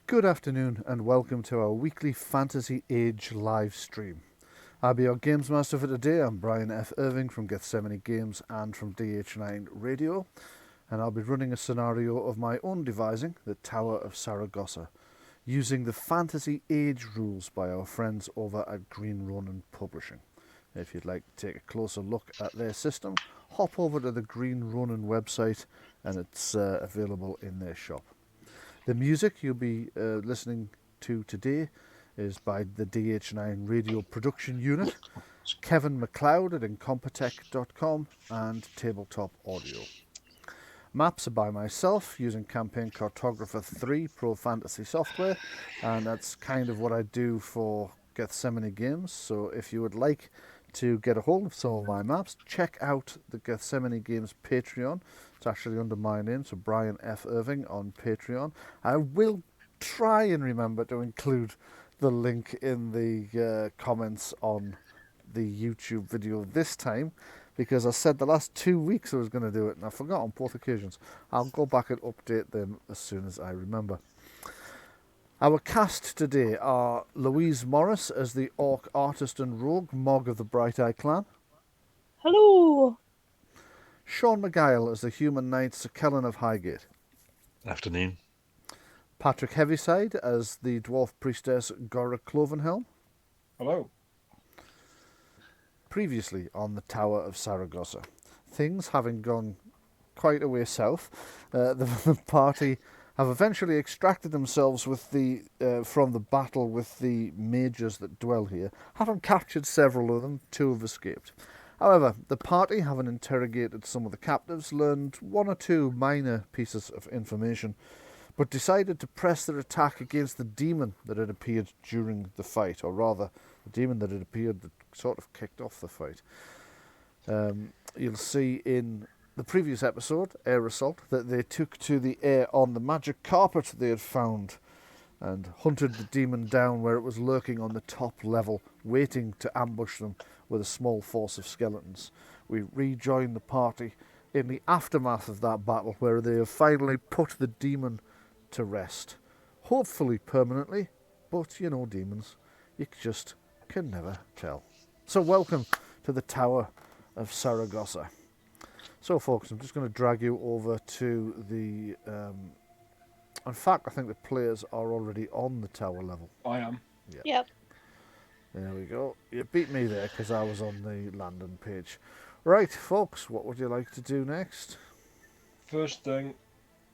Good afternoon and welcome to our weekly Fantasy Age live stream. I'll be your Games Master for today. I'm Brian F. Irving from Gethsemane Games and from DH9 Radio, and I'll be running a scenario of my own devising, the Tower of Saragosa, using the Fantasy Age rules by our friends over at Green Ronin Publishing. If you'd like to take a closer look at their system, hop over to the Green Ronin website and it's available in their shop. The music you'll be listening to today is by the DH9 Radio Production Unit, Kevin MacLeod at Incompetech.com, and Tabletop Audio. Maps are by myself using Champaign Cartographer 3 Profantasy software, and that's kind of what I do for Gethsemane Games. So if you would like to get a hold of some of my maps, check out the Gethsemane Games Patreon. It's actually under my name, so Brian F. Irving on Patreon. I will try and remember to include the link in the comments on the YouTube video this time, because I said the last 2 weeks I was going to do it and I forgot on both occasions. I'll go back and update them as soon as I remember. Our cast today are Louise Morris as the Orc Artist and Rogue, Mog of the Bright Eye Clan. Hello. Sean McGuile as the Human Knight, Sir Kellen of Highgate. Afternoon. Patrick Heavyside as the Dwarf Priestess, Gora Clovenhelm. Hello. Previously on the Tower of Saragosa. Things having gone quite a way south, the party have eventually extracted themselves with from the battle with the mages that dwell here, having captured several of them. 2 have escaped. However, the party, having interrogated some of the captives, learned 1 or 2 minor pieces of information, but decided to press their attack against the demon that had appeared during the fight, or rather, the demon that had appeared that sort of kicked off the fight. You'll see in the previous episode, Air Assault, that they took to the air on the magic carpet they had found and hunted the demon down where it was lurking on the top level, waiting to ambush them with a small force of skeletons. We rejoin the party in the aftermath of that battle, where they have finally put the demon to rest. Hopefully permanently, but you know demons, you just can never tell. So welcome to the Tower of Saragosa. So folks, I'm just going to drag you over to the... in fact, I think the players are already on the tower level. I am. Yeah. Yep. There we go. You beat me there because I was on the landing page. Right, folks, what would you like to do next? First thing,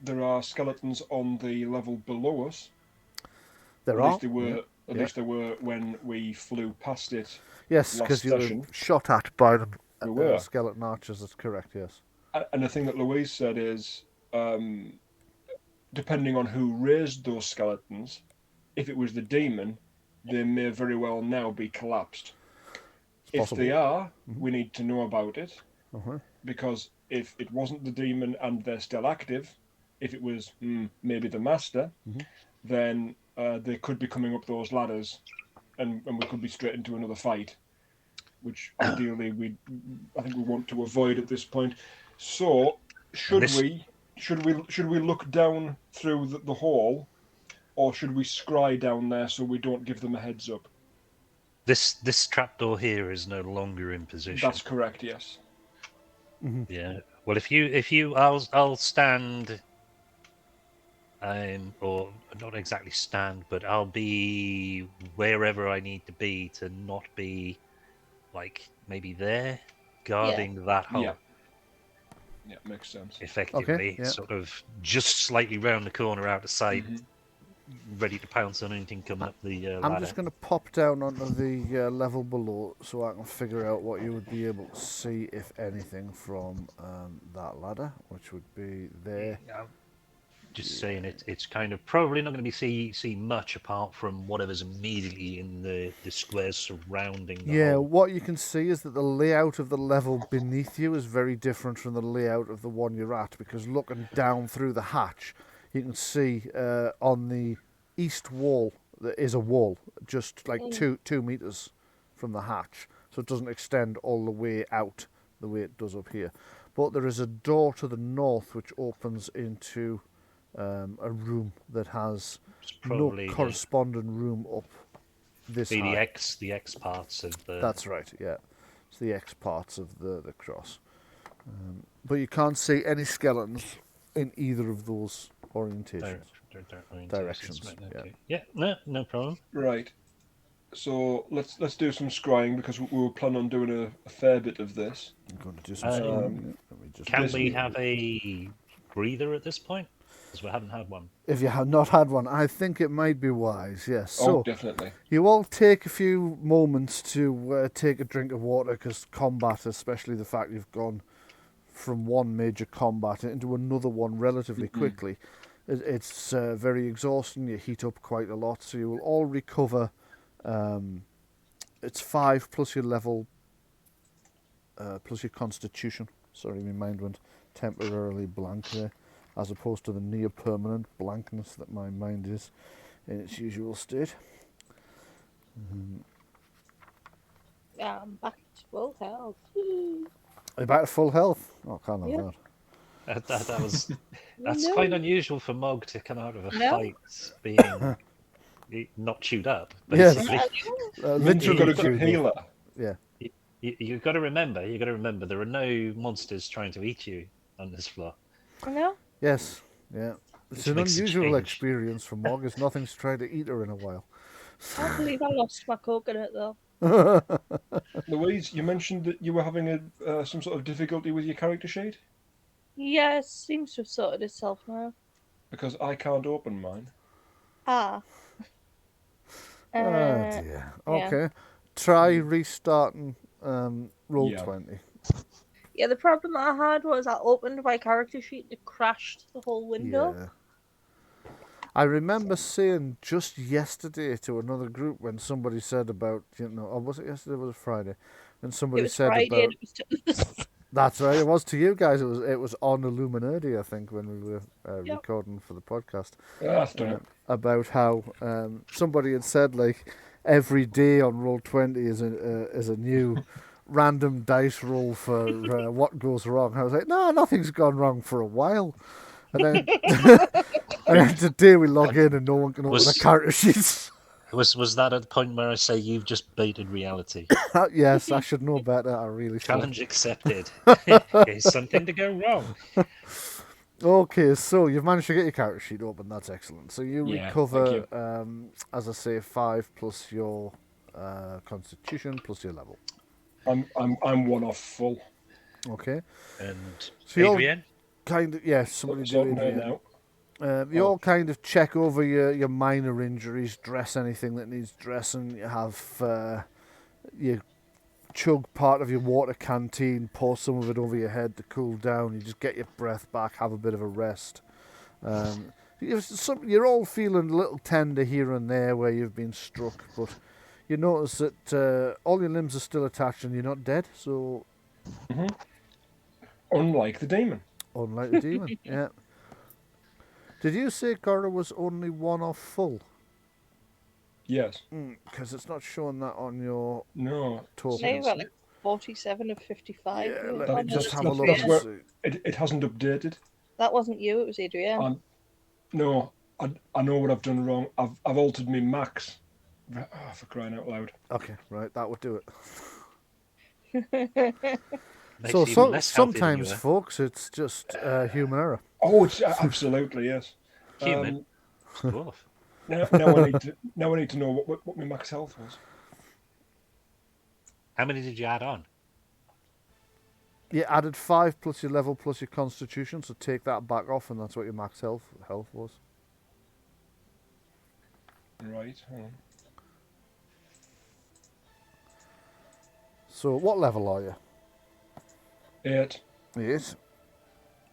there are skeletons on the level below us. There At are. least they were. Yeah. At least they were when we flew past it. Yes, last because you were session. shot at by them. We were. Skeleton archers, that's correct, yes. And the thing that Louise said is, depending on who raised those skeletons, if it was the demon, they may very well now be collapsed. If possible. they are, we need to know about it, Uh-huh. because if it wasn't the demon and they're still active, if it was maybe the master, then they could be coming up those ladders, and we could be straight into another fight, which ideally I think we want to avoid at this point. So should we look down through the hall, or should we scry down there so we don't give them a heads up? This trapdoor here is no longer in position. That's correct. Yes. Yeah. Well, I'll stand. Or not exactly stand, but I'll be wherever I need to be to not be, like, maybe there, guarding that hole. Yeah. Yeah, makes sense. Effectively, Okay, yeah. sort of just slightly round the corner out of sight, ready to pounce on anything coming up the ladder. I'm just going to pop down onto the level below so I can figure out what you would be able to see, if anything, from that ladder, which would be there. I'm just saying it's kind of probably not going to be see much apart from whatever's immediately in the squares surrounding the hole. What you can see is that the layout of the level beneath you is very different from the layout of the one you're at, because looking down through the hatch, you can see on the east wall there is a wall just like 2 meters from the hatch, so it doesn't extend all the way out the way it does up here. But there is a door to the north which opens into a room that has It's no probably corresponding room up this the high. the X parts of the. That's right, yeah. It's the X parts of the cross. But you can't see any skeletons in either of those orientations. Directions, Right, yeah. okay. Yeah, no problem. Right. So let's do some scrying because we were planning on doing a fair bit of this. I'm going to do some Um, scrying. Let me just Can This we week- have a breather at this point? Because we haven't had one. If you have not had one, I think it might be wise, yes. Oh, So, definitely. you all take a few moments to take a drink of water because combat, especially the fact you've gone from one major combat into another one relatively quickly, it's very exhausting. You heat up quite a lot, so you will all recover. It's 5 plus your level, plus your constitution. Sorry, my mind went temporarily blank there, as opposed to the near permanent blankness that my mind is in its usual state. Yeah, I'm back to full health. Are you back to full health? Oh, I can't have Yeah. that. That's No. quite unusual for Mog to come out of a No. fight being not chewed up. Yes. Basically, Means you've got a literally good healer. Yeah. you've got to remember. You've got to remember there are no monsters trying to eat you on this floor. No? Yes. Yeah. It's Which an makes a unusual change. experience for Morgus. Nothing's tried to eat her in a while. I can't believe I lost my coconut though. Louise, you mentioned that you were having some sort of difficulty with your character sheet Yeah, it seems to have sorted itself now. because I can't open mine. Ah. Oh dear. yeah. Okay. Try restarting roll Yeah. 20. Yeah, the problem that I had was I opened my character sheet and it crashed the whole window. Yeah. I remember saying just yesterday to another group when somebody said about, or was it yesterday? Or was it Friday? When somebody It was said Friday about. and it was That's right. It was to you guys. It was on Illuminati, I think, when we were Yep. recording for the podcast. That's done it. About how somebody had said like every day on Roll20 is a new random dice roll for what goes wrong. I was like, no, nothing's gone wrong for a while. And then, and then today we log in and no one can open the character sheets. Was that at the point where I say you've just baited reality? Yes, I should know better. I really should. Challenge accepted. Is something to go wrong? Okay, so you've managed to get your character sheet open. That's excellent. So you Yeah, recover, thank as I say, 5 plus your constitution plus your level. I'm one off full. Okay. And So you're Adrian? kind of somebody So do it. now. You all kind of check over your minor injuries, dress anything that needs dressing. You have you chug part of your water canteen, pour some of it over your head to cool down. You just get your breath back, have a bit of a rest. You're all feeling a little tender here and there where you've been struck, but you notice that all your limbs are still attached and you're not dead. So, Unlike the demon. unlike the demon, yeah. Did you say Cora was only one off full? Yes. Because it's not showing that on your No. token. Now you've got like 47 of 55. Yeah, Really let bad. me just have a that's- look. that's and where- see. It hasn't updated. That wasn't you, it was Adrian. No, I know what I've done wrong. I've altered my max. Oh, for crying out loud. Okay, right, that would do it. Makes So, you even less healthy than you sometimes, were. folks, it's just human error. Oh, it's absolutely yes. Human. Dwarf. Now I need to know what my max health was. How many did you add on? You added 5 plus your level plus your constitution, so take that back off, and that's what your max health was. Right. Hang on. So, what level are you? 8. 8.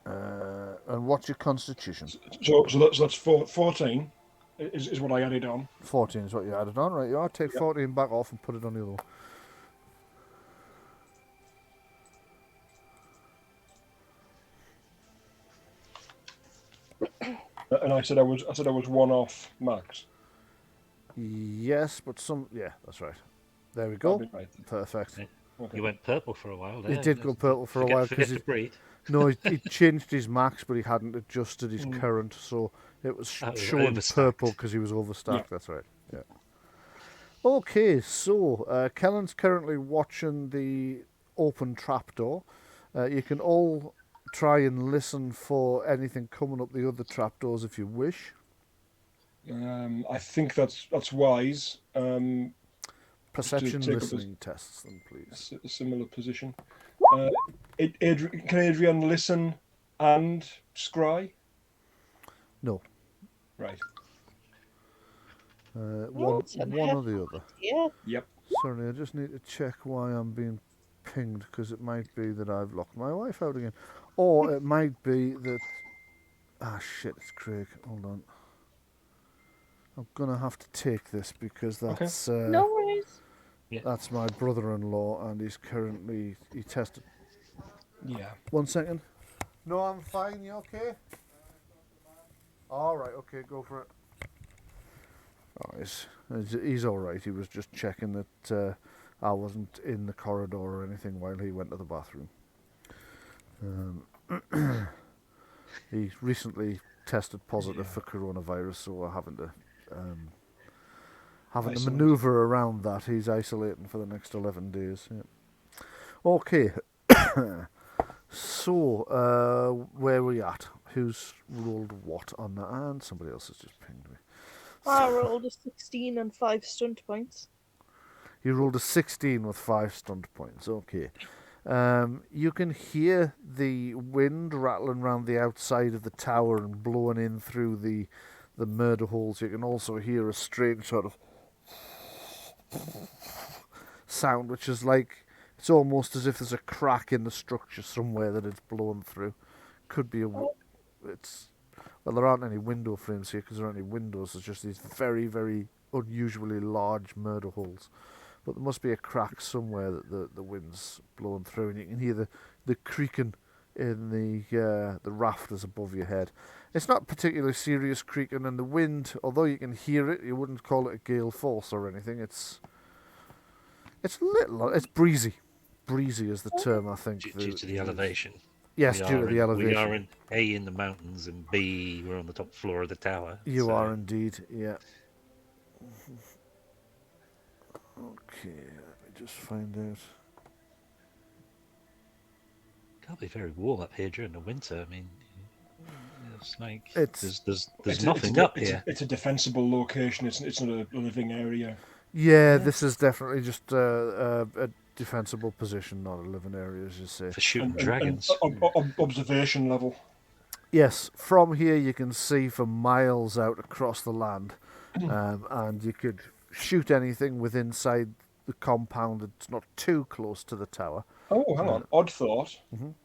And what's your constitution? So that's 14 is what I added on. 14 is what you added on, right? You are. Take 14 back off and put it on the other one. And I said I was one off max. Yes, but yeah, that's right. There we go. That'd be right. Perfect. Okay. You went purple for a while there. He did go purple for a while because Forget to breathe. no, he changed his max, but he hadn't adjusted his current, so it was That was showing overstacked. purple because he was overstacked. Yeah. That's right. Yeah. Okay, so Kellen's currently watching the open trapdoor. You can all try and listen for anything coming up the other trapdoors if you wish. I think that's wise. Perception take up listening tests, then, please. a similar position. Can Adrian listen and scry? No, Right. one or the other. Yeah. Yep. Sorry, I just need to check why I'm being pinged, because it might be that I've locked my wife out again. Or it might be that... Ah, shit, it's Craig. Hold on. I'm going to have to take this because that's No worries. that's my brother-in-law, and he's currently... He tested... Yeah. 1 second. No, I'm fine. You okay? All right, okay, go for it. Oh, he's all right. He was just checking that I wasn't in the corridor or anything while he went to the bathroom. He recently tested positive for coronavirus, so we're having to Isolate. manoeuvre around that. He's isolating for the next 11 days. Yeah. Okay. So, where are we at? Who's rolled what on that? And somebody else has just pinged me. I rolled a 16 and 5 stunt points. You rolled a 16 with 5 stunt points. Okay. You can hear the wind rattling around the outside of the tower and blowing in through the murder holes. You can also hear a strange sort of sound, which is like, it's almost as if there's a crack in the structure somewhere that it's blowing through. Could be well, there aren't any window frames here because there aren't any windows. There's just these very, very unusually large murder holes. But there must be a crack somewhere that the wind's blowing through, and you can hear the creaking in the rafters above your head. It's not particularly serious creaking, and the wind, although you can hear it, you wouldn't call it a gale force or anything. It's breezy. Breezy is the term, I think. Due to the elevation. Yes, due to the elevation. We are in the mountains, and B, we're on the top floor of the tower. You are indeed, yeah. Okay, let me just find out. Can't be very warm up here during the winter. I mean, it's like there's It's nothing up here. It's a defensible location. It's not a living area. Yeah, this is definitely just a defensible position, not a living area, as you say. For shooting dragons. Observation level. Yes, from here you can see for miles out across the land, and you could shoot anything within inside the compound that's not too close to the tower. Oh, hang on. Odd thought. Mhm.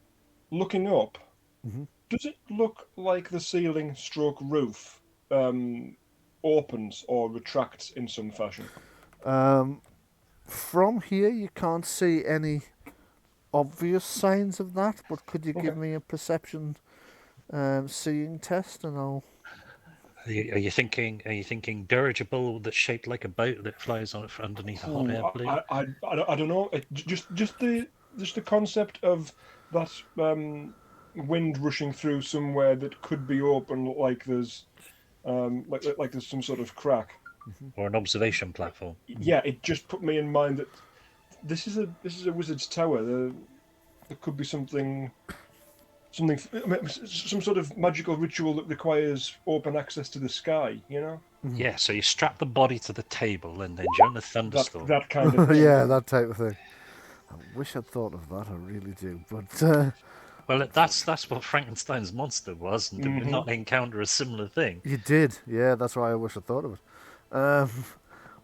Looking up, Mhm. does it look like the ceiling stroke roof opens or retracts in some fashion? From here you can't see any obvious signs of that, but could you give me a perception seeing test, and I'll... Are you thinking dirigible that's shaped like a boat that flies on underneath a hot air balloon? I don't know. Just the concept of that wind rushing through somewhere that could be open, like there's like there's some sort of crack. Or an observation platform? Yeah, it just put me in mind that this is a wizard's tower. There could be some sort of magical ritual that requires open access to the sky, you know? Yeah, so you strap the body to the table and then during a thunderstorm. That kind of thing. Yeah, that type of thing. I wish I'd thought of that, I really do. But Well, that's what Frankenstein's monster was, and did we not encounter a similar thing? you did, yeah, that's why I wish I'd thought of it.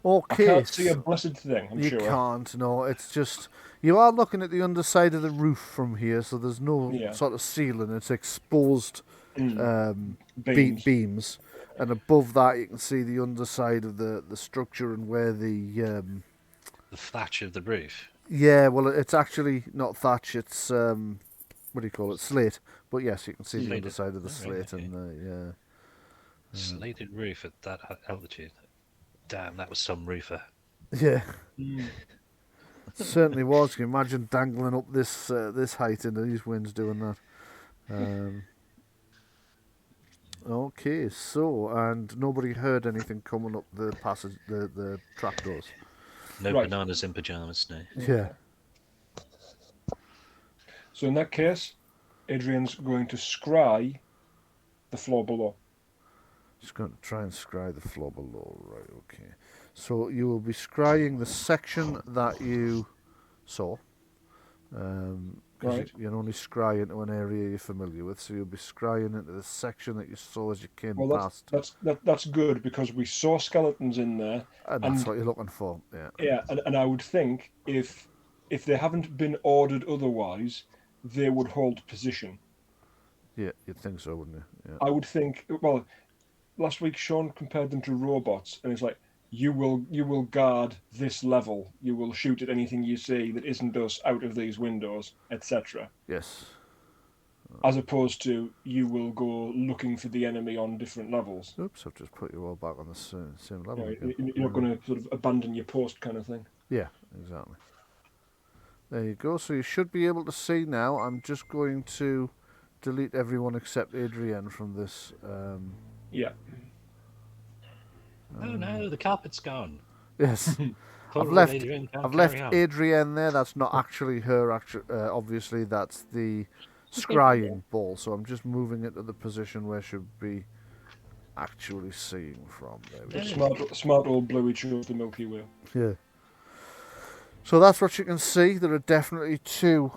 Okay. I can't see a blessed thing, I'm sure. You can't, no. It's just, you are looking at the underside of the roof from here, so there's no sort of ceiling. It's exposed beams. And above that, you can see the underside of the structure and where the thatch of the roof. Yeah, well, it's actually not thatch. It's what do you call it? Slate. But yes, you can see the underside of the slate and the slated roof at that altitude. Damn, that was some roofer. Yeah. Certainly was. Can you imagine dangling up this this height into these winds doing that? Okay, so and nobody heard anything coming up the passage, the trapdoors. No Right. bananas in pajamas, no. Yeah. So in that case, Adrian's going to scry the floor below. Just going to try and scry the floor below. Right. Okay. So you will be scrying the section that you saw. Right. You can only scry into an area you're familiar with, so you'll be scrying into the section that you saw as you came Well, past. that's good because we saw skeletons in there, And that's what you're looking for. Yeah. yeah, and I would think if they haven't been ordered otherwise, they would hold position. Yeah, you'd think so, wouldn't you? Yeah. I would think. Well, last week Sean compared them to robots, and it's like you will guard this level. You will shoot at anything you see that isn't us out of these windows, etc. Yes. As opposed to you will go looking for the enemy on different levels. Oops, I've just put you all back on the same level You know, again. you're not going to sort of abandon your post kind of thing. Yeah, exactly. There you go. So you should be able to see now. I'm just going to delete everyone except Adrienne from this. Yeah. Oh no, the carpet's gone. Yes. Poor I've old left. Adrian can't I've left carry on. Adrienne there. That's not actually her. Obviously, that's the scrying ball. So I'm just moving it to the position where she'll be actually seeing from. There we go. Smart old Bluey chose the Milky Way. Yeah. So that's what you can see. There are definitely two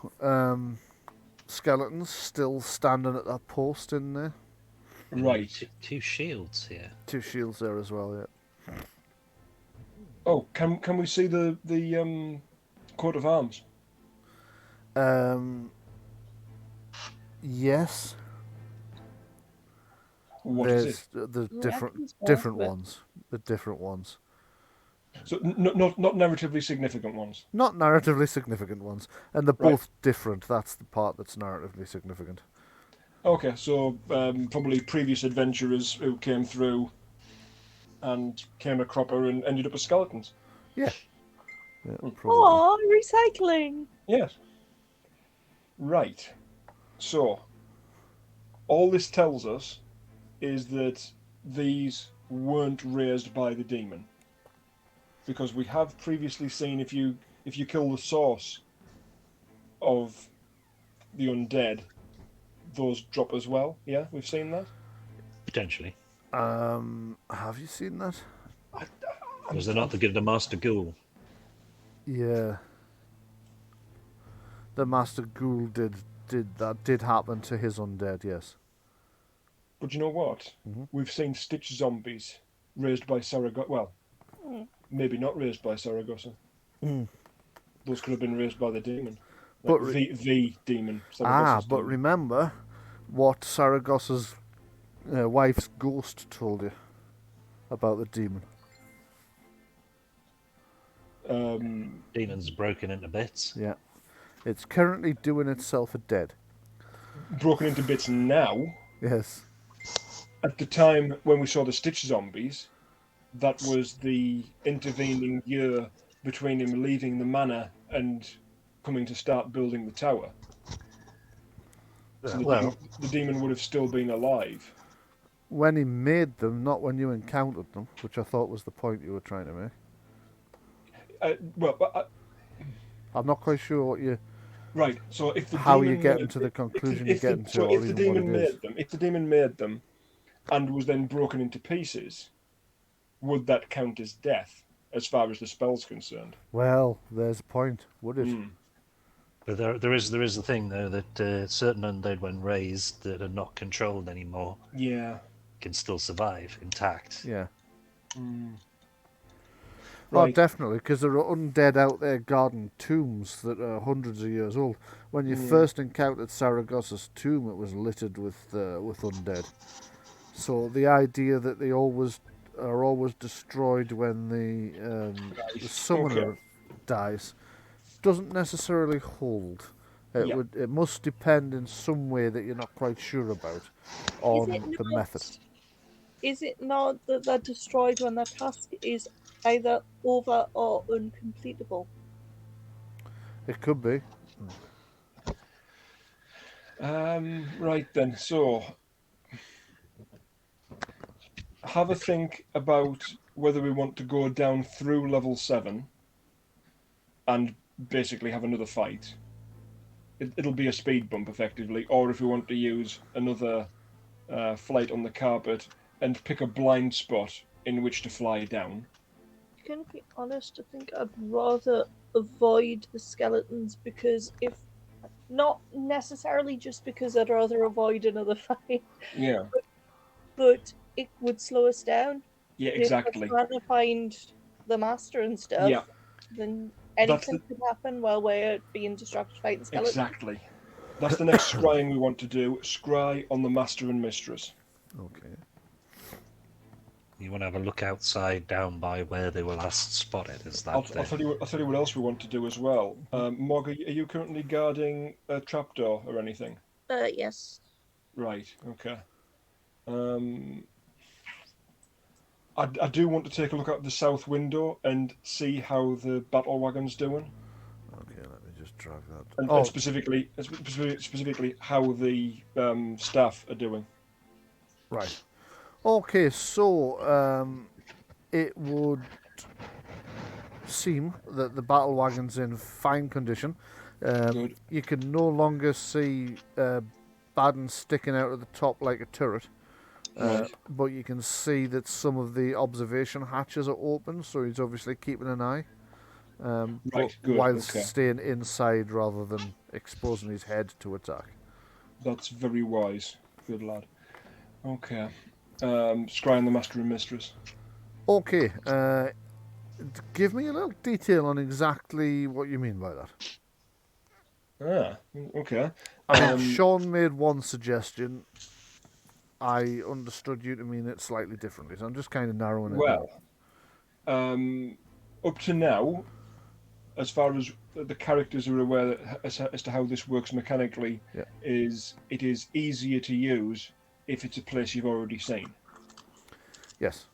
skeletons still standing at that post in there. Right. Two shields here. Two shields there as well. Yeah. Oh, can we see the coat of arms? Yes. What is it? The Yeah, different it's different both, but- ones. The different ones. So not narratively significant ones. Not narratively significant ones, and they're Right. both different. That's the part that's narratively significant. Okay, so probably previous adventurers who came through and came a cropper and ended up as skeletons. Yeah. Yeah. Probably. Oh, recycling. Yes. Right. So all this tells us is that these weren't raised by the demon. Because we have previously seen if you kill the source of the undead, those drop as well. Yeah, we've seen that. Potentially. Have you seen that? Was there not the Master Ghoul? Yeah. The Master Ghoul did happen to his undead, yes. But you know what? Mhm. We've seen Stitch zombies raised by Saragossa. Well, maybe not raised by Saragossa. Those could have been raised by the demon. But the demon. Saragossa's but demon. remember what Saragossa's wife's ghost told you about the demon. Demon's broken into bits. Yeah. It's currently doing itself a dead. Broken into bits now. Yes. At the time when we saw the Stitch zombies, that was the intervening year between him leaving the manor and coming to start building the tower. So the demon would have still been alive. When he made them, not when you encountered them, which I thought was the point you were trying to make. I'm not quite sure what you. Right. So if the how demon you get made- into the conclusion if you the- get into, so or if the even demon what it is. made them, if the demon made them, and was then broken into pieces, would that count as death, as far as the spell's concerned? Well, there's a point. Would it? But there is the thing though that certain undead, when raised, that are not controlled anymore, Yeah. can still survive intact. Yeah. Right. Oh, definitely, because there are undead out there guarding tombs that are hundreds of years old. When you first encountered Saragossa's tomb, it was littered with undead. So the idea that they are always destroyed when the summoner dies doesn't necessarily hold. It must depend in some way that you're not quite sure about on the method. Is it not that they're destroyed when their task is either over or uncompletable? It could be. Right then. So, have a think about whether we want to go down through level 7 and basically have another fight. It'll be a speed bump effectively, or if we want to use another flight on the carpet and pick a blind spot in which to fly down. Gonna be honest, I think I'd rather avoid the skeletons because if not necessarily just because I'd rather avoid another fight. Yeah. But it would slow us down. Yeah, If exactly. we're trying to find the master and stuff, Yeah. then anything could happen while we're being distracted fighting skeletons. Exactly. That's the next scrying we want to do. Scry on the master and mistress. Okay. You want to have a look outside down by where they were last spotted, is that I'll tell you what else we want to do as well. Mog, are you currently guarding a trapdoor or anything? Yes. Right, okay. I do want to take a look out the south window and see how the battle wagon's doing. Okay, let me just drag that. And specifically how the staff are doing. Right. Okay, so it would seem that the battle wagon's in fine condition. Good. You can no longer see Baden sticking out of the top like a turret. Right. But you can see that some of the observation hatches are open, so he's obviously keeping an eye. Right, good, while okay. staying inside rather than exposing his head to attack. That's very wise. Good lad. Okay. Scrying the master and mistress. Okay, give me a little detail on exactly what you mean by that. Okay. Sean made one suggestion. I understood you to mean it slightly differently, so I'm just kind of narrowing it down. Up to now, as far as the characters are aware as to how this works mechanically, it is easier to use if it's a place you've already seen. Yes.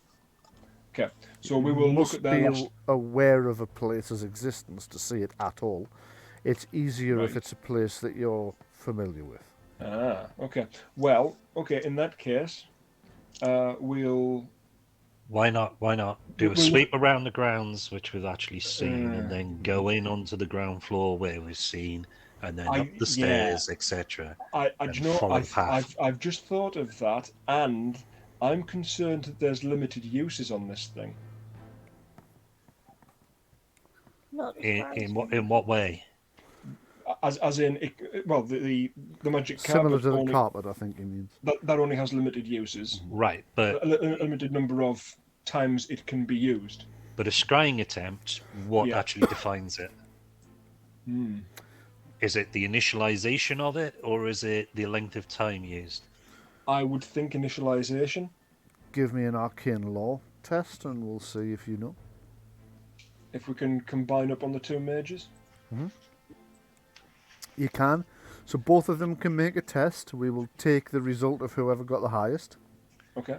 Okay, so we will look at that. You must be aware of a place's existence to see it at all. It's easier if it's a place that you're familiar with. Okay. Well, okay, in that case, we'll... Why not do a sweep around the grounds, which we've actually seen, and then go in onto the ground floor where we've seen, and then up the stairs, etc. I've just thought of that, and I'm concerned that there's limited uses on this thing. In what way? As in, the magic carpet. Similar to the carpet, I think he means. That only has limited uses. Right, but a limited number of times it can be used. But a scrying attempt, what actually defines it? Is it the initialization of it, or is it the length of time used? I would think initialization. Give me an arcane law test, and we'll see if you know. If we can combine up on the two mages. Mm-hmm. You can. So both of them can make a test. We will take the result of whoever got the highest. Okay.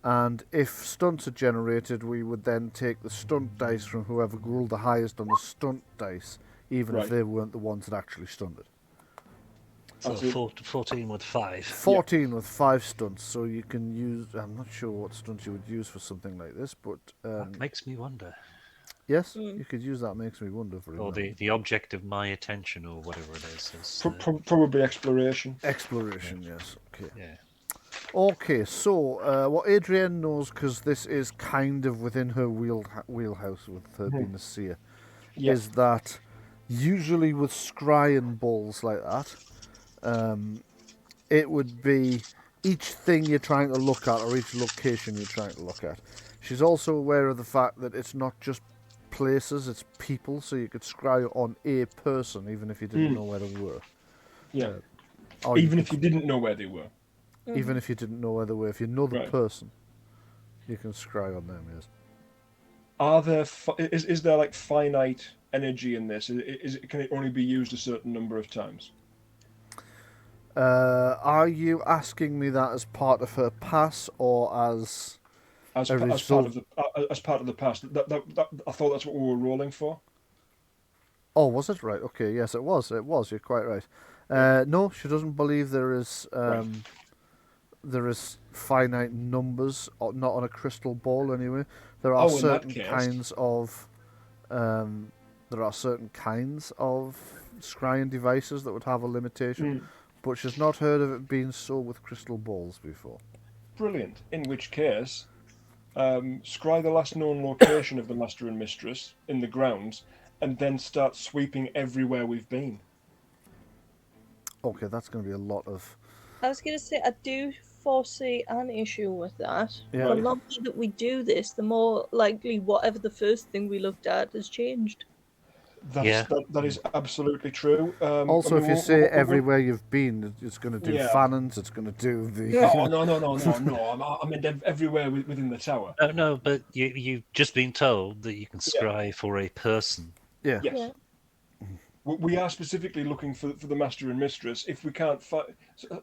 And if stunts are generated, we would then take the stunt dice from whoever rolled the highest on the stunt dice, even if they weren't the ones that actually stunted. So 14 with 5. 14 with 5 stunts, so you can use... I'm not sure what stunts you would use for something like this, but... that makes me wonder. Yes, you could use that makes me wonder. Or the object of my attention, or whatever it is. Probably exploration. Exploration, yes. Okay. Yeah. Okay, so what Adrienne knows, because this is kind of within her wheelhouse with her being a seer, is that usually with scrying balls like that, it would be each thing you're trying to look at or each location you're trying to look at. She's also aware of the fact that it's not just places, it's people, so you could scry on a person even if you didn't know where they were. Yeah. Even if you didn't know where they were. Even if you didn't know where they were. If you know the person, you can scry on them, yes. Are there... is there like finite energy in this? Can it only be used a certain number of times? Are you asking me that as part of her pass or as part of the pass? I thought that's what we were rolling for. Oh, was it right? Okay, yes, it was. It was. You're quite right. No, she doesn't believe there is finite numbers, not on a crystal ball anyway. There are Oh, in that certain case. kinds of scrying devices that would have a limitation, but she's not heard of it being so with crystal balls before. Brilliant. In which case, scry the last known location of the Master and Mistress in the grounds, and then start sweeping everywhere we've been. Okay, that's going to be a lot of. I was going to say, I do foresee an issue with that. Yeah. The Right. longer that we do this, the more likely whatever the first thing we looked at has changed. That is absolutely true. Also, if you say everywhere you've been, it's going to do Yeah. Fannon's, it's going to do the. No. I mean everywhere within the tower. No, but you've just been told that you can scry for a person. Yeah. Yes. Yeah. We are specifically looking for the Master and Mistress. If we can't find,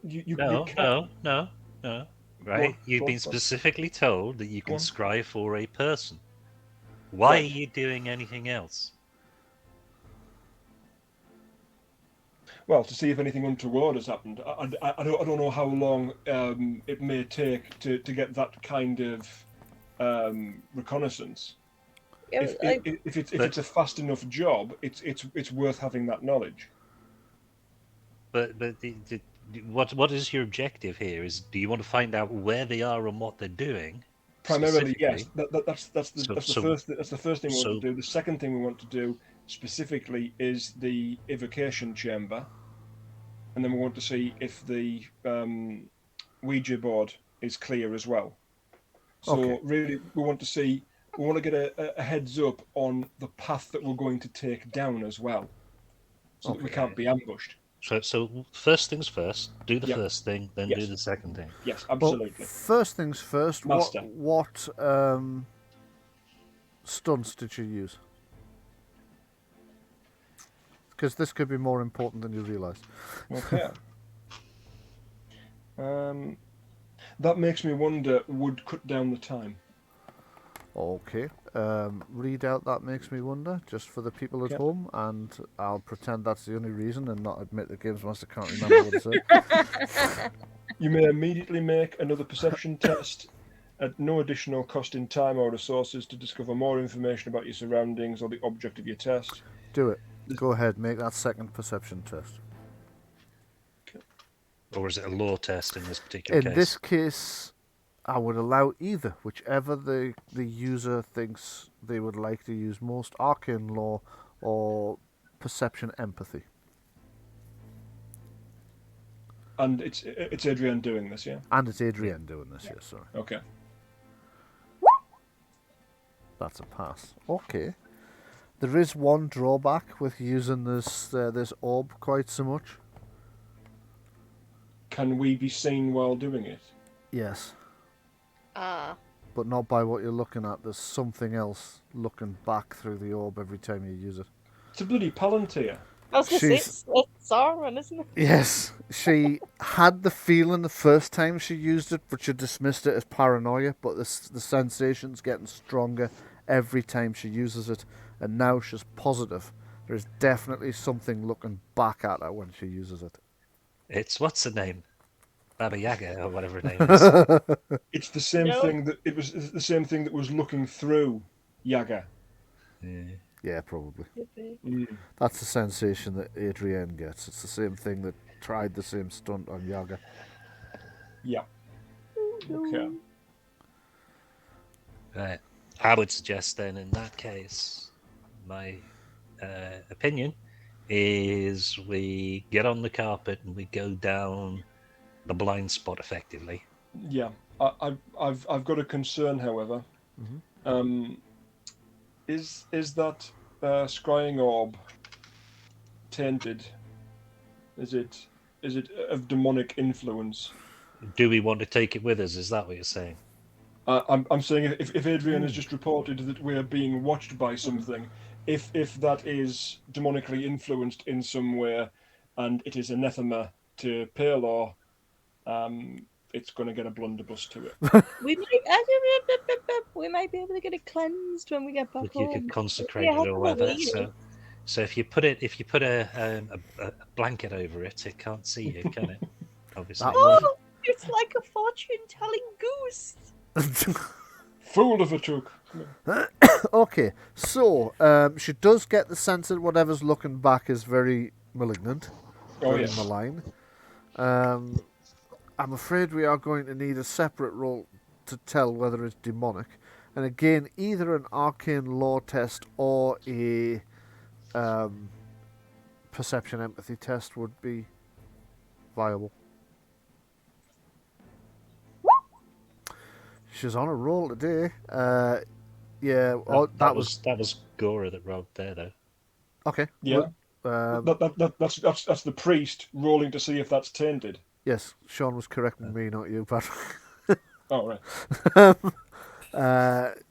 No. Right? You've been Go on. specifically told that you Go can on. scry for a person. Why Right. are you doing anything else? Well, to see if anything untoward has happened. I don't know how long it may take to get that kind of reconnaissance. Yeah, If it's a fast enough job, it's worth having that knowledge. But what is your objective here? Do you want to find out where they are and what they're doing? Primarily, yes. specifically? That's the first thing we want to do. The second thing we want to do specifically is the evocation chamber, and then we want to see if the Ouija board is clear as well. So Okay. really, we want to get a heads up on the path that we're going to take down as well, so that we can't be ambushed. So first things first. Do the Yep. first thing, then Yes. do the second thing. Yes, Well, absolutely. first things first. Master. What stunts did you use? Because this could be more important than you realise. Okay. That makes me wonder, would cut down the time. Okay. Read out that makes me wonder, just for the people at Yep. home, and I'll pretend that's the only reason and not admit the Games Master can't remember what it said. You may immediately make another perception test at no additional cost in time or resources to discover more information about your surroundings or the object of your test. Do it. Go ahead, make that second perception test. Or is it a law test in this particular case? In this case, I would allow either, whichever the user thinks they would like to use most, arcane law or perception empathy. And it's Adrienne doing this, yeah? And it's Adrienne doing this, yes, sorry. Okay. That's a pass. Okay. There is one drawback with using this orb quite so much. Can we be seen while doing it? Yes. But But not by what you're looking at. There's something else looking back through the orb every time you use it. It's a bloody Palantir. I was going to say, it's Sauron, isn't it? Yes, she had the feeling the first time she used it, but she dismissed it as paranoia. But the sensation's getting stronger every time she uses it, and now she's positive. There's definitely something looking back at her when she uses it. It's what's her name? Baba Yaga or whatever her name is. It's the same thing that was looking through Yaga. Yeah, probably. Could be. That's the sensation that Adrienne gets. It's the same thing that tried the same stunt on Yaga. Yeah. Okay. Right. I would suggest then, in that case, my opinion is we get on the carpet and we go down the blind spot effectively. Yeah. I've got a concern, however. Is that scrying orb tainted? Is it of demonic influence? Do we want to take it with us? Is that what you're saying? I'm saying if Adrian has just reported that we're being watched by something, if that is demonically influenced in some way, and it is anathema to Paylor, it's going to get a blunderbuss to it. We might be able to get it cleansed when we get back Like you home. could consecrate Yeah, it or whatever. probably. So if you put a blanket over it, it can't see you, can it? Obviously. That would. Oh, it's like a fortune-telling goose. Fool of a took. Okay, so she does get the sense that whatever's looking back is very malignant, Oh very yes. malign. I'm afraid we are going to need a separate roll to tell whether it's demonic. And again, either an arcane lore test or a perception empathy test would be viable. She's on a roll today. Yeah, that was Gora that rolled there, though. okay. Yeah. Well, That's the priest rolling to see if that's tainted. yes, Sean was correcting me, not you, but Oh right.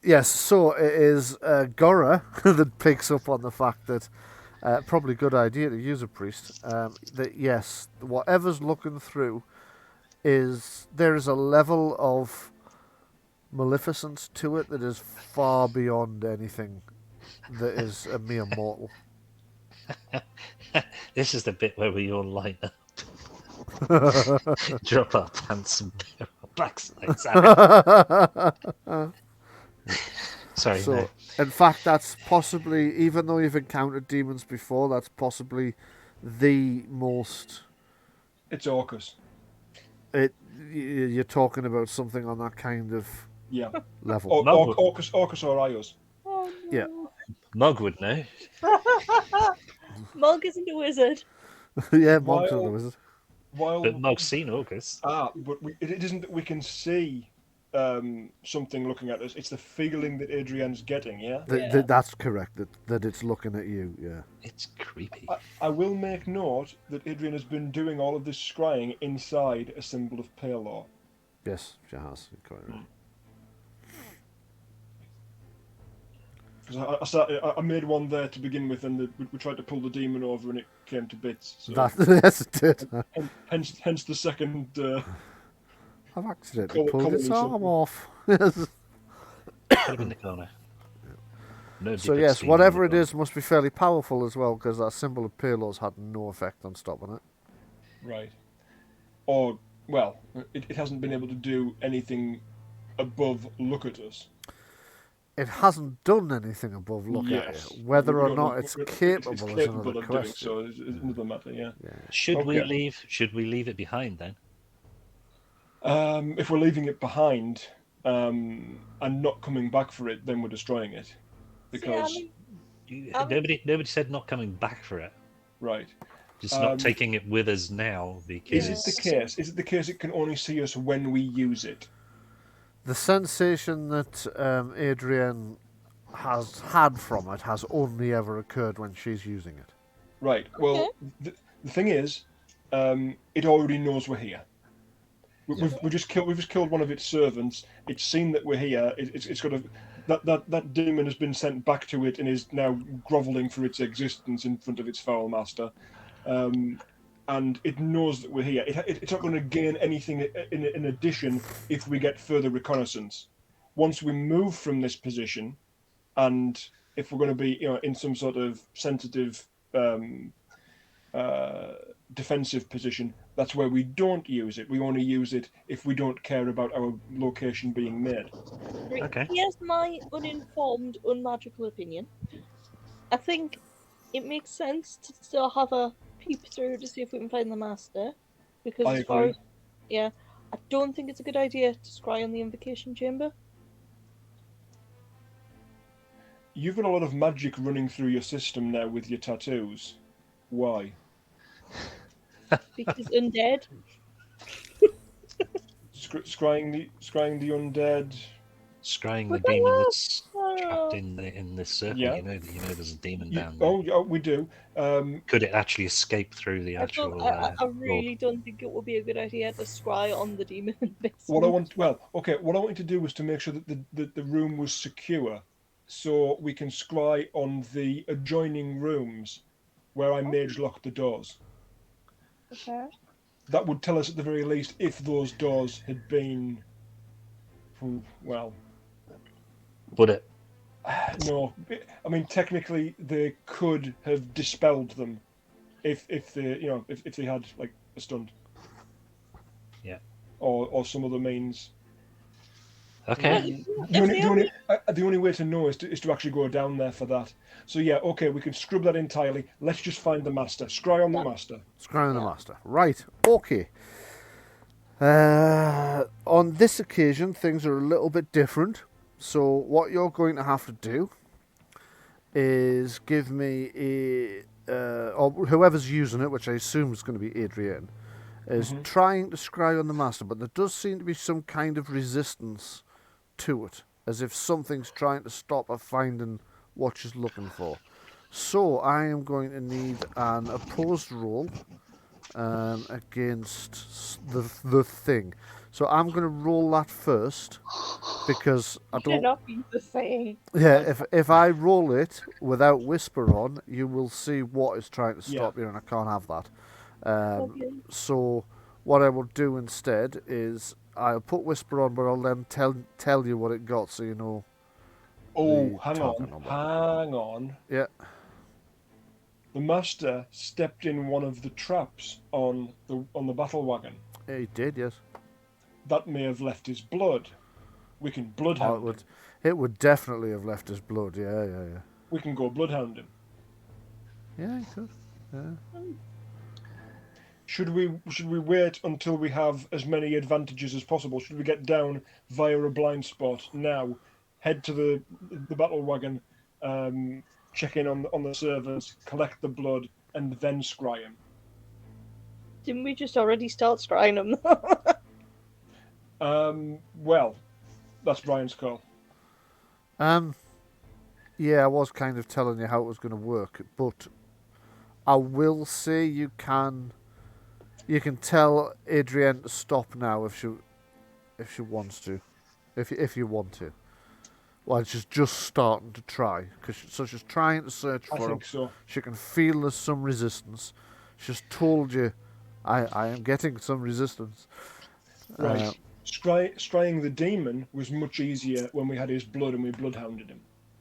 yes. So it is Gora that picks up on the fact that probably a good idea to use a priest. That yes, whatever's looking through there is a level of maleficence to it that is far beyond anything that is a mere mortal. This is the bit where we all line up, drop our pants and bare our backsides out. Sorry. So, No. in fact, that's possibly, even though you've encountered demons before, that's possibly the most. It's Orcus. You're talking about something on that kind of Yeah. level. Orcus or Ios. Oh, no. Yeah. Mug would know. Mug isn't a wizard. Yeah, monks are the wizard. But Mug's seen August. But it isn't that we can see something looking at us. It's the feeling that Adrian's getting. Yeah. That's correct. That it's looking at you. Yeah. It's creepy. I will make note that Adrian has been doing all of this scrying inside a symbol of Palor. Yes, she has. You're quite right. Because I made one there to begin with, and we tried to pull the demon over, and it came to bits. So. Yes, it did. Hence the second. I've accidentally pulled colony its arm something. off. Put him in the corner. Nobody So puts yes, demon in whatever the it corner. is must be fairly powerful as well, because that symbol of Palos had no effect on stopping it. Right. Or, well, it hasn't been able to do anything above look at us. It hasn't done anything above look at Yes. it. Whether We or don't not know- it's it's capable is capable another of doing question. so. It's another matter. Yeah. Should we Okay. leave it behind then? If we're leaving it behind and not coming back for it, then we're destroying it. Because Nobody said not coming back for it. right. Just not taking it with us now because. Is it the case it can only see us when we use it? The sensation that Adrian has had from it has only ever occurred when she's using it. Right. Well, the thing is, it already knows we're here. We've just killed one of its servants. It's seen that we're here. It's got that demon has been sent back to it and is now grovelling for its existence in front of its foul master. And it knows that we're here. It's not going to gain anything in addition if we get further reconnaissance. Once we move from this position, and if we're going to be, in some sort of sensitive, defensive position, that's where we don't use it. We only use it if we don't care about our location being made. Okay. Here's my uninformed, unmagical opinion. I think it makes sense to still have a peep through to see if we can find the master. Because I as far agree. as I don't think it's a good idea to scry on the invocation chamber. You've got a lot of magic running through your system now with your tattoos. Why? Because undead. Scrying the undead. Scrying the But that demon was- that's trapped in this circle. Yeah. You know there's a demon down there. Oh, we do. Could it actually escape through the I actual? really don't think it would be a good idea to scry on the demon. What I want you to do was to make sure that the room was secure, so we can scry on the adjoining rooms where I mage locked the doors. Okay. That would tell us at the very least if those doors had been, well, Would it? No, I mean technically they could have dispelled them if they had like a stunt. Yeah. Or some other means. Okay. The only way to know is to actually go down there for that. So yeah, okay, we can scrub that entirely. Let's just find the master. Scry on the master. Scrying the master. Right, okay. On this occasion, things are a little bit different. So what you're going to have to do is give me or whoever's using it, which I assume is going to be Adrienne, is trying to scry on the master, but there does seem to be some kind of resistance to it, as if something's trying to stop her finding what she's looking for. So I am going to need an opposed roll against the thing. So I'm going to roll that first because I don't. Cannot be the thing. Yeah, if I roll it without whisper on, you will see what is trying to stop you, and I can't have that. Okay. So what I will do instead is I'll put whisper on, but I'll then tell you what it got, so you know. Oh, hang on. Yeah. The master stepped in one of the traps on the battle wagon. Yeah, he did, yes. That may have left his blood. We can bloodhound him. It would definitely have left his blood. Yeah. We can go bloodhound him. Yeah, he could. Yeah. Should we wait until we have as many advantages as possible? Should we get down via a blind spot now, head to the battle wagon, check in on the servers, collect the blood, and then scry him? Didn't we just already start scrying them? Well, that's Brian's call. Yeah, I was kind of telling you how it was going to work, but I will say you can tell Adrienne to stop now if she wants to, if you want to. Well, she's just starting to try so she's trying to search for him. I think so. She can feel there's some resistance. She's told you, I am getting some resistance. Right. Scrying the demon was much easier when we had his blood and we bloodhounded him.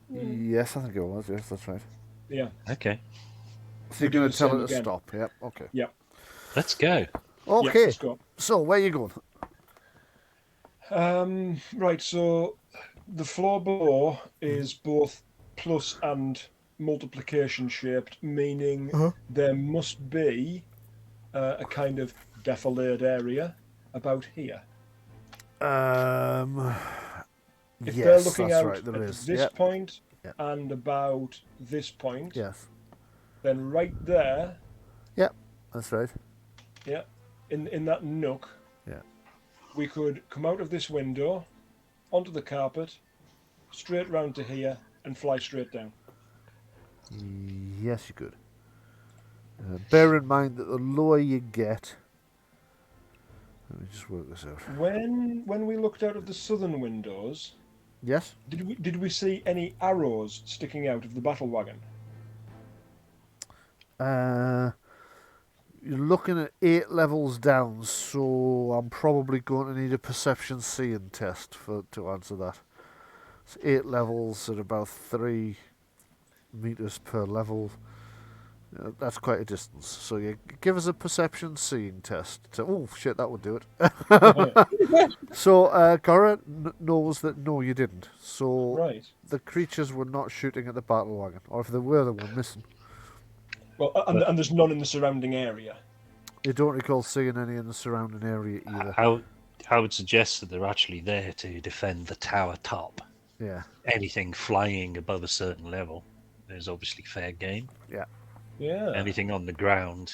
Yes, I think it was. Yes, that's right. Yeah. Okay. So you're going to tell her to stop. Yep. Okay. Yep. Let's go. Okay. Yes, let's go. So where are you going? Right. So the floor below is both plus and multiplication shaped, meaning there must be a kind of defilade area about here. If they're looking out at this point and about this point, yes, then right there. Yep, that's right. Yeah, in that nook. Yeah. We could come out of this window, onto the carpet, straight round to here, and fly straight down. Yes, you could. Bear in mind that the lower you get. Let me just work this out. When we looked out of the southern windows, yes, did we see any arrows sticking out of the battle wagon? You're looking at 8 levels down, so I'm probably going to need a perception seeing test to answer that. It's 8 levels at about 3 meters per level. That's quite a distance. So you give us a perception seeing test. Oh shit, that would do it. So Cora knows that no, you didn't. So the creatures were not shooting at the battle wagon, or if they were, they were missing. Well, and there's none in the surrounding area. You don't recall seeing any in the surrounding area either. I would suggest that they're actually there to defend the tower top. Yeah. Anything flying above a certain level is obviously fair game. Yeah. Yeah. Anything on the ground,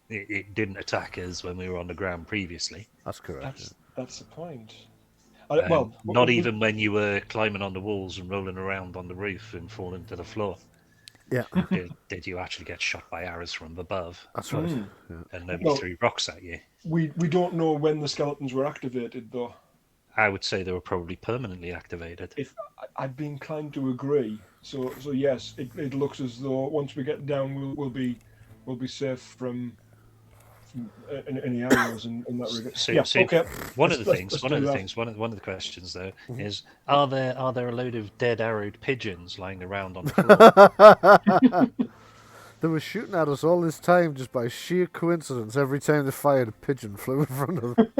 it didn't attack us when we were on the ground previously. That's correct. That's the point. Not even when you were climbing on the walls and rolling around on the roof and falling to the floor. Yeah. Did you actually get shot by arrows from above? That's right. Yeah. And nobody threw rocks at you. We don't know when the skeletons were activated, though. I would say they were probably permanently activated. I'd be inclined to agree. So yes, it looks as though once we get down, we'll be safe from any arrows in that regard. So, Yeah, so okay. one of the Let's things, do that. one of the questions though is: are there a load of dead arrowed pigeons lying around on the floor? They were shooting at us all this time just by sheer coincidence. Every time they fired, a pigeon flew in front of them.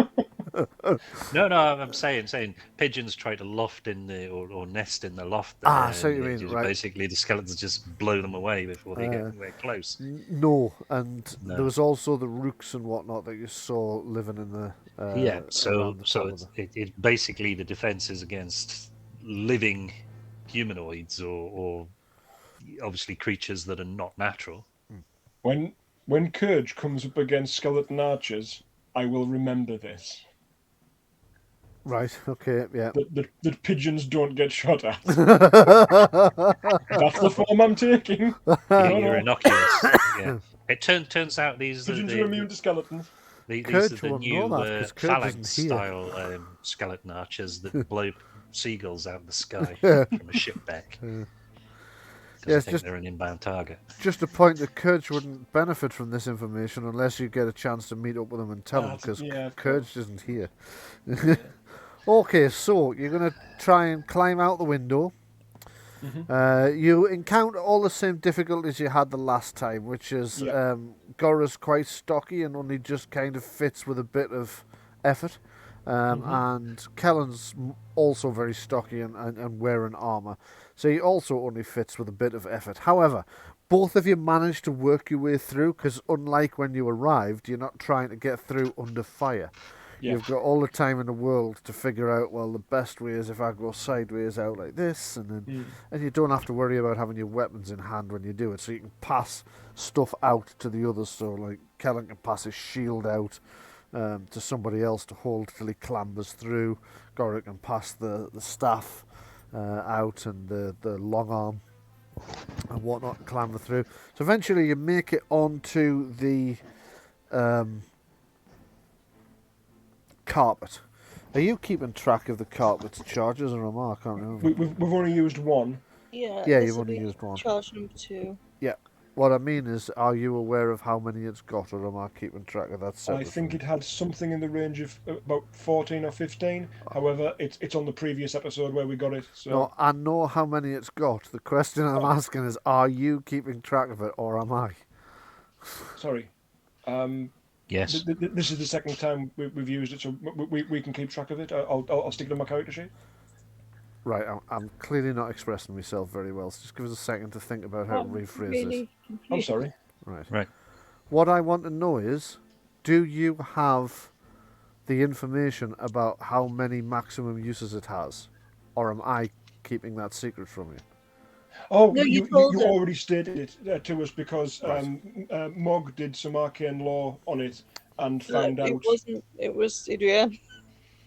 No, I'm saying pigeons try to loft in the or nest in the loft there. I see what you and mean, just right. Basically, the skeletons just blow them away before they get anywhere close. No, and No. there was also the rooks and whatnot that you saw living in the Yeah, so around the top of it basically the defense is against living humanoids or obviously creatures that are not natural. When Kurge comes up against skeleton archers, I will remember this. Right, okay, yeah. That pigeons don't get shot at. That's the form I'm taking. You're innocuous. Yeah. It turns out Pigeons are immune to skeletons. these are Kurge the won't know new that, 'cause Kurge isn't phalanx here. style skeleton archers that blow seagulls out of the sky from a ship deck. Because Yes, I think they're an inbound target. Just a point that Kurge wouldn't benefit from this information unless you get a chance to meet up with him and tell him, because Kurge isn't here. Okay, so you're going to try and climb out the window. You encounter all the same difficulties you had the last time, which is Gora's quite stocky and only just kind of fits with a bit of effort. And Kellen's also very stocky and wearing armour. So he also only fits with a bit of effort. However, both of you managed to work your way through, because unlike when you arrived, you're not trying to get through under fire. Yeah. You've got all the time in the world to figure out, well, the best way is if I go sideways out like this, and then and you don't have to worry about having your weapons in hand when you do it, so you can pass stuff out to the others. So like Kellen can pass his shield out to somebody else to hold till he clambers through. Gora can pass the staff out and the long arm and whatnot and clamber through. So eventually you make it onto the carpet. Are you keeping track of the carpet's charges, or am I? I can't remember. We've only used one. Yeah, Yeah, this you've will only be used one. Charge number 2. Yeah. What I mean is, are you aware of how many it's got, or am I keeping track of that? I think it had something in the range of about 14 or 15. However, it's on the previous episode where we got it. So. No, I know how many it's got. The question I'm asking is, are you keeping track of it, or am I? Sorry. Yes. This is the second time we've used it, so we can keep track of it. I'll stick it on my character sheet. Right, I'm clearly not expressing myself very well, so just give us a second to think about how to rephrase this. I'm sorry. Right. What I want to know is, do you have the information about how many maximum uses it has? Or am I keeping that secret from you? Oh, No, you told us. already stated it to us, because Mog did some arcane law on it and found out. It wasn't. It was Adrian.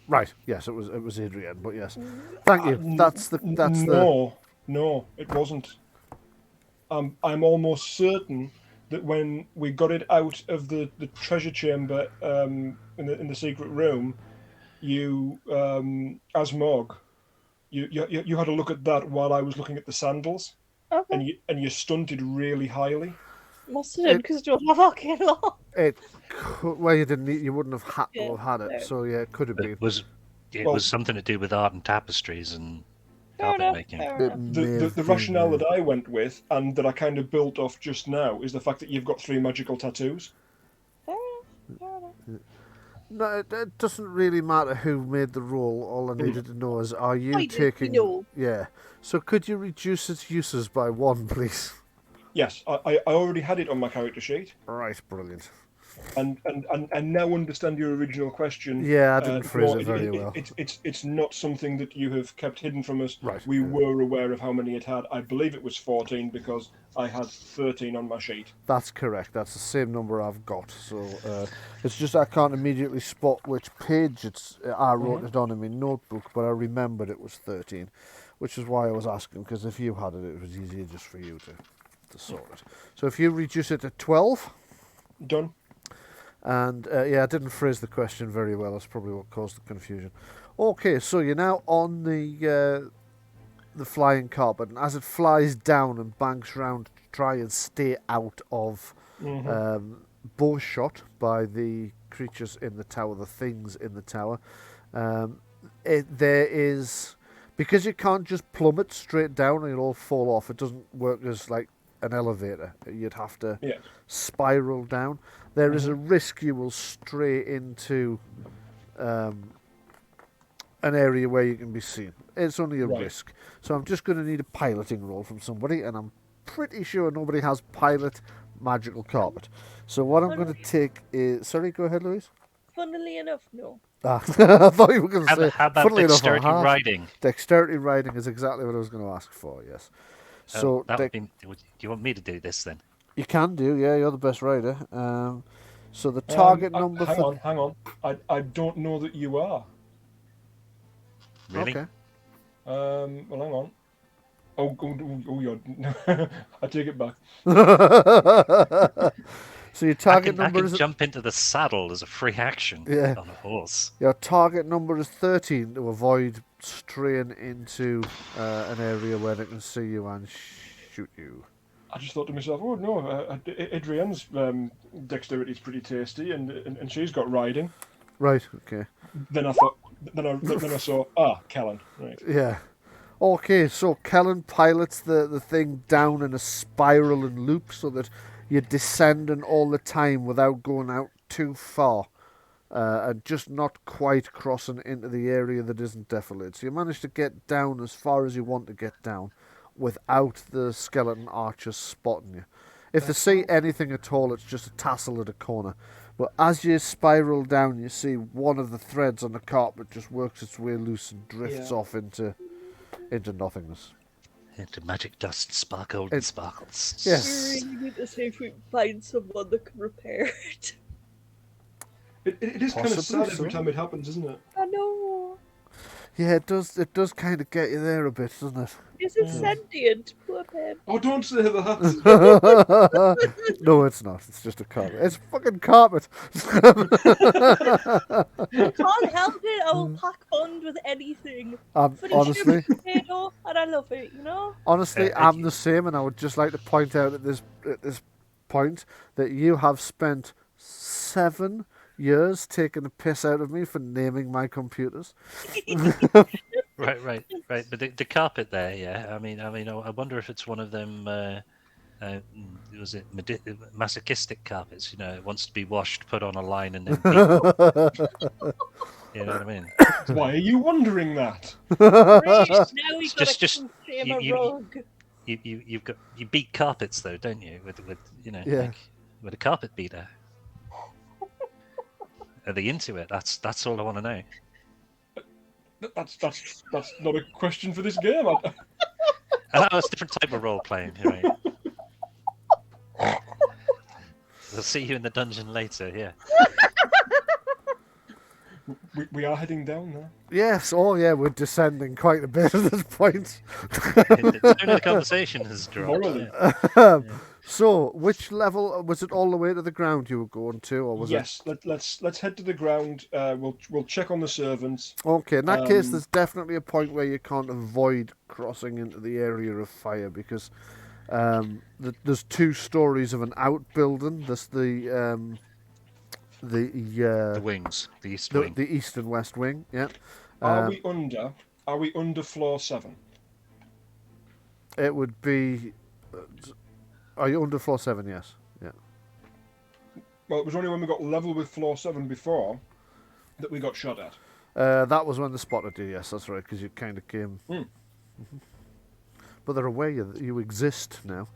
Right. Yes, it was Adrian, but yes. Thank you. No, it wasn't. I'm almost certain that when we got it out of the treasure chamber in the secret room, you as Mog, you had a look at that while I was looking at the sandals, Okay. and you stunted really highly. Must have done, because you don't have arcane law. Well, you wouldn't have had to have had it, no. so yeah, it could have been. It was something to do with art and tapestries and Fair carpet enough. making. Fair It enough. may have The been, rationale that I went with, and that I kind of built off just now, is the fact that you've got 3 magical tattoos. Fair enough. No, it doesn't really matter who made the roll. All I needed to know is, are you I did, taking... we know. Yeah. So could you reduce its uses by 1, please? Yes, I already had it on my character sheet, Right, brilliant. and now understand your original question. Yeah, I didn't phrase no, it very well. It's not something that you have kept hidden from us. Right, We yeah. were aware of how many it had. I believe it was 14 because I had 13 on my sheet. That's correct. That's the same number I've got. So it's just I can't immediately spot which page I wrote it on in my notebook, but I remembered it was 13, which is why I was asking, because if you had it, it was easier just for you to sort it. So if you reduce it to 12... Done. And I didn't phrase the question very well. That's probably what caused the confusion. Okay, so you're now on the flying carpet, and as it flies down and banks round to try and stay out of bow shot by the creatures in the tower, the things in the tower. There is, because you can't just plummet straight down and it'll all fall off. It doesn't work as like an elevator. You'd have to Yes. spiral down. There is a risk you will stray into an area where you can be seen. It's only a risk. So I'm just going to need a piloting roll from somebody, and I'm pretty sure nobody has pilot magical carpet. So what I'm going to take is... Sorry, go ahead, Louise. Funnily enough, no. I thought you were going to say... How about funnily enough, dexterity riding? Dexterity riding is exactly what I was going to ask for, yes. So that would be, do you want me to do this then? You can do, yeah, you're the best rider. So the target number hang on. I don't know that you are. Really? Okay. Well, hang on. Oh, you're... I take it back. So your target number I can is... jump into the saddle as a free action on a horse. Your target number is 13 to avoid straying into an area where they can see you and shoot you. I just thought to myself, oh no, Adrienne's dexterity is pretty tasty, and she's got riding. Right. Okay. Then I thought, then I saw, Kellen. Right. Yeah. Okay. So Kellen pilots the thing down in a spiral and loop so that you're descending all the time without going out too far, and just not quite crossing into the area that isn't defiled. So you manage to get down as far as you want to get down, without the skeleton archers spotting you. If they see anything at all, it's just a tassel at a corner. But as you spiral down, you see one of the threads on the carpet just works its way loose and drifts off into nothingness. Into magic dust, sparkled and sparkles. Yes. We really need to see if we can find someone that can repair it. It is kind of Possibly sad every so. time it happens, isn't it? I know. Yeah, it does. It does kind of get you there a bit, doesn't it? Is it sentient? Poor Pip. Oh, don't say that. No, it's not. It's just a carpet. It's fucking carpet. I can't help it. I will pack bond with anything. Honestly, Potato, and I love it. You know. honestly, I'm the same, and I would just like to point out at this point that you have spent 7 years taking the piss out of me for naming my computers. Right. But the carpet there, yeah. I mean, I wonder if it's one of them. Was it masochistic carpets? You know, it wants to be washed, put on a line, and then beat. You know what I mean? Why are you wondering that? Great, now we've got Just to claim a rug. You beat carpets though, don't you? With like, with a carpet beater. Are they into it? That's all I want to know. That's not a question for this game. It's a different type of role playing. Right? We'll see you in the dungeon later. Yeah. We are heading down there. Yes. Oh, yeah. We're descending quite a bit at this point. The conversation has dropped. Morally. Yeah. So, which level was it? All the way to the ground you were going to, or was it? Yes. Let's head to the ground. We'll check on the servants. Okay. In that case, there's definitely a point where you can't avoid crossing into the area of fire because there's 2 stories of an outbuilding. There's the wings, the east wing, the east and west wing. Yeah. Are we under floor 7? It would be. Are you under floor 7? Yes. Yeah. Well, it was only when we got level with floor 7 before that we got shot at. That was when the spotted you. Yes, that's right. Because you kind of came. Mm-hmm. But they're aware you exist now.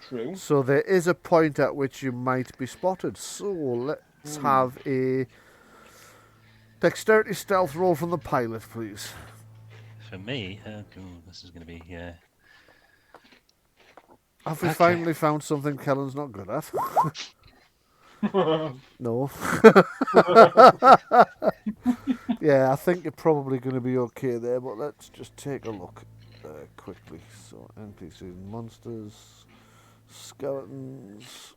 True. So there is a point at which you might be spotted. So let's have a dexterity stealth roll from the pilot, please. For me, this is going to be Have we finally found something Kellen's not good at? No. Yeah, I think you're probably going to be okay there, but let's just take a look quickly. So, NPCs, monsters, skeletons,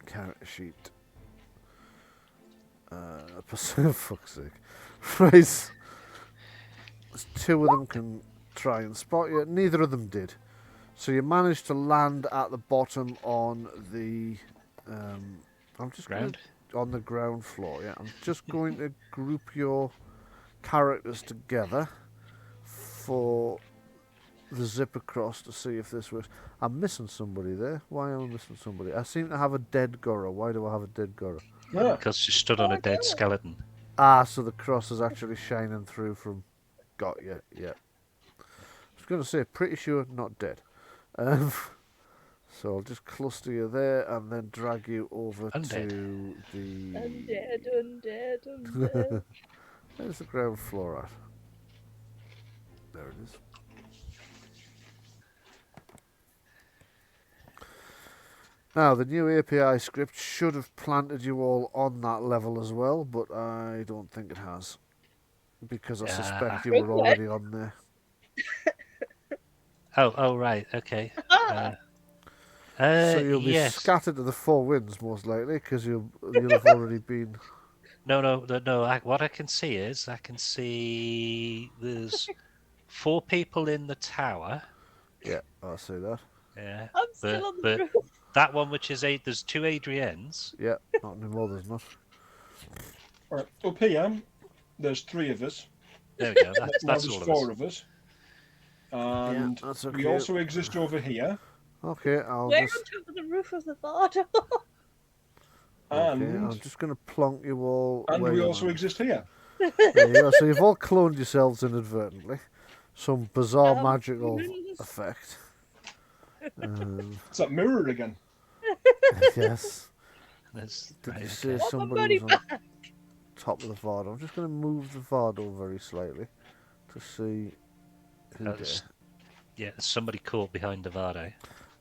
character sheet. For fuck's sake. Right. There's 2 of them can try and spot you. Neither of them did. So you managed to land at the bottom on the. I'm just Ground. on the ground floor. Yeah, I'm just going to group your characters together for the zip across to see if this works. I'm missing somebody there. Why am I missing somebody? I seem to have a dead Gora. Why do I have a dead Gora? Ah, Because she stood on a dead skeleton. Ah, so the cross is actually shining through from. Got you. Yeah. I was going to say, pretty sure not dead. So I'll just cluster you there and then drag you over Undead. to the. Undead. Where's the ground floor at? There it is. Now, the new API script should have planted you all on that level as well, but I don't think it has. Because I suspect you were already on there. Oh, right, okay. So you'll be yes. scattered to the four winds, most likely, because you'll have already been... No. What I can see is, there's 4 people in the tower. Yeah, I see that. Yeah. I'm still on the roof. That one, which is there's 2 Adriennes. Yeah, not anymore, there's not. right. Up here, there's 3 of us. There we go. Now That's there's all 4 of us. of us. And that's we okay. also exist over here. Okay, I'll We're just... on top of the roof of the Vardo. And, Okay, I'm just going to plonk you all... and where we you also land. exist here. There you go. So you've all cloned yourselves inadvertently. Some bizarre magical effect. It's that mirror again. Yes. Did you say somebody was on top of the Vardo? I'm just going to move the Vardo very slightly to see who did. Yeah, somebody caught behind the Vardo.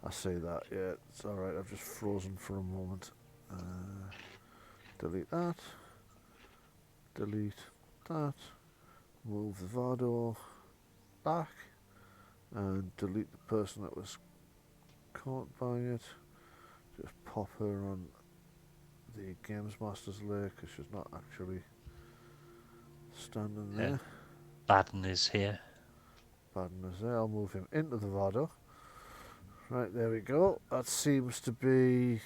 I see that, yeah. It's alright, I've just frozen for a moment. Delete that. Delete that. Move the Vardo back. And delete the person that was caught by it. Just pop her on the Games Master's layer because she's not actually standing there. Baden is here. Baden is there. I'll move him into the Vardo. Right, there we go. That seems to be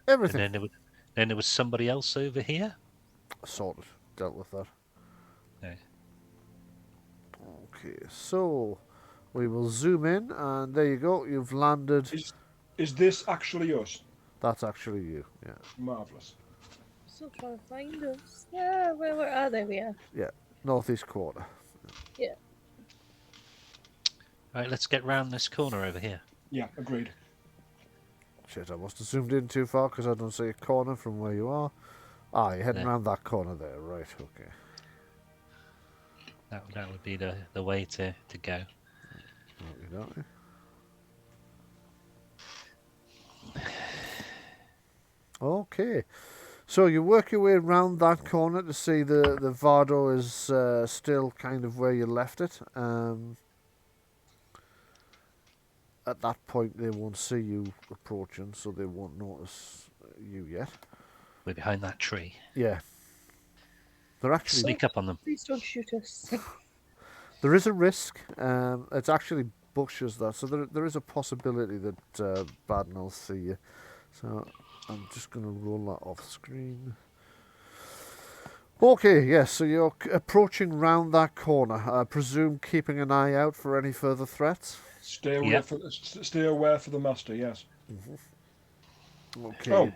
everything. And then there was somebody else over here. Sorted. Dealt with that. No. Okay, so we will zoom in, and there you go. You've landed. Is this actually us? That's actually you. Yeah. Marvellous. Still trying to find us. Yeah, where are they? We are. Yeah. Northeast quarter. Yeah. Right, let's get round this corner over here. Yeah, agreed. Shit, I must have zoomed in too far because I don't see a corner from where you are. Ah, you're heading around that corner there. Right, okay. That would be the way to go. Okay. Okay. So you work your way around that corner to see the Vardo is still kind of where you left it. At that point, they won't see you approaching, so they won't notice you yet. We're behind that tree. Yeah. They're actually... Sneak up on them. Please don't shoot us. There is a risk. It's actually bushes, that, so there is a possibility that Baden will see you. So I'm just going to roll that off screen. Okay, yes, so you're approaching round that corner. I presume keeping an eye out for any further threats? Stay away for the master, yes. Mm-hmm. Okay. Oh,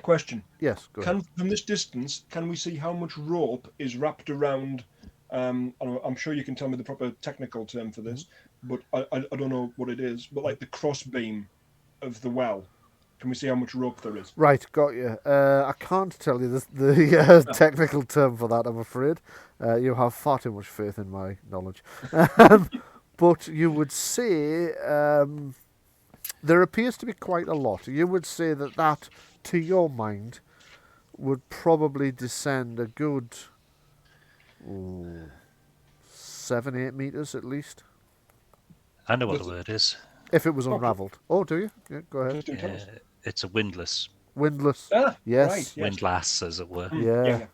question. Yes, go ahead. From this distance, can we see how much rope is wrapped around... I'm sure you can tell me the proper technical term for this, but I don't know what it is. But like the cross beam of the well, can we see how much rope there is? Right, got you. I can't tell you the technical term for that, I'm afraid. You have far too much faith in my knowledge. But you would say there appears to be quite a lot. You would say that, to your mind, would probably descend a good 7-8 meters at least. I know what the word is. If it was unravelled. Oh, do you? Yeah, go ahead. Yeah, it's a windlass. Windlass. Ah, yes. Right, yes. Windlass, as it were. Yeah.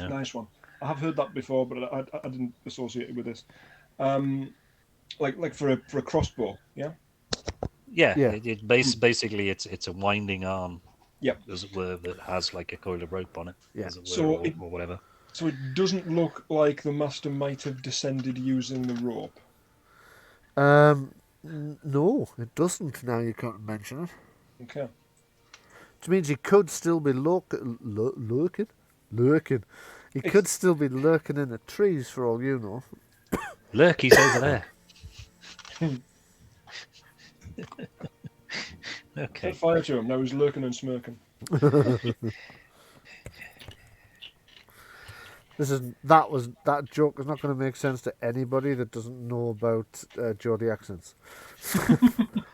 Nice one. I have heard that before, but I didn't associate it with this. Like for a crossbow, yeah. Yeah, Yeah. basically it's a winding arm, Yep. as it were, that has like a coil of rope on it, Yeah. as it were, So or whatever. So it doesn't look like the master might have descended using the rope. No, it doesn't. Now you can't mention it. Okay. Which means he could still be lurking. He could still be lurking in the trees for all you know. Lurky's over there. Okay. Set fire to him. Now he's lurking and smirking. That joke is not going to make sense to anybody that doesn't know about Geordie accents.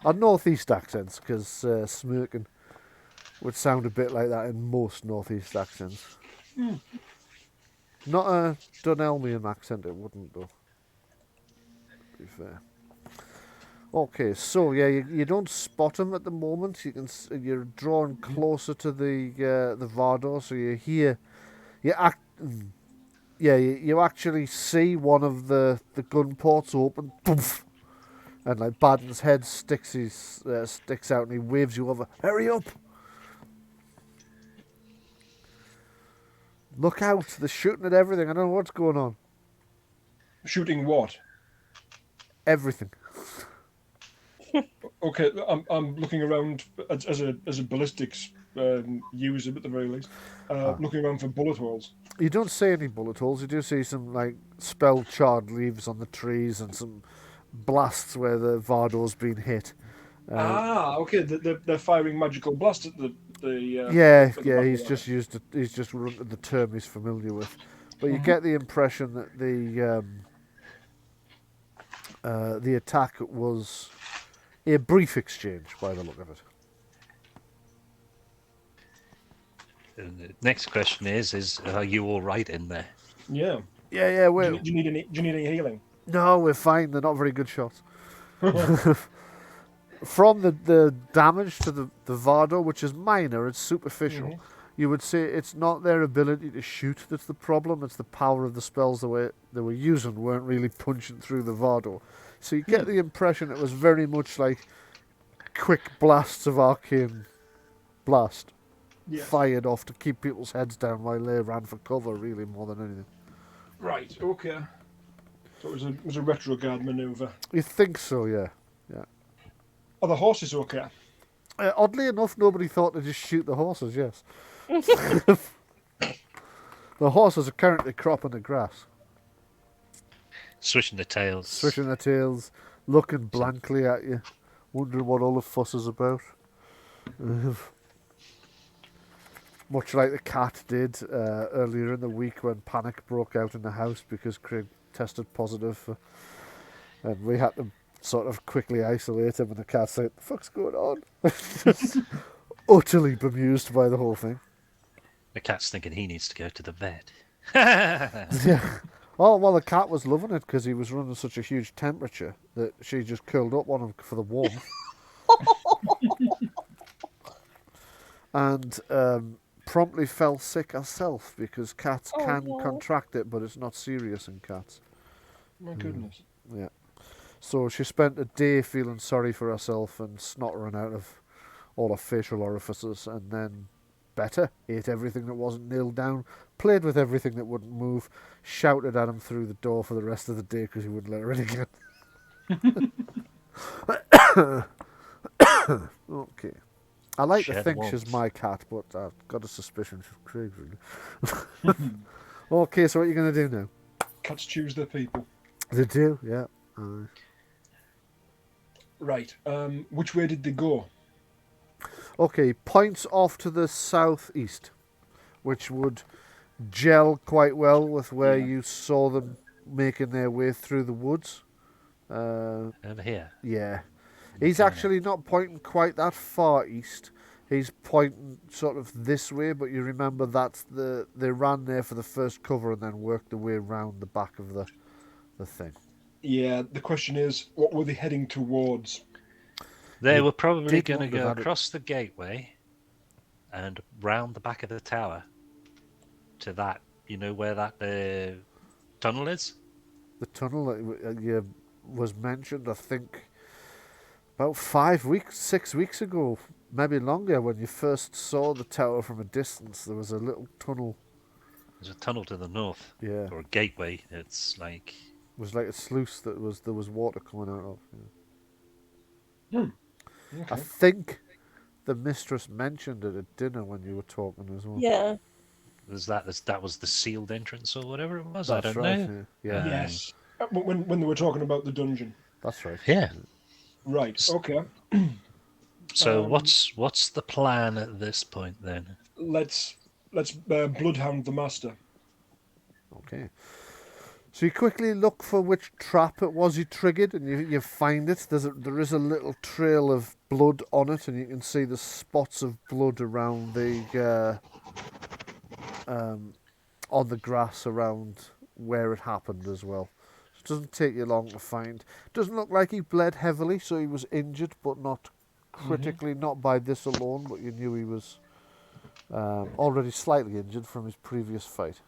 Or northeast accents, because smirking would sound a bit like that in most northeast accents. Not a Dunelmian accent, it wouldn't though. To be fair. Okay, so yeah, you don't spot him at the moment. You're drawn closer to the Vardor, so you hear, you actually see one of the gun ports open, poof, and like Baden's head sticks out, and he waves you over. Hurry up! Look out! They're shooting at everything. I don't know what's going on. Shooting what? Everything. Okay, I'm looking around as a ballistics user at the very least, looking around for bullet holes. You don't see any bullet holes. You do see some like spell charred leaves on the trees and some blasts where the Vardor's been hit. Okay. They're firing magical blasts at the. He's just used. He's just run the term he's familiar with, but you get the impression that the attack was a brief exchange by the look of it. And the next question is are you all right in there? Yeah. Yeah. Do you need any healing? No, we're fine. They're not very good shots. From the damage to the Vardor, which is minor, it's superficial. You would say it's not their ability to shoot that's the problem. It's the power of the spells they were using weren't really punching through the Vardor. So you get the impression it was very much like quick blasts of arcane blast fired off to keep people's heads down while they ran for cover, really, more than anything. Right. Okay. So it was a retrograde maneuver. You think so, yeah. Are the horses okay? Oddly enough, nobody thought to just shoot the horses, yes. The horses are currently cropping the grass. Swishing their tails. Looking blankly at you, wondering what all the fuss is about. Much like the cat did earlier in the week when panic broke out in the house because Craig tested positive. And we had to sort of quickly isolate him, and the cat's like, "The fuck's going on?" Just utterly bemused by the whole thing. The cat's thinking he needs to go to the vet. Yeah. Oh, well, the cat was loving it because he was running such a huge temperature that she just curled up on him for the warmth. And promptly fell sick herself because cats can contract it, but it's not serious in cats. My goodness. Yeah. So she spent a day feeling sorry for herself and snottering out of all her facial orifices, and then ate everything that wasn't nailed down, played with everything that wouldn't move, shouted at him through the door for the rest of the day because he wouldn't let her in again. Okay. I like to think she's my cat, but I've got a suspicion she's Craig's, really. Okay, so what are you going to do now? Cats choose their people. They do, yeah. Right. Which way did they go? Okay, points off to the southeast, which would gel quite well with where you saw them making their way through the woods. Over here. Yeah. He's actually not pointing quite that far east. He's pointing sort of this way, but you remember that's they ran there for the first cover and then worked their way around the back of the thing. Yeah, the question is, what were they heading towards? They were probably going to go across the gateway and round the back of the tower to that, where that tunnel is? The tunnel that was mentioned, I think, about 5 weeks, 6 weeks ago, maybe longer, when you first saw the tower from a distance, there was a little tunnel. There's a tunnel to the north, Yeah, or a gateway. It's like it was like a sluice that there was water coming out of. Yeah. I Okay. think the mistress mentioned it at dinner when you were talking as well. Yeah. that was the sealed entrance or whatever it was. I That's don't right. know. Yeah, Yes. When they were talking about the dungeon. that's right. Yeah. Right. Okay. So Um, what's the plan at this point then? let's bloodhound the master. Okay. So you quickly look for which trap it was you triggered, and you find it. There is a little trail of blood on it, and you can see the spots of blood around the on the grass around where it happened as well. It doesn't take you long to find. Doesn't look like he bled heavily, so he was injured, but not critically. Not by this alone, but you knew he was already slightly injured from his previous fight.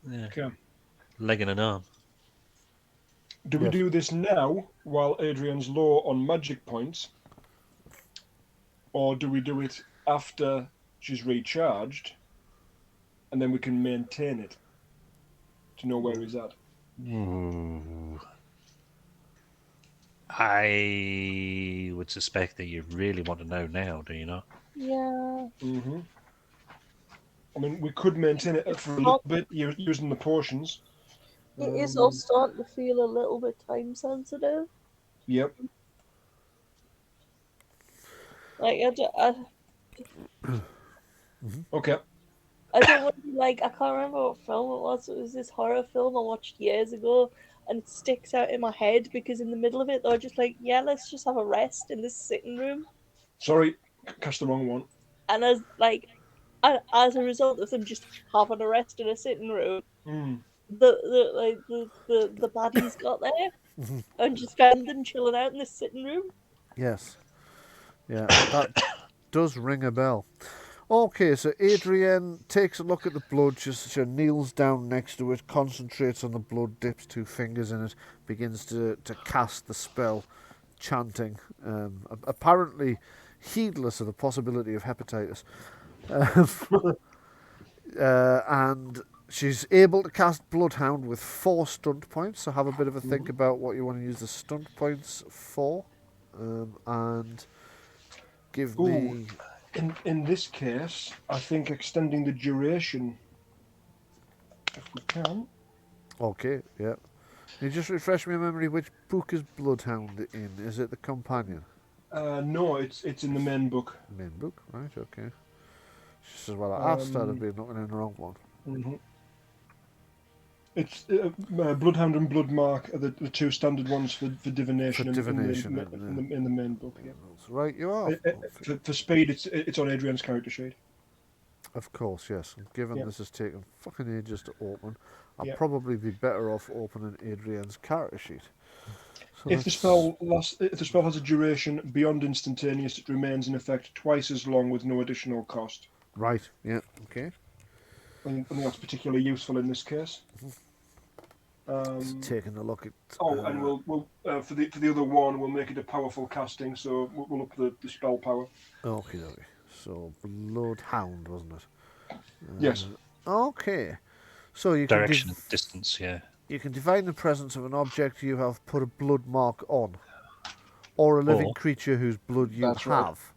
Yeah. Okay. Leg and an arm. Do we Yes. do this now while Adrian's low on magic points, or do we do it after she's recharged, and then we can maintain it to know where he's at? Ooh. I would suspect that you really want to know now, do you not? Yeah. Mm-hmm. I mean, we could maintain it for a little bit using the potions. It is all starting to feel a little bit time sensitive. Yep. Like Okay. I don't want to like I can't remember what film it was. It was this horror film I watched years ago, and it sticks out in my head because in the middle of it they were just like, yeah, let's just have a rest in this sitting room, Sorry, cast the wrong one. and as a result of them just having a rest in a sitting room, Mm. the baddies got there and just found them chilling out in this sitting room. Yes. Yeah, that does ring a bell. Okay, so Adrienne takes a look at the blood, she kneels down next to it, concentrates on the blood, dips 2 fingers in it, begins to cast the spell, chanting, apparently heedless of the possibility of hepatitis. And she's able to cast Bloodhound with 4 stunt points, so have a bit of a think about what you want to use the stunt points for, and give me... In this case, I think extending the duration, if we can. Okay, yeah. Can you just refresh my memory, which book is Bloodhound in? Is it the companion? No, it's in the main book. Main book, right, okay. She says, well, I asked, I'd have been looking in the wrong one. Mm-hmm. It's Bloodhound and Bloodmark are the 2 standard ones for divination, For divination in the main book. Yeah. Right, you are. For speed, it's on Adrian's character sheet. Of course, yes. And given Yeah. this has taken fucking ages to open, I'll Yeah. probably be better off opening Adrian's character sheet. So If the spell has a duration beyond instantaneous, it remains in effect twice as long with no additional cost. Right, yeah, okay. And that's particularly useful in this case. Taking a look at... and we'll for the other one, we'll make it a powerful casting, so we'll up the spell power. Okay, okay. So, Bloodhound, wasn't it? Yes. Okay. So you can Direction and distance, yeah. you can divine the presence of an object you have put a blood mark on, or a living Or- creature whose blood you That's right. have.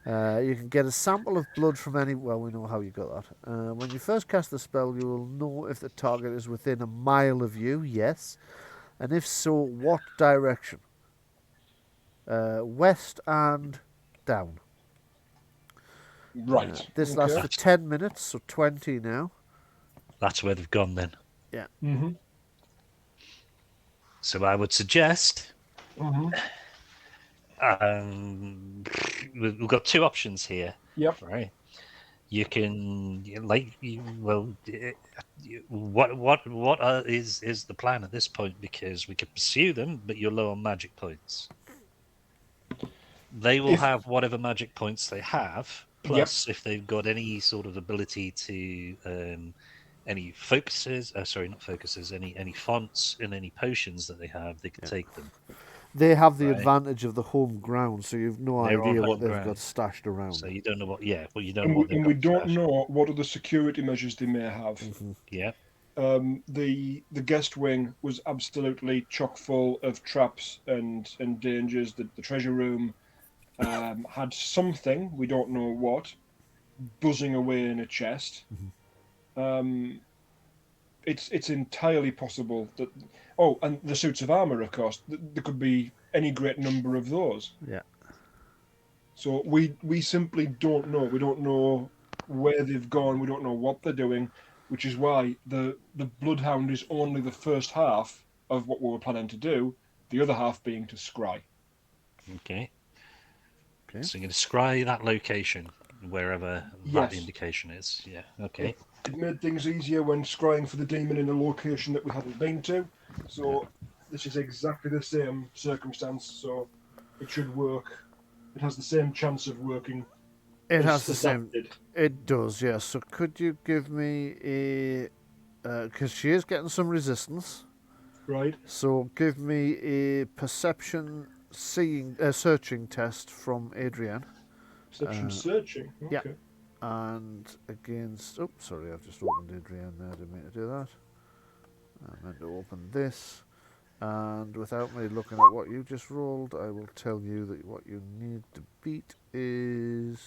You can get a sample of blood from any... Well, we know how you got that. When you first cast the spell, you will know if the target is within a mile of you, yes. And if so, what direction? West and down. Right. This lasts for 10 minutes, so 20 now. That's where they've gone then. Yeah. Mm-hmm. So I would suggest Mm-hmm. we've got 2 options here. Yep. Right. You can what is the plan at this point? Because we could pursue them, but you're low on magic points. They will have whatever magic points they have, plus if they've got any sort of ability to any focuses. Sorry, not focuses. Any fonts and any potions that they have, they could take them. They have the Right. advantage of the home ground, so you've no They're on idea what home they've ground. got stashed around. So you don't know what. Yeah, well, you don't And know what they've we got. don't stashed. know what other security measures they may have. Yeah. The guest wing was absolutely chock full of traps and dangers. The treasure room had something, we don't know what, buzzing away in a chest. It's entirely possible that. Oh, and the suits of armor, of course. There could be any great number of those. Yeah. So we simply don't know. We don't know where they've gone. We don't know what they're doing, which is why the Bloodhound is only the first half of what we were planning to do. The other half being to scry. Okay. Okay. So you're going to scry that location wherever that Yes. indication is. Yeah. Okay. It made things easier when scrying for the demon in a location that we hadn't been to. So this is exactly the same circumstance. So it should work. It has the same chance of working. It as- has the as same. that did. It does, yes. So could you give me a? Because she is getting some resistance. Right. So give me a perception searching test from Adrienne. Perception searching. Okay. yeah. And against... Oh, sorry, I've just opened Adrienne there. I didn't mean to do that. I meant to open this. And without me looking at what you just rolled, I will tell you that what you need to beat is...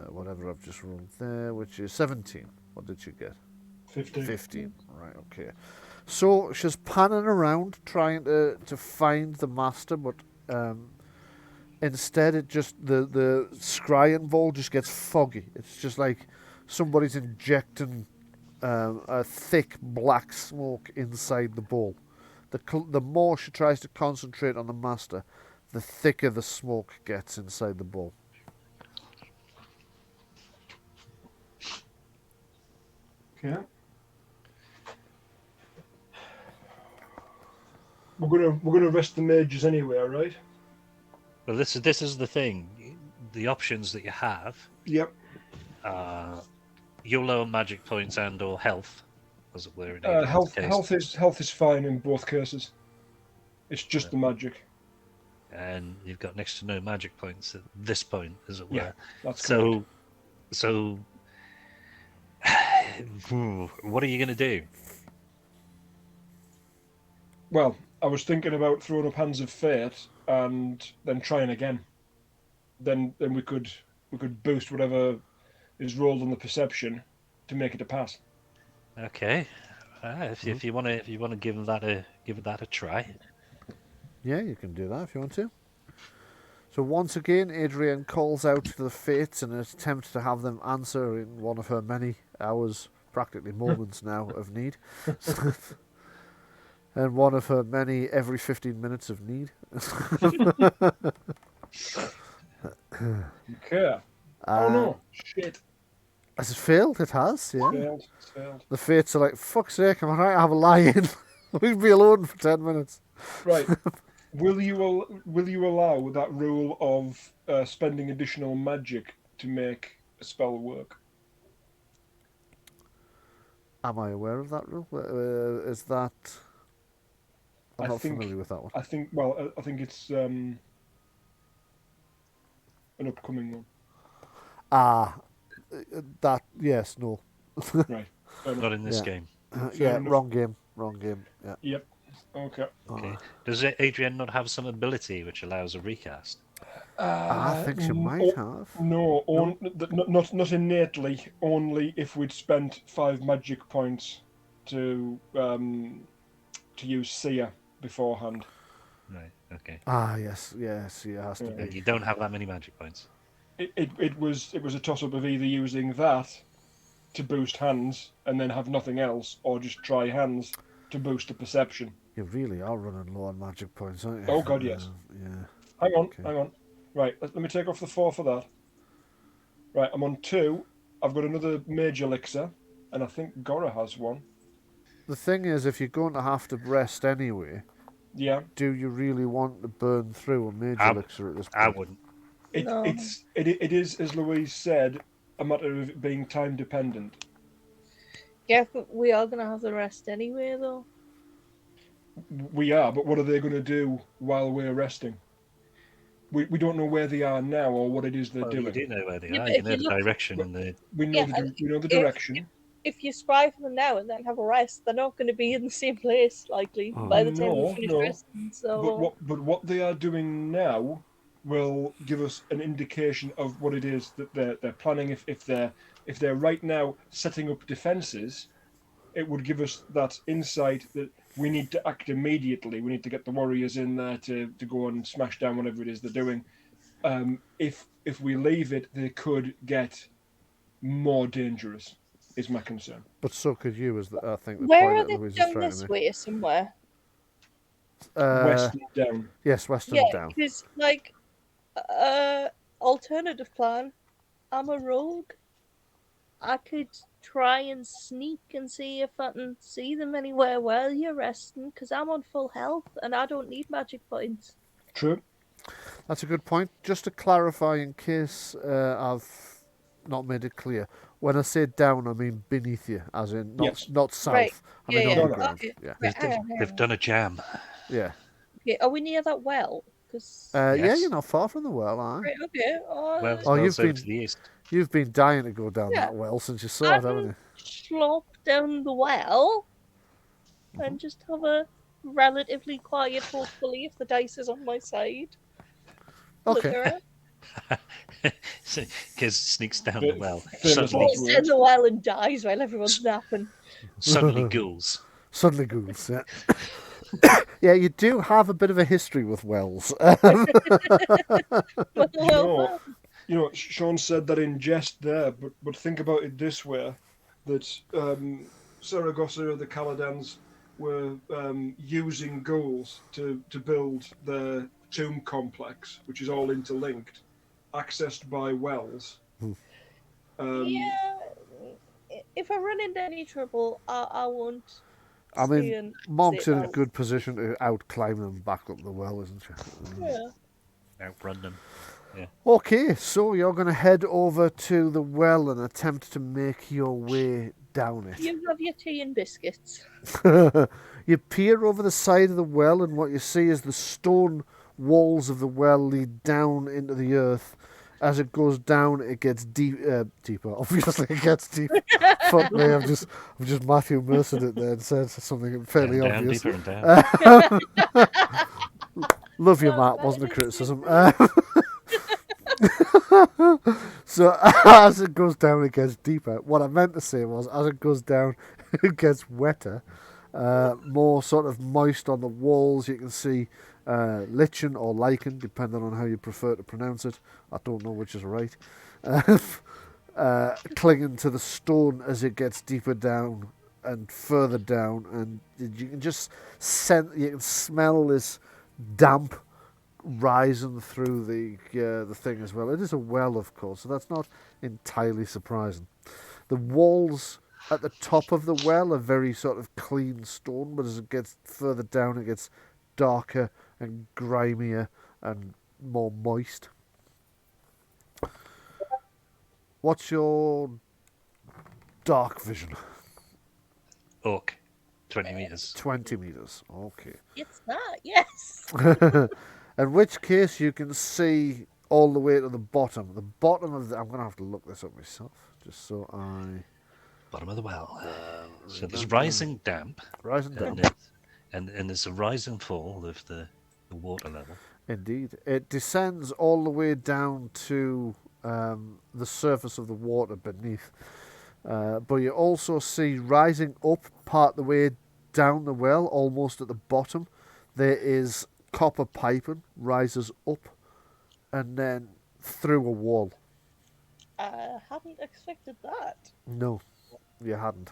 whatever I've just rolled there, which is 17. What did she get? 15. 15. Right, okay. So she's panning around trying to find the master, but instead it just the scrying ball just gets foggy. It's just like somebody's injecting a thick black smoke inside the ball. The more she tries to concentrate on the master, the thicker the smoke gets inside the ball. Okay. We're gonna rest the mages anyway, right? Well, this is the thing. The options that you have. Yep. Your lower magic points and/or health, as it were. In Adrian's case. Health is fine in both cases. It's just the magic. And you've got next to no magic points at this point, as it were. Yeah, that's so. What are you going to do? Well, I was thinking about throwing up Hands of Fate and then trying again. Then we could boost whatever is rolled on the perception to make it a pass. Okay, if you want to give that a try. Yeah, you can do that if you want to. So once again, Adrienne calls out to the fates in an attempt to have them answer in one of her many hours, practically moments now, of need. And one of her many every 15 minutes of need. Okay. Oh no! Shit. Has it failed? It has, yeah. It's failed. The fates are like, fuck's sake, am I right to have a lie-in? We'll be alone for 10 minutes. Right. Will you allow that rule of spending additional magic to make a spell work? Am I aware of that rule? Is that... I'm not familiar with that one. I think it's an upcoming one. That, yes, no. Right. Not in this game. Yeah, enough. wrong game. Yeah. Yep. Okay. Okay. Does Adrienne not have some ability which allows a recast? I think she might have. No, not innately. Only if we'd spent 5 magic points to use Seer beforehand. Right. Okay. Yes, it has to And be. you don't have that many magic points. It was a toss up of either using that to boost hands and then have nothing else, or just try hands to boost the perception. You really are running low on magic points, aren't you? Oh god, yes. Yeah. Hang on. Right, let me take off the 4 for that. Right, I'm on 2. I've got another mage elixir, and I think Gora has one. The thing is, if you're going to have to rest anyway, Yeah. do you really want to burn through a mage elixir at this point? I wouldn't. It is, as Louise said, a matter of it being time dependent. Yeah, but we are going to have the rest anyway, though. We are, but what are they going to do while we're resting? We don't know where they are now or what it is they're Well, you doing. do know where they Yeah, are. but You if know you the look, direction and the. We know yeah, we know the if direction. if you scry for them now and then have a rest, they're not going to be in the same place likely by the time we finish No. resting. So But what they are doing now will give us an indication of what it is that they're planning. If they're right now setting up defenses, it would give us that insight that we need to act immediately. We need to get the warriors in there to go and smash down whatever it is they're doing. If we leave it, they could get more dangerous. Is my concern. But so could you, I think the where point are that they Louise is down trying to this make. way somewhere? Uh, West and down. yes, Western Yeah, down. because alternative plan. I'm a rogue. I could try and sneak and see if I can see them anywhere while you're resting, because I'm on full health and I don't need magic points. True. That's a good point. Just to clarify, in case I've not made it clear, when I say down, I mean beneath you, as in Yes. not south. Right. I mean Yeah, yeah. underground. Okay. Yeah, Right, hang on, hang They've on. done a jam. yeah. Okay, are we near that well? Because Yeah, Yes. you're not far from the well, are you? right, okay. Well, Oh, well, you've over been- to the east. You've been dying to go down Yeah. that well since you saw I it, haven't can you? slop down the well and just have a relatively quiet, hopefully, if the dice is on my side. Look Okay. around. Because sneaks down the well. Famous Suddenly, last Falls in the well and dies while everyone's napping. suddenly ghouls. Suddenly ghouls, yeah. Yeah, you do have a bit of a history with wells. Well, Sean said that in jest there, but think about it this way: that Saragossa or the Caladans were using ghouls to build their tomb complex, which is all interlinked, accessed by wells. yeah. If I run into any trouble, I won't. I stay mean, and Mog's sit in a out. good position to outclimb them back up the well, isn't she? Yeah. Outrun them. Okay, so you're going to head over to the well and attempt to make your way down it. You have your tea and biscuits. You peer over the side of the well, and what you see is the stone walls of the well lead down into the earth. As it goes down, it gets deeper. Obviously, it gets deeper. Fuck me, I've just Matthew Mercer it there and said something fairly Down, obvious. deeper and down. Love you, Oh, Matt. that Wasn't a is criticism. So as it goes down, it gets deeper. What I meant to say was, as it goes down, it gets wetter, more sort of moist on the walls. You can see lichen or lichen, depending on how you prefer to pronounce it. I don't know which is right. Clinging to the stone as it gets deeper down and further down, and you can just you can smell this damp rising through the thing as well. It is a well, of course, so that's not entirely surprising. The walls at the top of the well are very sort of clean stone, but as it gets further down, it gets darker and grimier and more moist. What's your dark vision? Orc. 20 meters. 20 meters. Okay. It's that, yes. In which case you can see all the way to the bottom. The bottom of the... I'm going to have to look this up myself, just so I... Bottom of the well. So there's rising damp. Rising And, damp. and there's a rise and fall of the water level. Indeed. It descends all the way down to the surface of the water beneath. But you also see rising up part the way down the well, almost at the bottom, there is copper piping, rises up and then through a wall. I hadn't expected that. No, you hadn't.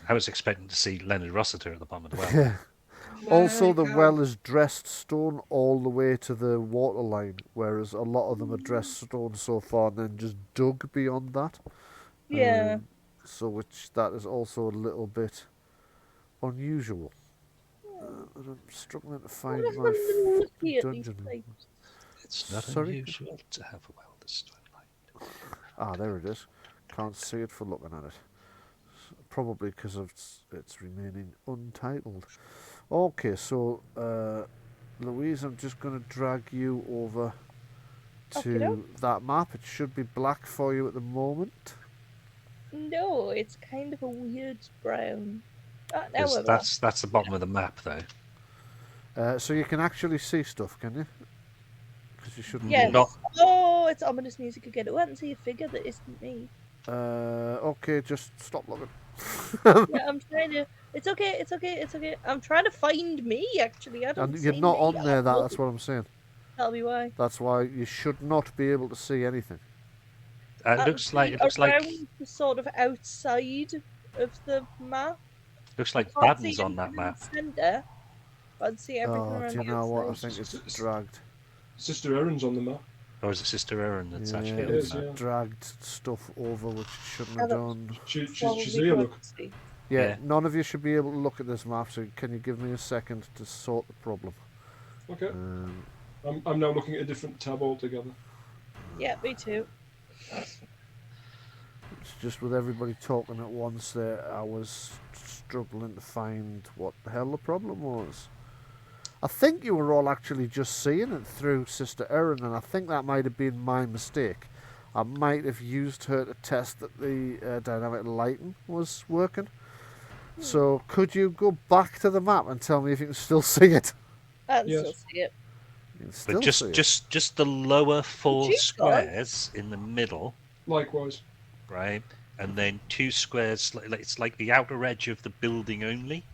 I was expecting to see Leonard Rossiter at the bottom of the well. Yeah. Also, the well is dressed stone all the way to the water line, whereas a lot of them are dressed stone so far and then just dug beyond that. Yeah. So which that is also a little bit unusual. I'm struggling to find What if my we're looking at these dungeon. pipes? It's not Sorry? unusual to have a well this twilight. Ah, there it is. Can't see it for looking at it. probably because it's remaining untitled. Okay, so Louise, I'm just going to drag you over to Okey-doke. that map. It should be black for you at the moment. No, it's kind of a weird brown. Now Because we're back. that's the bottom of the map, though. So you can actually see stuff, can you? Because you shouldn't. Yes. Not- Oh, it's ominous music again. Oh, I can see a figure that isn't me. Okay, just stop looking. Yeah, I'm trying to. It's okay. It's okay. It's okay. I'm trying to find me. Actually, I don't. And you're see not me. on there. That's what I'm saying. Tell me why. That's why you should not be able to see anything. It looks like around the sort of outside of the map. Can't buttons see on that anything in the map. centre, but I see everything Oh, around do you the know what? I outside. think it's dragged. Sister Erin's on the map. Or is it Sister Erin that's Yeah, actually on it's the map? dragged stuff over which it shouldn't have done. She's Probably here, look. Profantasy. Yeah, Yeah. none of you should be able to look at this map, so can you give me a second to sort the problem? Okay. I'm now looking at a different tab altogether. Yeah, me too. It's just with everybody talking at once there, I was struggling to find what the hell the problem was. I think you were all actually just seeing it through Sister Erin, and I think that might have been my mistake. I might have used her to test that the dynamic lighting was working. So could you go back to the map and tell me if you can still see it? I can Yes. still see it. You can still But see it. just the lower four She's got it. squares in the middle, Likewise. right? And then two squares. It's like the outer edge of the building only.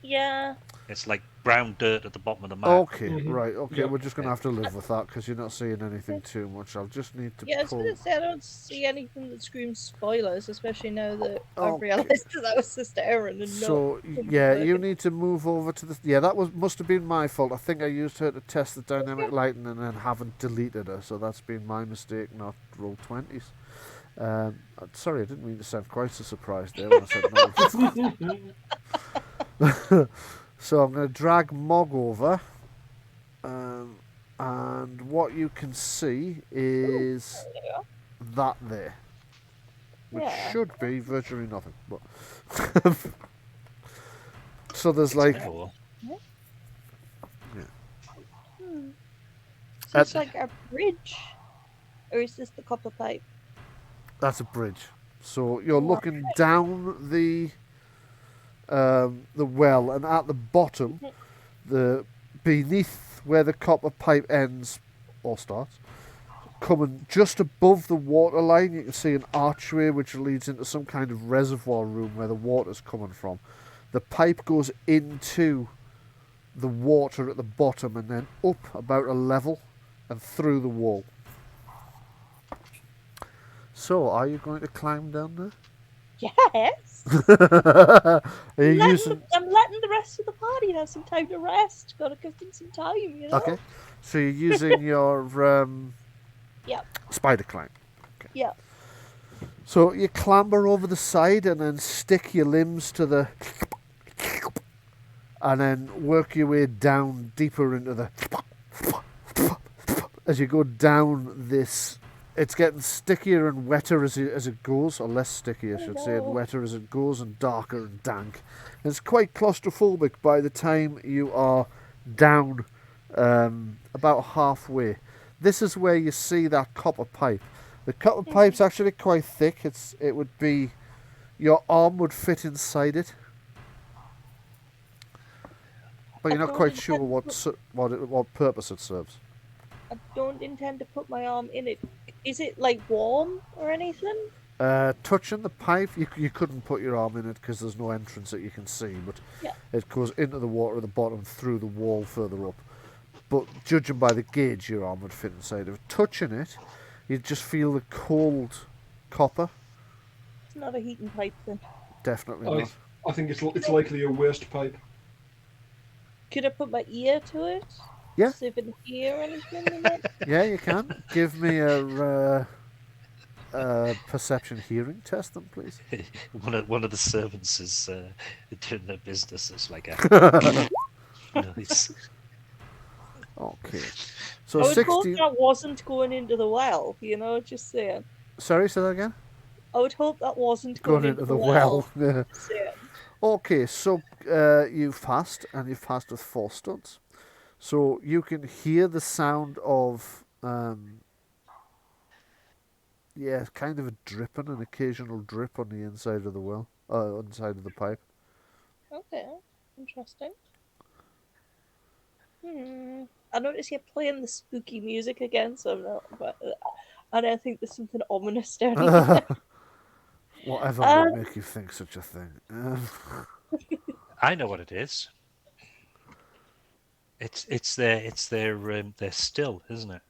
Yeah. It's like brown dirt at the bottom of the map. Okay, Mhm. right, okay, Yeah. we're just going to have to live with that because you're not seeing anything too much. I'll just need to Yeah, I was pull... going to say, I don't see anything that screams spoilers, especially now that Okay. I've realised that was Sister Erin and So, not... yeah, you need to move over to the... Yeah, that must have been my fault. I think I used her to test the dynamic lighting and then haven't deleted her, so that's been my mistake, not Roll20's. Sorry, I didn't mean to sound quite so surprised there when I said no. So I'm going to drag Mog over, and what you can see is Yeah. that there, which Yeah. should be virtually nothing. But so there's like Or- So it's like a bridge? Or is this the copper pipe? that's a bridge. So you're looking down the well, and at the bottom, beneath where the copper pipe ends or starts, coming just above the water line, you can see an archway which leads into some kind of reservoir room where the water's coming from. The pipe goes into the water at the bottom and then up about a level and through the wall. So, are you going to climb down there? Yes! Are you using... I'm letting the rest of the party have some time to rest. Gotta give them some time, you know? Okay. So you're using your Yeah. spider climb. Okay. Yeah. So you clamber over the side and then stick your limbs to the... and then work your way down deeper into the... As you go down this... It's getting stickier and wetter as it goes, or less sticky, I should say, and wetter as it goes, and darker and dank. And it's quite claustrophobic by the time you are down about halfway. This is where you see that copper pipe. The copper pipe's actually quite thick. It would be... Your arm would fit inside it. But you're not quite sure what purpose it serves. I don't intend to put my arm in it. Is it, like, warm or anything? Touching the pipe, you couldn't put your arm in it because there's no entrance that you can see, but Yeah. it goes into the water at the bottom through the wall further up. But judging by the gauge, your arm would fit inside of it. Touching it, you'd just feel the cold copper. It's not a heating pipe then. Definitely not. I think it's likely a waste pipe. Could I put my ear to it? Yeah. See if I can hear anything in it? Yeah, you can. Give me a perception hearing test, then, please. one of the servants is doing their business. It's like a nice. Okay. So I would hope 16. that wasn't going into the well, you know, just saying. Sorry, say that again. I would hope that wasn't Going going into the well. Yeah. Just saying. Okay, so you've passed, and you've passed with 4 stunts. So you can hear the sound of, kind of a dripping, an occasional drip on the inside of the well, inside of the pipe. Okay, interesting. I notice you're playing the spooky music again, so I'm not. But I don't think there's something ominous down here. Whatever would make you think such a thing? I know what it is. It's their still, isn't it?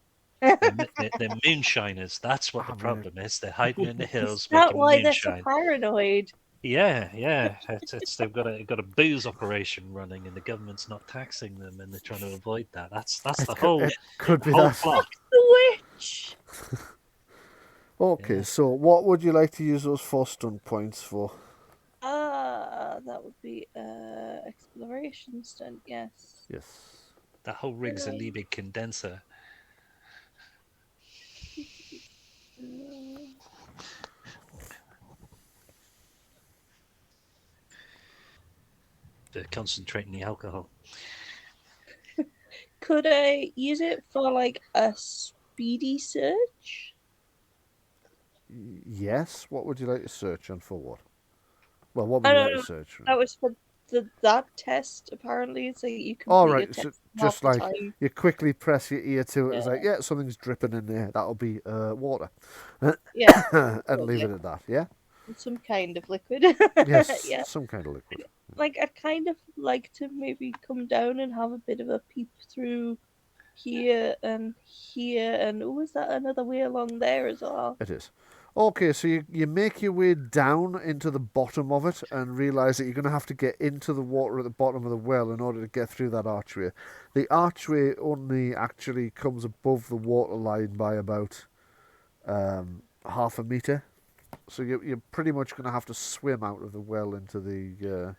They're moonshiners. That's what the problem is. They're hiding in the hills Is that making why they're so moonshine. paranoid? Yeah. It's they've got a booze operation running, and the government's not taxing them, and they're trying to avoid that. That's the whole It could be whole that. plot. The witch. Okay, Yeah. so what would you like to use those 4 stunt points for? That would be exploration stunt. Yes. Yes. That whole rig's a Liebig condenser. To concentrate in the alcohol. Could I use it for like a speedy search? Yes. What would you like to search on for what? Well, what would I you don't like to know. search? That was for that test. Apparently, so you complete All your right, test so in just half the like time. you quickly press your ear to it. It's Yeah. like, yeah, something's dripping in there. That'll be water, Yeah, and leave it at that. Yeah. some kind of liquid. Yes. Yeah. Some kind of liquid. Like I'd kind of like to maybe come down and have a bit of a peep through here, and oh, is that another way along there as well? It is. Okay, so you make your way down into the bottom of it and realise that you're going to have to get into the water at the bottom of the well in order to get through that archway. The archway only actually comes above the water line by about half a metre. So you're pretty much going to have to swim out of the well into the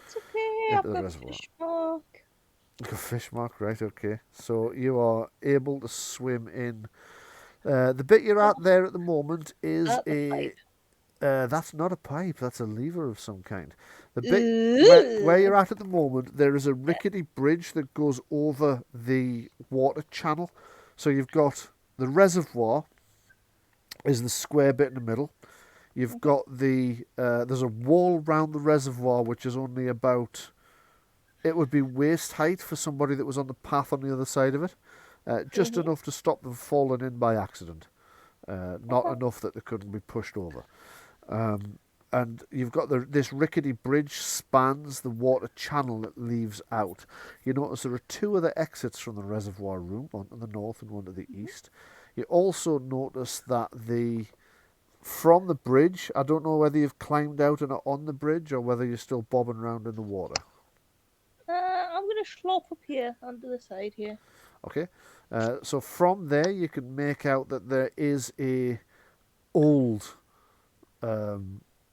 It's okay, into I've the got reservoir. fish mark. A fish mark, right? Okay. So you are able to swim in. The bit you're at there at the moment is At the a. pipe. That's not a pipe. That's a lever of some kind. The bit where you're at the moment, there is a rickety bridge that goes over the water channel. So you've got the reservoir is the square bit in the middle. You've got the there's a wall round the reservoir which is only about, it would be waist height for somebody that was on the path on the other side of it. Just enough to stop them falling in by accident. Not enough that they couldn't be pushed over. And you've got this rickety bridge spans the water channel that leaves out. You notice there are 2 other exits from the reservoir room, one to the north and one to the east. You also notice that from the bridge, I don't know whether you've climbed out and are on the bridge or whether you're still bobbing around in the water. I'm gonna slop up here onto the side here. Okay, so from there you can make out that there is a old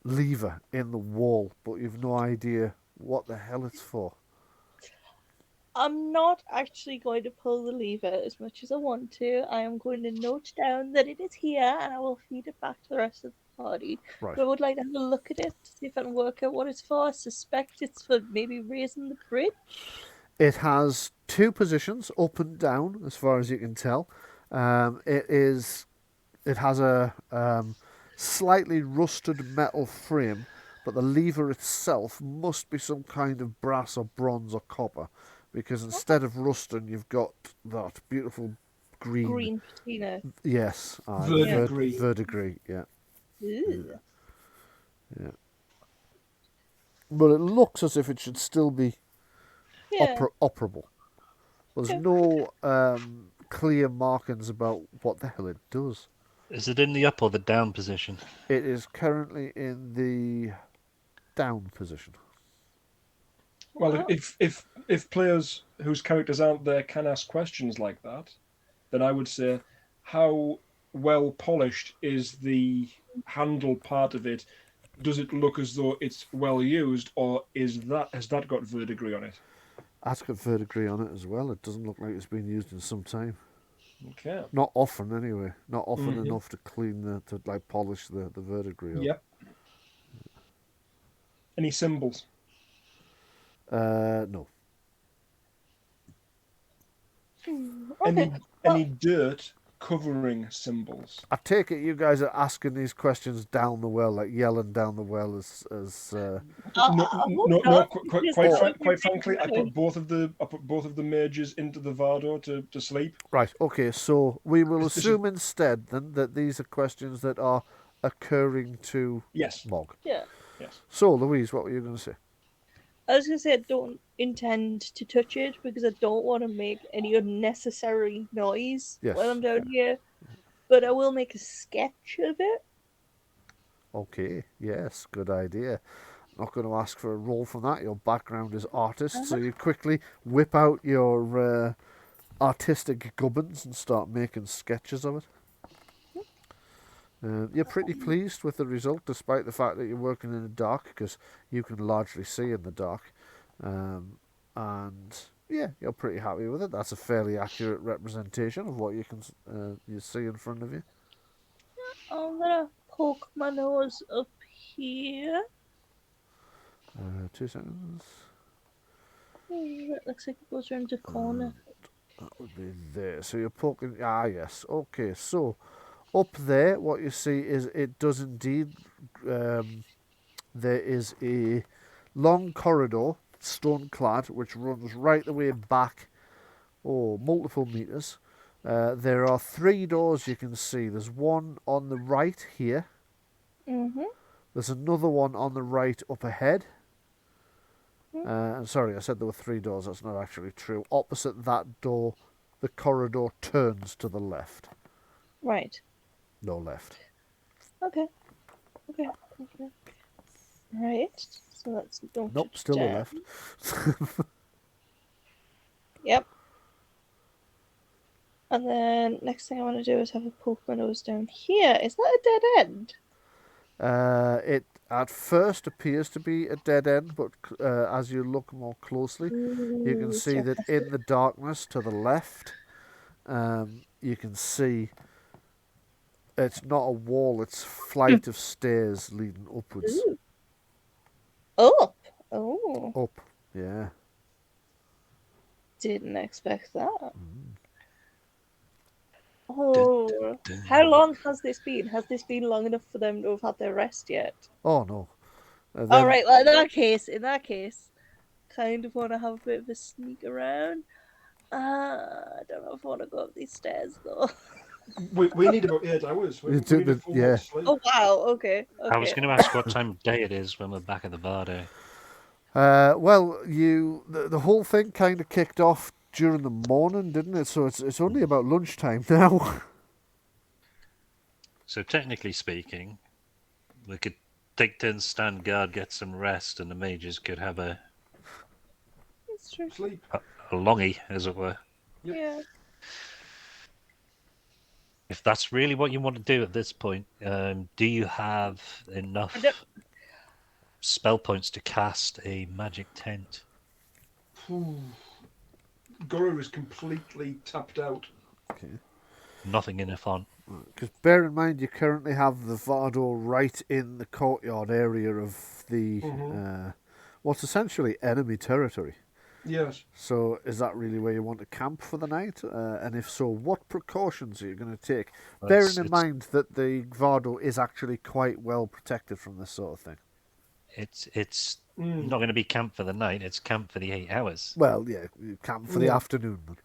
lever in the wall, but you've no idea what the hell it's for. I'm not actually going to pull the lever as much as I want to. I am going to note down that it is here, and I will feed it back to the rest of the party. Right. But I would like to have a look at it to see if I can work out what it's for. I suspect it's for maybe raising the bridge. It has 2 positions, up and down, as far as you can tell. It has a slightly rusted metal frame, but the lever itself must be some kind of brass or bronze or copper, because instead of rusting, you've got that beautiful green patina. Yes, Verdigris. verdigris. Yeah, Ooh. yeah. But it looks as if it should still be Yeah. operable. There's no clear markings about what the hell it does. Is it in the up or the down position? It is currently in the down position. Well, if players whose characters aren't there can ask questions like that, then I would say, how well polished is the handle part of it? Does it look as though it's well used, or has that got verdigris on it? That's got verdigris on it as well. It doesn't look like it's been used in some time. Okay. Not often, anyway. Not often Mhm. enough to polish the verdigris up. Yep. Any symbols? No. Okay. Any dirt covering symbols? I take it you guys are asking these questions down the well, like yelling down the well as No, I hope no, no. not, because Oh. Quite frankly, I put both of the mages into the Vardo to sleep. Right, okay, so we will This is- assume instead then that these are questions that are occurring to Yes. Mog. Yeah. Yes. So, Louise, what were you going to say? I was gonna say I don't intend to touch it because I don't want to make any unnecessary noise Yes. while I'm down here. But I will make a sketch of it. Okay, yes, good idea. Not going to ask for a roll from that. Your background is artist, so you quickly whip out your artistic gubbins and start making sketches of it. You're pretty pleased with the result, despite the fact that you're working in the dark, because you can largely see in the dark. And yeah, you're pretty happy with it. That's a fairly accurate representation of what you see in front of you. I'm gonna poke my nose up here. 2 seconds. It looks like it goes around the corner. That would be there. So you're poking. Ah, yes. Okay, so up there, what you see is it does indeed. There is a long corridor, stone clad, which runs right the way back, multiple meters. There are 3 doors you can see. There's one on the right here. Mm-hmm. There's another one on the right up ahead. Sorry, I said there were 3 doors. That's not actually true. Opposite that door, the corridor turns to the left. Right. No left. Okay. Right. So that's don't Nope, touch still a down. left. Yep. And then next thing I want to do is have a poke my nose down here. Is that a dead end? It at first appears to be a dead end, but as you look more closely, you can see that in the darkness to the left, you can see it's not a wall, it's flight of stairs leading upwards. Ooh. Up. Oh. Up, yeah. Didn't expect that. Oh. How long has this been? Has this been long enough for them to have had their rest yet? Oh no. All right. Well, in that case, kind of want to have a bit of a sneak around. I don't know if I want to go up these stairs though. We need about 8 hours. We need a full night's sleep. Oh wow. Okay. I was going to ask what time of day it is when we're back at the Vardo. Well, the whole thing kind of kicked off during the morning, didn't it? So it's only about lunchtime now. So technically speaking, we could take turns, stand guard, get some rest, and the mages could have a That's true. Sleep. longie, as it were. Yep. Yeah. If that's really what you want to do at this point, do you have enough spell points to cast a magic tent? Guru is completely tapped out. Okay. Nothing in a font. Because bear in mind, you currently have the Vardo right in the courtyard area of the what's essentially enemy territory. Yes. So is that really where you want to camp for the night? And if so, what precautions are you going to take? Bearing in mind that the Vardo is actually quite well protected from this sort of thing. It's not going to be camp for the night. It's camp for the 8 hours. Well, yeah, camp for the afternoon.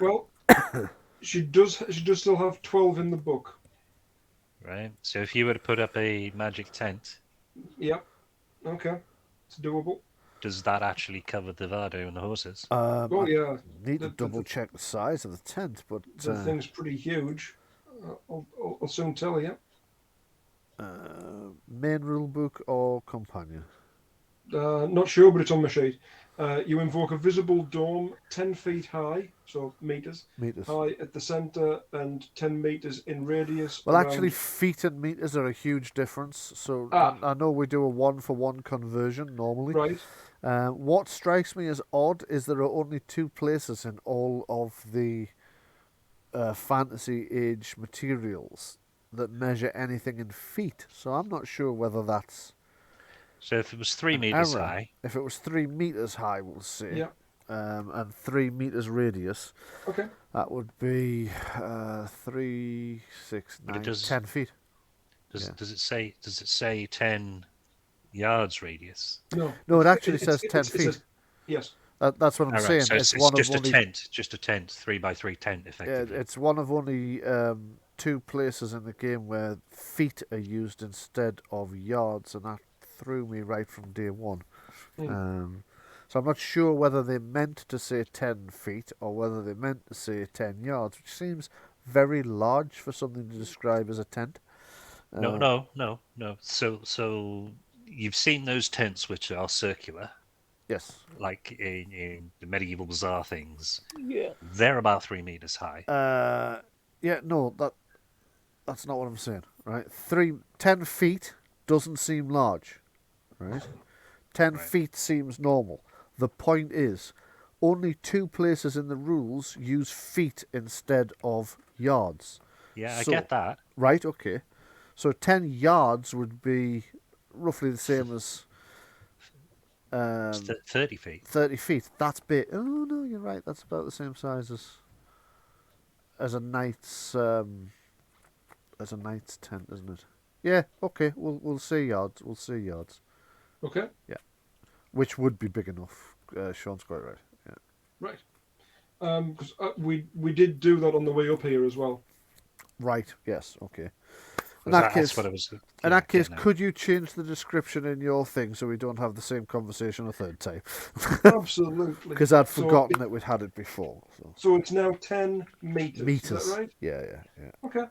Well, she does still have 12 in the book. Right. So if you were to put up a magic tent, Yep. Okay. It's doable. does that actually cover the Vardo and the horses? Oh yeah. Need to double check the size of the tent, but The thing's pretty huge. I'll soon tell you. main rule book or companion? Not sure, but it's on my sheet. You invoke a visible dome 10 feet high, so meters high at the centre and 10 meters in radius. Well, actually, feet and meters are a huge difference. So I know we do a 1-for-1 conversion normally. Right. What strikes me as odd is there are only 2 places in all of the fantasy age materials that measure anything in feet. So I'm not sure whether that's So if it was 3 an meters error. high, If it was 3 meters high, we'll say, Yeah. and 3 meters radius, Okay. that would be 3, 6, But it 9, does- 10 feet. does Yeah. does it say 10 yards radius? No. No, it actually says 10 It feet. says, yes. That's what I'm All right, saying. so It's it's one of just only a tent, just a tent, 3x3 tent, effectively. it's one of only 2 places in the game where feet are used instead of yards, and that threw me right from day one. So I'm not sure whether they meant to say 10 feet or whether they meant to say 10 yards, which seems very large for something to describe as a tent. No. So you've seen those tents which are circular, Yes. like in the medieval bazaar things. Yeah. They're about 3 meters high. Yeah, no, that's not what I'm saying, right? 10 feet doesn't seem large, right? 10 Right. feet seems normal. The point is, only 2 places in the rules use feet instead of yards. Yeah, I So- get that. Right, okay. So 10 yards would be roughly the same as It's 30 feet. 30 feet. That's big. Oh, no, you're right. That's about the same size as a knight's tent, isn't it? Yeah, okay. We'll say yards. We'll say yards. Okay. Which would be big enough. Sean's quite right. Yeah. Right. Because we did do that on the way up here as well. Right. Yes. Okay. In That's that case, what I was. in that case, getting at. could you change the description in your thing so we don't have the same conversation a third time? Absolutely. Because I'd So forgotten that we'd had it before. So. So it's now 10 meters. Meters. Is that right? Yeah. Okay.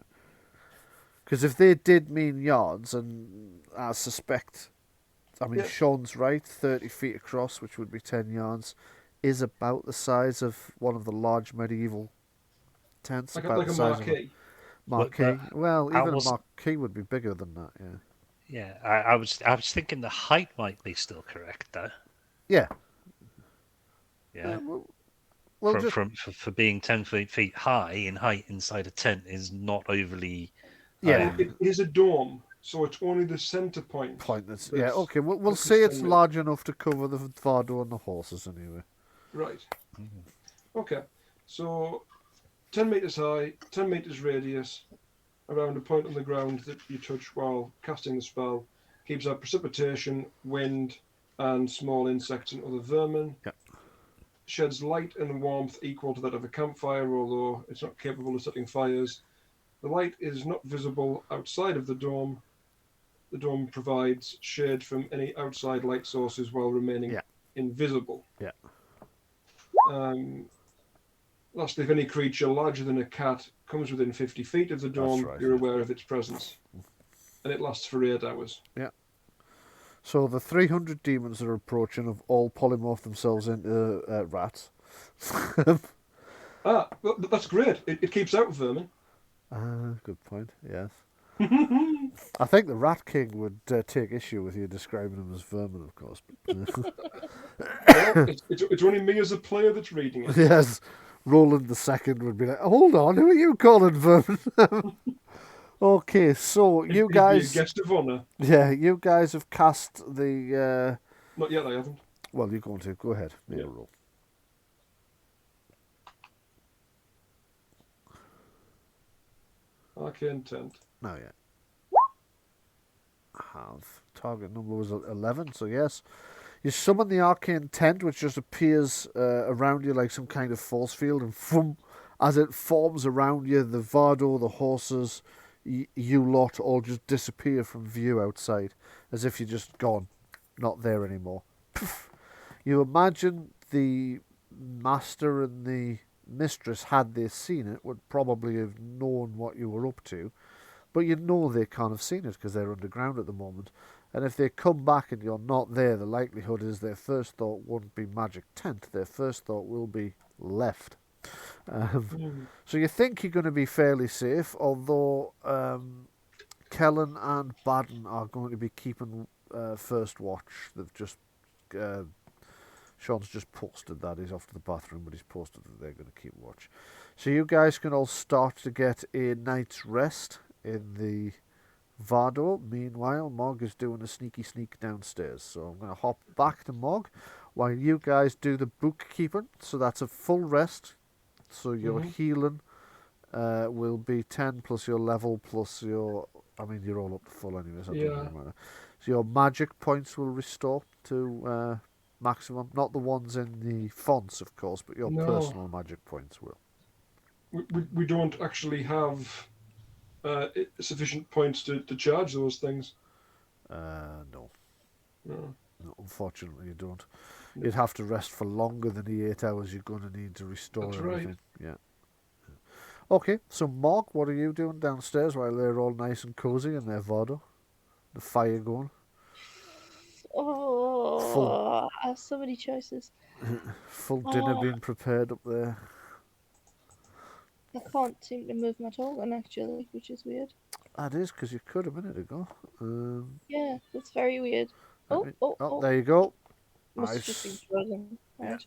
Because if they did mean yards, and I suspect, I mean, Yeah. Sean's right, 30 feet across, which would be 10 yards, is about the size of one of the large medieval tents. Like about a the size marquee. Marquee. Well, I even was- a marquee would be bigger than that, yeah. Yeah, I was thinking the height might be still correct though. Yeah. Yeah. Well, just, For being 10 feet high in height inside a tent is not overly. Yeah. It is a dome, so it's only the centre point. pointless. that's- Yeah, okay, we'll that's say it's 10 large enough to cover the Vardo and the horses anyway. Right. Okay. So 10 meters high, 10 meters radius, around a point on the ground that you touch while casting the spell, keeps out precipitation, wind, and small insects and other vermin. Yep. Sheds light and warmth equal to that of a campfire, although it's not capable of setting fires. The light is not visible outside of the dome. The dome provides shade from any outside light sources while remaining Yeah. invisible. Yeah. Lastly, if any creature larger than a cat comes within 50 feet of the dome, right, you're yeah. aware of its presence. And it lasts for 8 hours. So the 300 demons that are approaching have all polymorphed themselves into rats. Well, that's great. It keeps out vermin. Good point, yes. I think the Rat King would take issue with you describing them as vermin, of course. But, Well, it's only me as a player that's reading it. yes, Roland the Second would be like, hold on, who are you calling vermin? Okay, so you He'd be guys, a guest of honour. yeah, you guys have cast the. Not yet, I haven't. Well, you're going to go ahead. Make a Yeah. roll. Arcane Tent. No, yeah. Have target number was 11, so yes. You summon the arcane tent, which just appears around you like some kind of force field, and boom, as it forms around you, the Vardo, the horses, you lot all just disappear from view outside, as if you're just gone, not there anymore. Poof. You imagine the master and the mistress, had they seen it, would probably have known what you were up to, but you know they can't have seen it because they're underground at the moment. And if they come back and you're not there, the likelihood is their first thought won't be magic tent. Their first thought will be left. So you think you're going to be fairly safe, although Kellen and Baden are going to be keeping first watch. They've just Sean's just posted that. He's off to the bathroom, but he's posted that they're going to keep watch. So you guys can all start to get a night's rest in the Vardo. Meanwhile, Mog is doing a sneaky sneak downstairs. So I'm going to hop back to Mog while you guys do the bookkeeping. So that's a full rest. So your healing will be 10 plus your level plus your... I mean, you're all up to full anyway, so it doesn't really matter. So your magic points will restore to maximum. Not the ones in the fonts, of course, but your personal magic points will. We don't actually have sufficient points to charge those things. No. No. No, unfortunately, you don't. You'd have to rest for longer than the 8 hours you're going to need to restore That's everything. right. Yeah. Okay, so Mog, what are you doing downstairs while they're all nice and cozy in their Vardo? The fire going? Oh, I have so many choices. Full dinner being prepared up there. I can't seem to move my token actually, which is weird. That is because you could a minute ago. Yeah, that's very weird. Oh, There you go. must Nice. just be frozen. Right.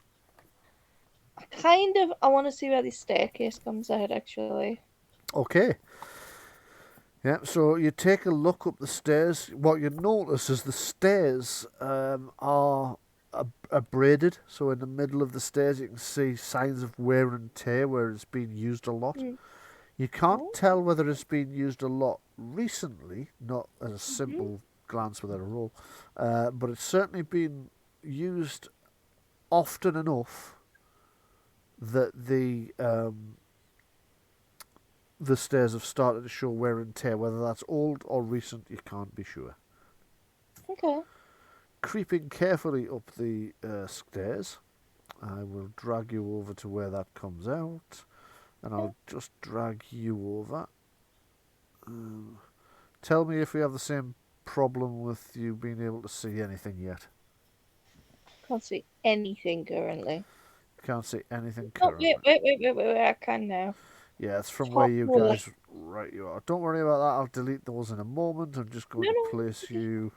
I want to see where this staircase comes out actually. Okay. Yeah, so you take a look up the stairs. What you notice is the stairs are abraded. So in the middle of the stairs, you can see signs of wear and tear where it's been used a lot. You can't tell whether it's been used a lot recently, not as a simple glance without a roll, but it's certainly been used often enough that the stairs have started to show wear and tear. Whether that's old or recent, you can't be sure. Okay. Creeping carefully up the stairs, I will drag you over to where that comes out, and I'll just drag you over. Tell me if we have the same problem with you being able to see anything yet. Can't see anything currently. Can't see anything Oh, currently. wait, I can now. Yeah, it's from Top where you row. guys... Right, you are. Don't worry about that. I'll delete those in a moment. I'm just going to place you...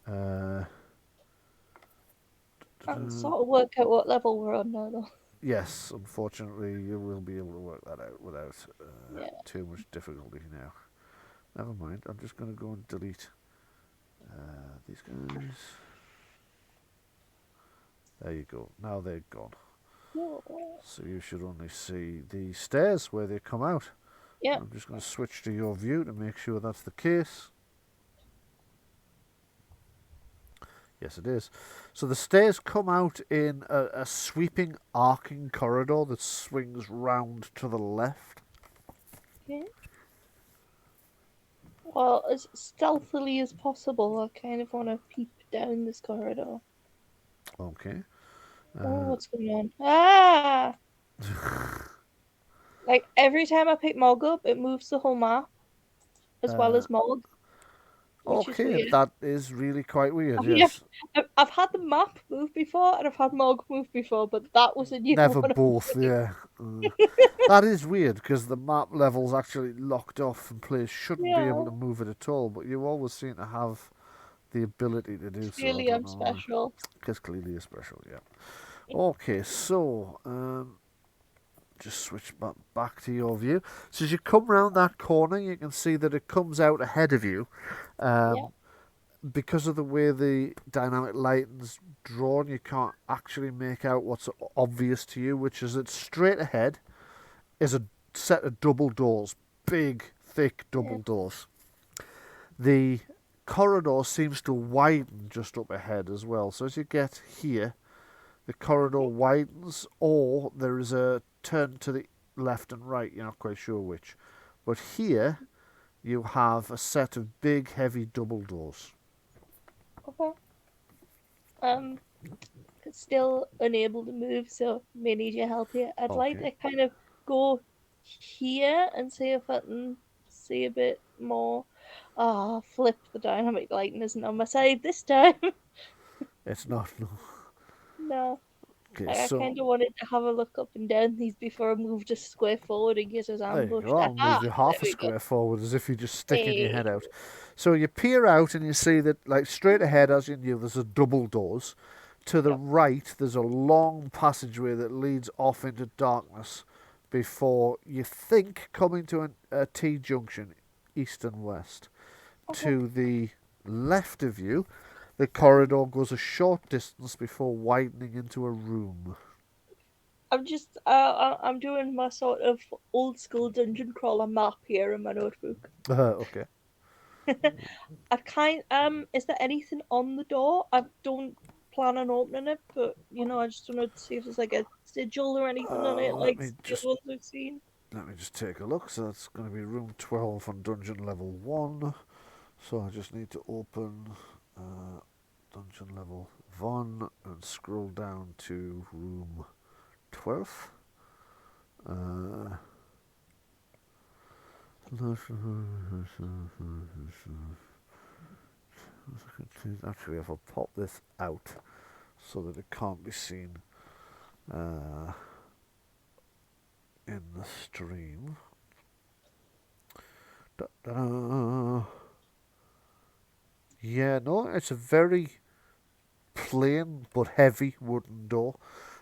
I'll sort of work out what level we're on now, though. Yes, unfortunately, you will be able to work that out without Yeah. too much difficulty now. Never mind. I'm just going to go and delete these guys. There you go. Now they're gone. So you should only see the stairs where they come out. Yeah. I'm just going to switch to your view to make sure that's the case. Yes, it is. So the stairs come out in a sweeping, arcing corridor that swings round to the left. Okay. Well, as stealthily as possible, I kind of want to peep down this corridor. Okay. Oh, what's going on? Ah! Like, every time I pick Mog up, it moves the whole map, as well as Mog. Which is Okay, weird. that is really quite weird, I mean, yes. I've had the map move before, and I've had Mog move before, but that was a new Never one. both, yeah. That is weird, because the map level's actually locked off and players shouldn't be able to move it at all, but you always seem to have the ability to do so. Clearly I'm special. Because clearly you're special, yeah. Okay, so... just switch back to your view. So as you come round that corner, you can see that it comes out ahead of you. Because of the way the dynamic lighting's drawn, you can't actually make out what's obvious to you, which is that straight ahead is a set of double doors. Big, thick double doors. The corridor seems to widen just up ahead as well. So as you get here, the corridor widens, or there is a turn to the left and right. You're not quite sure which. But here, you have a set of big, heavy double doors. Okay. Still unable to move, so may need your help here. I'd like to kind of go here and see if I can see a bit more. Flip, the dynamic lighting isn't on my side this time. It's not, no. No. Okay, I kind of wanted to have a look up and down these before I moved a square forward in case I was ambushed. There you go. I'll move you half a square forward as if you're just sticking your head out. So you peer out and you see that, like, straight ahead, as you knew, there's a double doors. to the right, there's a long passageway that leads off into darkness before you think coming to a T-junction, east and west. To the left of you, the corridor goes a short distance before widening into a room. I'm doing my sort of old school dungeon crawler map here in my notebook. Okay. Is there anything on the door? I don't plan on opening it, but I just wanted to see if there's like a sigil or anything on it, like the ones I've seen. Let me just take a look. So that's going to be room 12 on dungeon level 1. So I just need to open dungeon level 1 and scroll down to room 12. Actually, if I pop this out so that it can't be seen in the stream. Yeah, no, it's a very plain but heavy wooden door.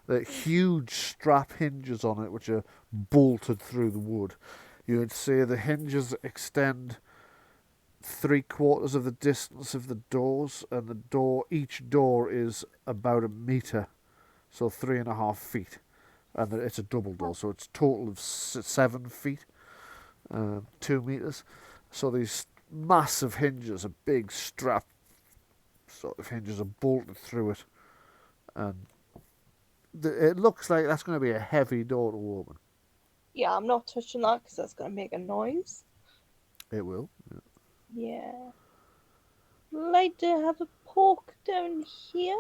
The huge strap hinges on it, which are bolted through the wood. You would say the hinges extend 3/4 of the distance of the doors, and each door is about 1 metre, so 3.5 feet. And it's a double door, so it's a total of 7 feet, 2 metres. So these massive hinges, a big strap sort of hinges, are bolted through it, and it looks like that's going to be a heavy door to open. Yeah, I'm not touching that because that's going to make a noise. It will. Yeah. Like to have a poke down here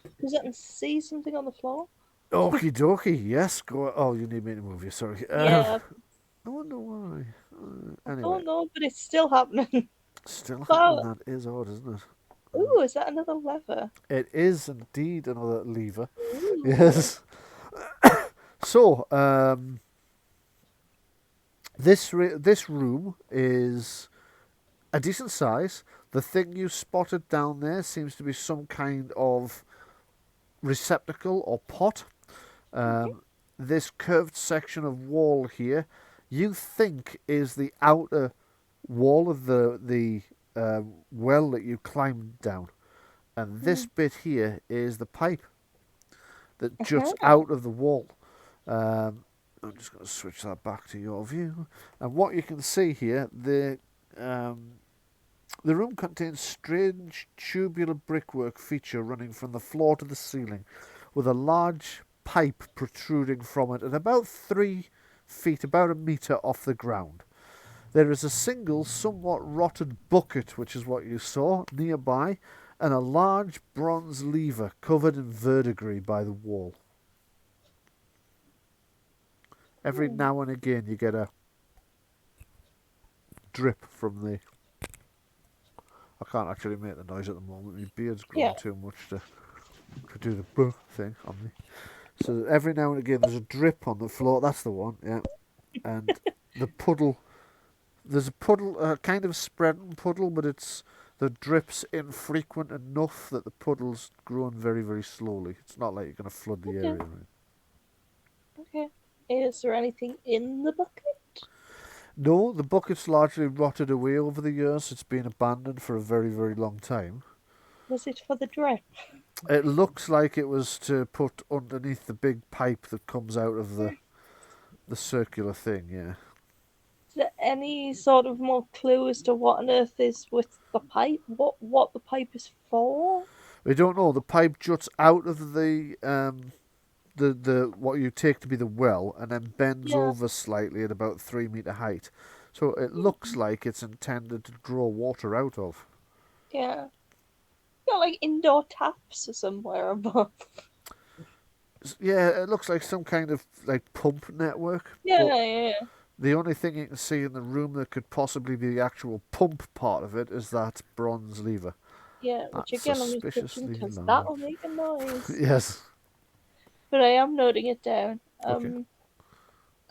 because I can see something on the floor. Okie dokie, yes. Go. Oh, you need me to move you. Sorry. Yeah. I wonder why. Anyway. I don't know, but it's still happening. Still happening. That is odd, isn't it? Ooh, is that another lever? It is indeed another lever. Ooh. Yes. So, this room is a decent size. The thing you spotted down there seems to be some kind of receptacle or pot. This curved section of wall here, you think is the outer wall of the well that you climbed down, and this bit here is the pipe that juts out of the wall. I'm just going to switch that back to your view, and what you can see here, the room contains strange tubular brickwork feature running from the floor to the ceiling, with a large pipe protruding from it at about 3 feet, about 1 metre off the ground. There is a single, somewhat rotted bucket, which is what you saw, nearby, and a large bronze lever covered in verdigris by the wall. Every now and again you get a drip from the... I can't actually make the noise at the moment. My beard's grown too much to do the buh thing on me. So every now and again there's a drip on the floor. That's the one, yeah. And the puddle... There's a puddle, a kind of spreading puddle, but the drip's infrequent enough that the puddle's growing very, very slowly. It's not like you're going to flood the area. Right? Okay. Is there anything in the bucket? No, the bucket's largely rotted away over the years. It's been abandoned for a very, very long time. Was it for the drip? It looks like it was to put underneath the big pipe that comes out of the circular thing, yeah. Is there any sort of more clue as to what on earth is with the pipe? What the pipe is for? We don't know. The pipe juts out of the what you take to be the well, and then bends over slightly at about 3 metre height. So it looks like it's intended to draw water out of. Yeah. Got like indoor taps or somewhere above. Yeah, it looks like some kind of like pump network. Yeah. The only thing you can see in the room that could possibly be the actual pump part of it is that bronze lever. Yeah, which again I'm just touching because that'll make a noise. Yes. But I am noting it down. Okay.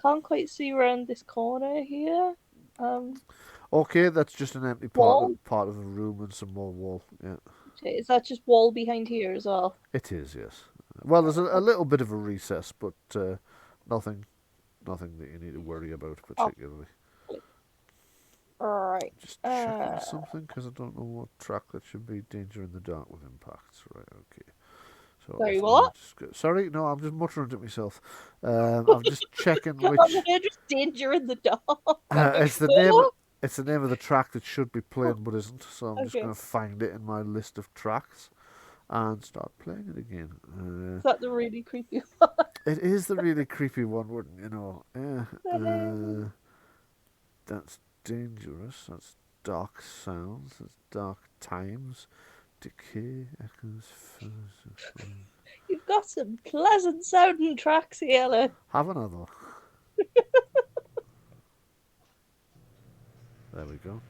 Can't quite see around this corner here. Okay, that's just an empty Wall? part of a room and some more wall. Yeah, Okay, is that just wall behind here as well? it is. Yes. Well, there's a little bit of a recess, but nothing that you need to worry about Oh, particularly. right. Just checking something because I don't know what track that should be. Danger in the dark with impacts. Right. Okay. So Sorry, if I what? just sorry, no, I'm just muttering to myself. I'm just checking which. Just danger in the dark. It's the name. It's the name of the track that should be playing but isn't. So I'm just Okay. going to find it in my list of tracks and start playing it again. Is that the really creepy one? It is the really creepy one, wouldn't you know? That's dangerous. That's dark sounds. That's dark times. Decay echoes. You've got some pleasant sounding tracks here, Ellen. Have another. There we go.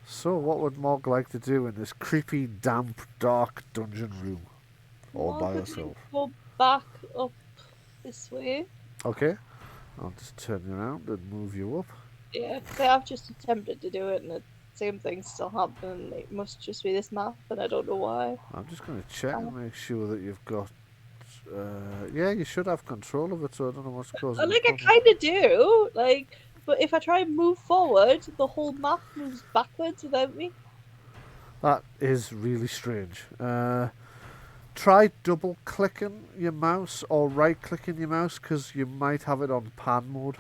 So, what would Mog like to do in this creepy, damp, dark dungeon room? All by herself. Go back up this way. Okay. I'll just turn you around and move you up. Yeah, I've just attempted to do it and the same thing's still happening. It must just be this map, and I don't know why. I'm just going to check and make sure that you've got... yeah, you should have control of it, so I don't know what's causing I kind of do. But if I try and move forward, the whole map moves backwards without me. That is really strange. Try double-clicking your mouse or right-clicking your mouse, because you might have it on pan mode.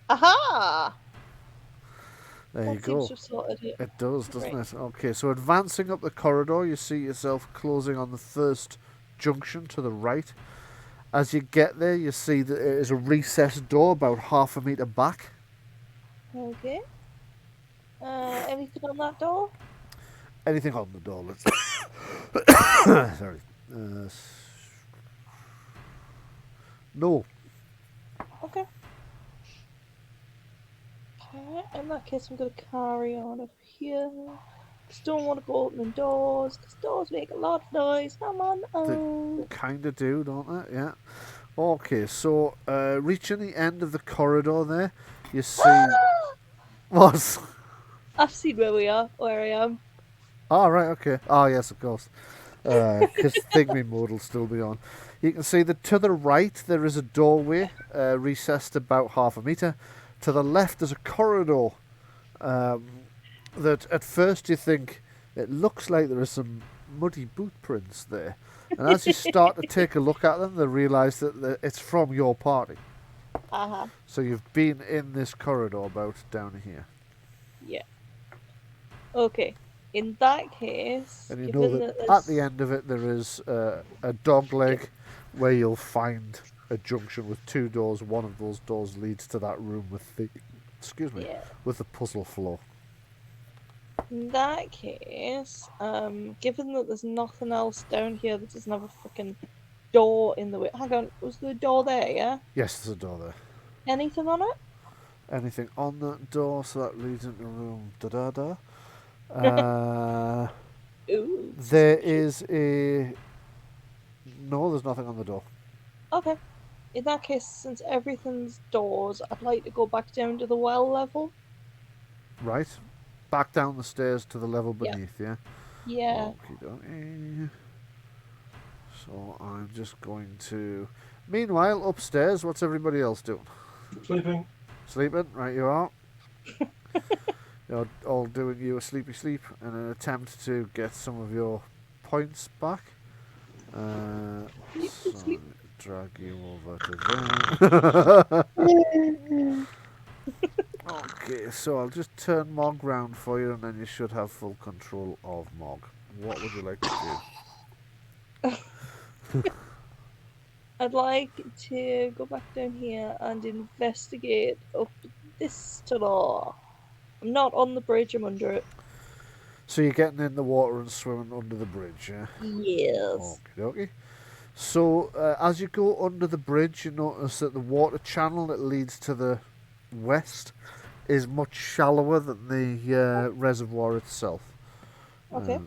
Aha! There you go. It does, doesn't it? Okay, so advancing up the corridor, you see yourself closing on the first junction to the right. As you get there, you see that it is a recessed door about half a metre back. Okay. Anything on that door? Anything on the door? Let's... Sorry. No. Okay. In that case, I'm going to carry on up here. Just don't want to go opening doors, because doors make a lot of noise. Come on. They kind of do, don't they? Yeah. Okay, so reaching the end of the corridor there, you see... What? I've seen where I am. Oh, right, okay. Oh, yes, of course. Because Thingamy mode will still be on. You can see that to the right there is a doorway recessed about half a metre. To the left there's a corridor that at first you think it looks like there are some muddy boot prints there. And as you start to take a look at them, they realise that it's from your party. Uh-huh. So you've been in this corridor about down here. Yeah. Okay. In that case... And you know that at the end of it there is a dog leg where you'll find a junction with two doors. One of those doors leads to that room with the... Excuse me. Yeah. With the puzzle floor. In that case, given that there's nothing else down here that doesn't have a freaking door in the way... Hang on, was there a door there, yeah? Yes, there's a door there. Anything on it? Anything on that door, so that leads into room da-da-da. Ooh. There is a... No, there's nothing on the door. Okay. In that case, since everything's doors, I'd like to go back down to the well level. Right. Back down the stairs to the level beneath, yeah? Yeah. Okey-dokey. So I'm just going to... Meanwhile, upstairs, what's everybody else doing? Sleeping. Sleeping? Right, you are. You're all doing you a sleepy sleep in an attempt to get some of your points back. So drag you over to there. Okay, so I'll just turn Mog round for you, and then you should have full control of Mog. What would you like to do? I'd like to go back down here and investigate up this tunnel. I'm not on the bridge, I'm under it. So you're getting in the water and swimming under the bridge, yeah? Yes. Okie-dokie. So as you go under the bridge, you notice that the water channel that leads to the west is much shallower than the reservoir itself. Okay.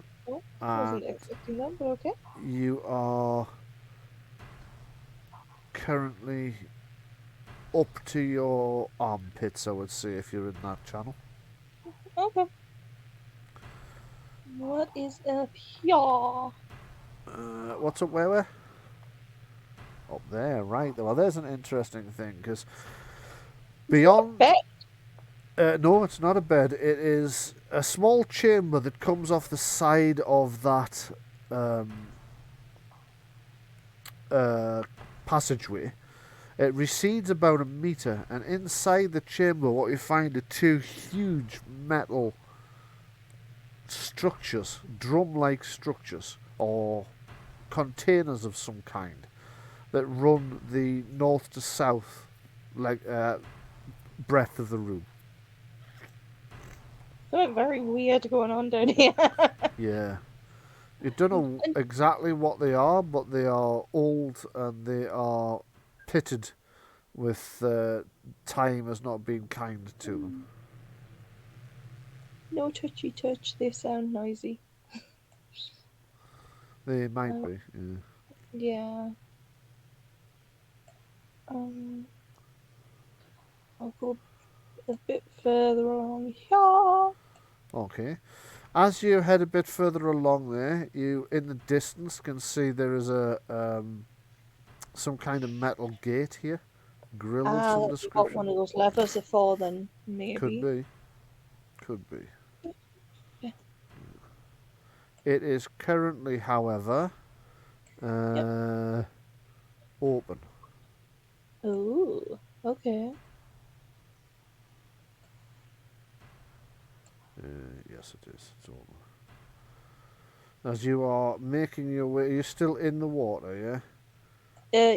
I wasn't expecting that, but okay. You are currently up to your armpits, I would say, if you're in that channel. Okay. What is up here? What's up where? Up there, right. Well, there's an interesting thing, because beyond... Bed. No, it's not a bed. It is a small chamber that comes off the side of that passageway. It recedes about a metre, and inside the chamber what you find are two huge metal structures, drum-like structures, or containers of some kind, that run the north to south breadth of the room. Something very weird going on down here. Yeah. You don't know exactly what they are, but they are old and they are pitted with time has not been kind to them. No touchy touch, they sound noisy. They might be, yeah. Yeah. I'll go a bit further along here. Okay. As you head a bit further along there, you in the distance can see there is a some kind of metal gate here. Grill of some Got description. one of those levers before then, maybe. Could be. Could be. Yeah. It is currently, however, open. Ooh, okay. Yes, it is. It's open. As you are making your way, you're still in the water, yeah?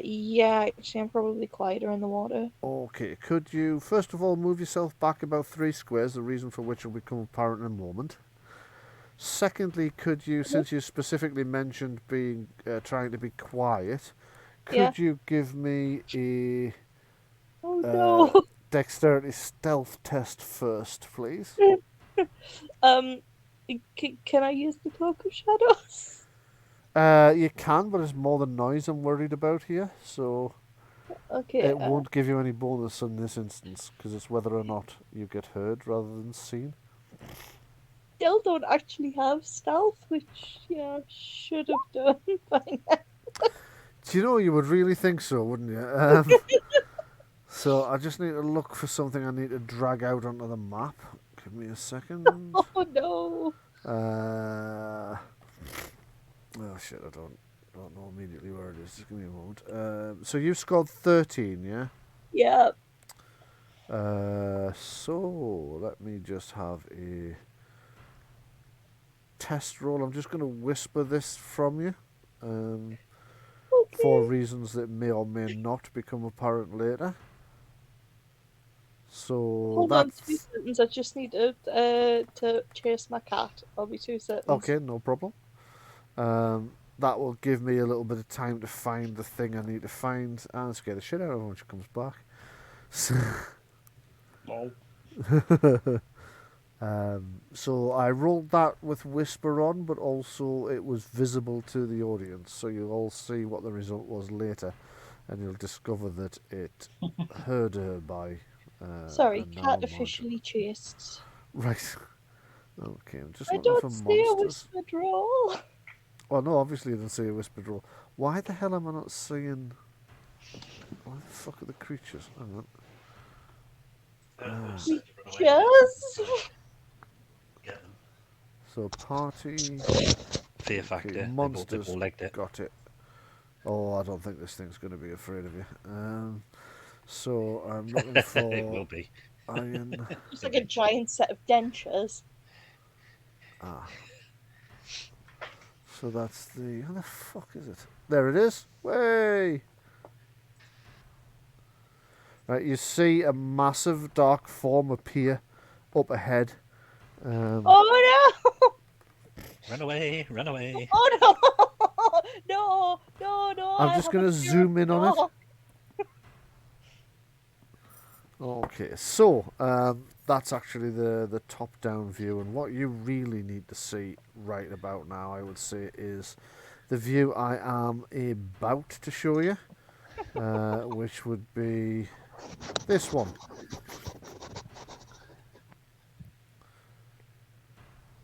Yeah, actually, I'm probably quieter in the water. Okay, could you first of all move yourself back about 3 squares, the reason for which will become apparent in a moment. Secondly, could you, since you specifically mentioned being trying to be quiet, could you give me a dexterity stealth test first, please? Can I use the Cloak of Shadows? You can, but it's more the noise I'm worried about here, so Okay. it won't give you any bonus in this instance, because it's whether or not you get heard rather than seen. Still don't actually have stealth, which I should have done by now. Do you know, you would really think so, wouldn't you? So I just need to look for something I need to drag out onto the map. Give me a second. Oh no. Oh shit, I don't know immediately where it is. Just give me a moment. So you've scored 13, yeah? Yeah. So let me just have a test roll. I'm just going to whisper this from you. For reasons that may or may not become apparent later. So Hold on 2 seconds. I just need to chase my cat. I'll be 2 seconds. Okay, no problem. That will give me a little bit of time to find the thing I need to find and scare the shit out of her when she comes back. Lol. So I rolled that with Whisper on, but also it was visible to the audience, so you'll all see what the result was later, and you'll discover that it heard her by... Sorry, cat officially chased. Right. Okay, I'm just I looking for don't see a monsters. whispered roll. Well, no, obviously you didn't see a whispered roll. Why the hell am I not seeing... Why the fuck are the creatures? Hang on. Creatures? So party... Fear factor. Okay, monsters, they've all legged it. got it. Oh, I don't think this thing's going to be afraid of you. So I'm looking for... It will be. Iron... It's like a giant set of dentures. Ah. So that's the... How the fuck is it? There it is. Way! Right, you see a massive dark form appear up ahead. Oh no! Run away, run away. Oh no! No, no, no. I'm just going to zoom in on it. Okay, so that's actually the top-down view, and what you really need to see right about now, I would say, is the view I am about to show you. which would be this one.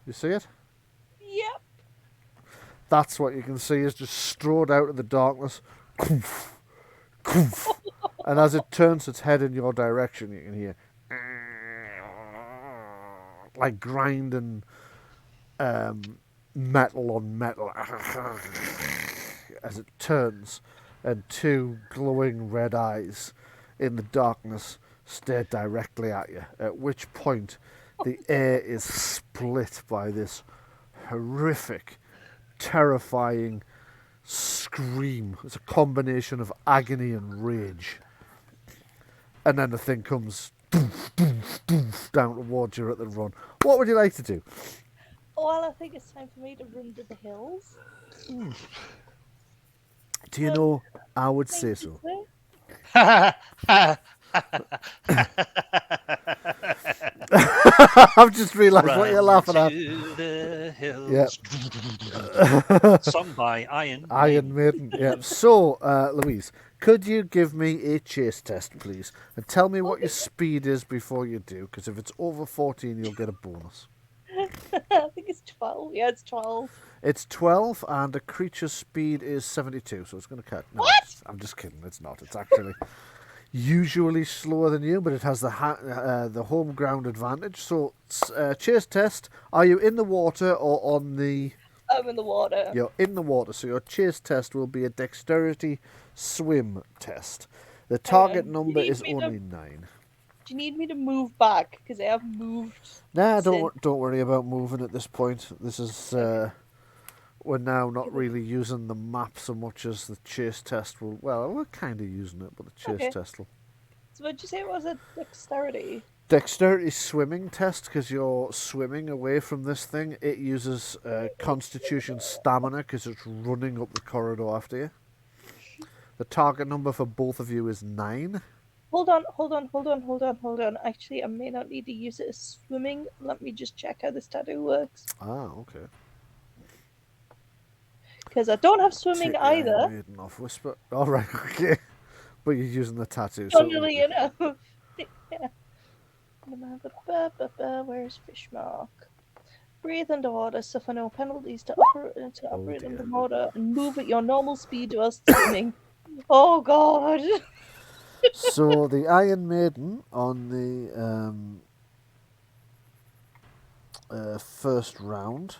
You see it? Yep. That's what you can see is just strode out of the darkness. Koof, koof. And as it turns its head in your direction, you can hear like grinding metal on metal as it turns, and two glowing red eyes in the darkness stare directly at you, at which point the air is split by this horrific, terrifying scream. It's a combination of agony and rage. And then the thing comes doof, doof, doof, down towards you at the run. What would you like to do? Well, I think it's time for me to run to the hills. Do you know, I would say so. I've just realised what you're laughing at. To the hills. Yep. Sung by Iron Maiden. Yeah. So, Louise, could you give me a chase test, please, and tell me what your speed is before you do? Because if it's over 14, you'll get a bonus. I think it's 12. Yeah, it's 12. It's 12, and a creature's speed is 72, so it's going to cut. No, What? I'm just kidding. It's not. It's actually usually slower than you, but it has the home ground advantage. So, chase test. Are you in the water or on the... I'm in the water. You're in the water, so your chase test will be a dexterity swim test. The target number is only 9. Do you need me to move back? Because I have moved. Nah, don't worry about moving at this point. This is we're now not really using the map so much as the chase test will. Well, we're kind of using it, but the chase test will. So what did you say it was? A dexterity? Dexterity swimming test, because you're swimming away from this thing. It uses Constitution stamina because it's running up the corridor after you. The target number for both of you is 9. Hold on. Actually, I may not need to use it as swimming. Let me just check how this tattoo works. Ah, okay. Because I don't have swimming Take either. Maiden off whisper. All right, okay. But you're using the tattoo. Funnily enough. Yeah. Where's fish mark? Breathe underwater, suffer no penalties to operate underwater, and move at your normal speed while swimming. Oh God! So the Iron Maiden on the first round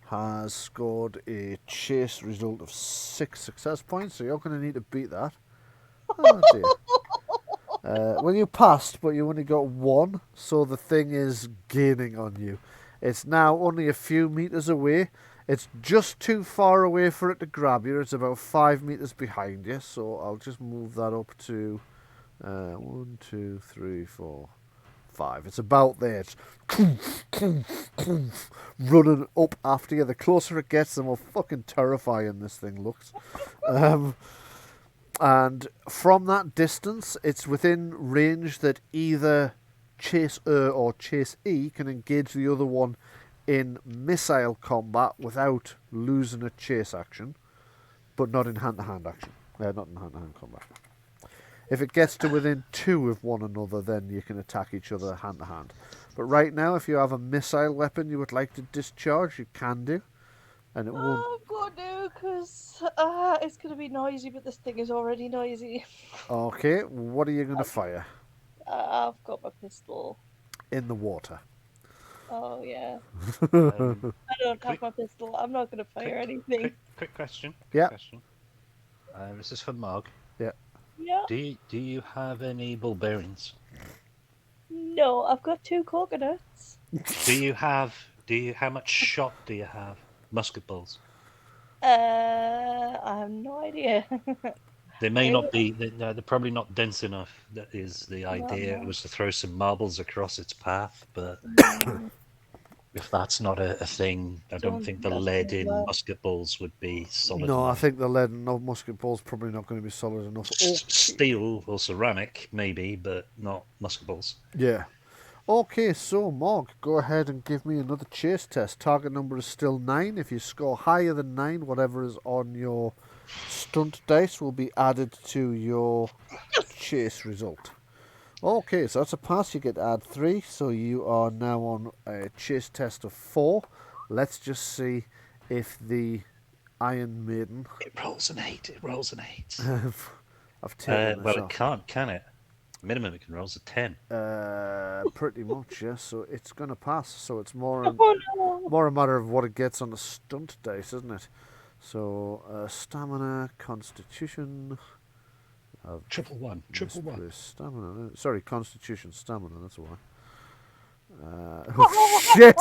has scored a chase result of 6 success points, so you're going to need to beat that. Oh dear. Well, you passed, but you only got 1, so the thing is gaining on you. It's now only a few meters away. It's just too far away for it to grab you. It's about 5 meters behind you, so I'll just move that up to 1, 2, 3, 4, 5. It's about there. It's running up after you. The closer it gets, the more fucking terrifying this thing looks. And from that distance, it's within range that either Chase or Chase E can engage the other one in missile combat without losing a chase action, but not in hand-to-hand action. Not in hand-to-hand combat. If it gets to within 2 of one another, then you can attack each other hand-to-hand. But right now, if you have a missile weapon you would like to discharge, you can do. And it won't... I'm going to, because it's going to be noisy, but this thing is already noisy. Okay, what are you going to fire? I've got my pistol. In the water. Oh, yeah. I don't have my pistol. I'm not going to fire anything. Quick question. Yeah. This is for Mog. Yeah. Yeah. Do you have any ball bearings? No, I've got 2 coconuts. How much shot do you have? Musket balls. I have no idea. They may not be. They're probably not dense enough. That is the idea. It was to throw some marbles across its path, but if that's not a thing, I don't think the lead in musket balls would be solid. No, enough. I think the lead in musket balls probably not going to be solid enough. Steel or ceramic, maybe, but not musket balls. Yeah. Okay, so Mog, go ahead and give me another chase test. Target number is still 9. If you score higher than 9, whatever is on your Stunt dice will be added to your chase result. Okay, so that's a pass. You get to add 3, so you are now on a chase test of 4. Let's just see if the Iron Maiden. It rolls an 8. It rolls an 8. I've taken Well, this it off. can't, can it? Minimum it can roll is a 10. Pretty much, yes. So it's going to pass. So it's more Oh no! a matter of what it gets on the stunt dice, isn't it? So stamina, constitution. Triple one. Mistress, stamina. Sorry, constitution, stamina. That's why. Oh shit!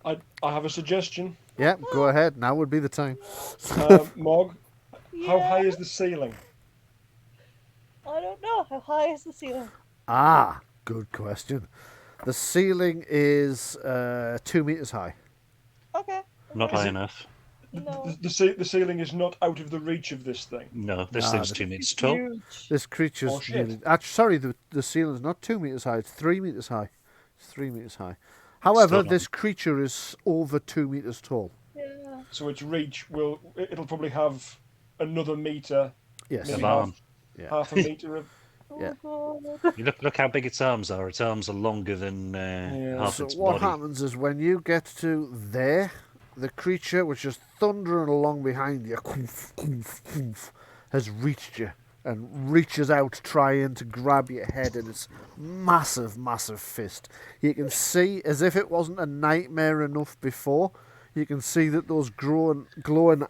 I have a suggestion. Yeah, go ahead. Now would be the time. Mog, how Yeah. high is the ceiling? I don't know. How high is the ceiling? Ah, good question. The ceiling is 2 meters high. Okay. Not high enough. No. The ceiling is not out of the reach of this thing. No, this Nah, thing's the- 2 meters tall. Huge. This creature's Oh, shit. nearly. Sorry, the ceiling's not 2 meters high. It's 3 meters high. It's 3 meters high. However, Still this creature is over 2 meters tall. Yeah. So its reach it'll probably have another meter, Yes. maybe Of arm. Yeah. half a meter of. Yeah. Oh, God. You look how big its arms are. Its arms are longer than half So its what body. happens is when you get to there, the creature, which is thundering along behind you, has reached you and reaches out trying to grab your head in its massive, massive fist. You can see, as if it wasn't a nightmare enough before, you can see that those glowing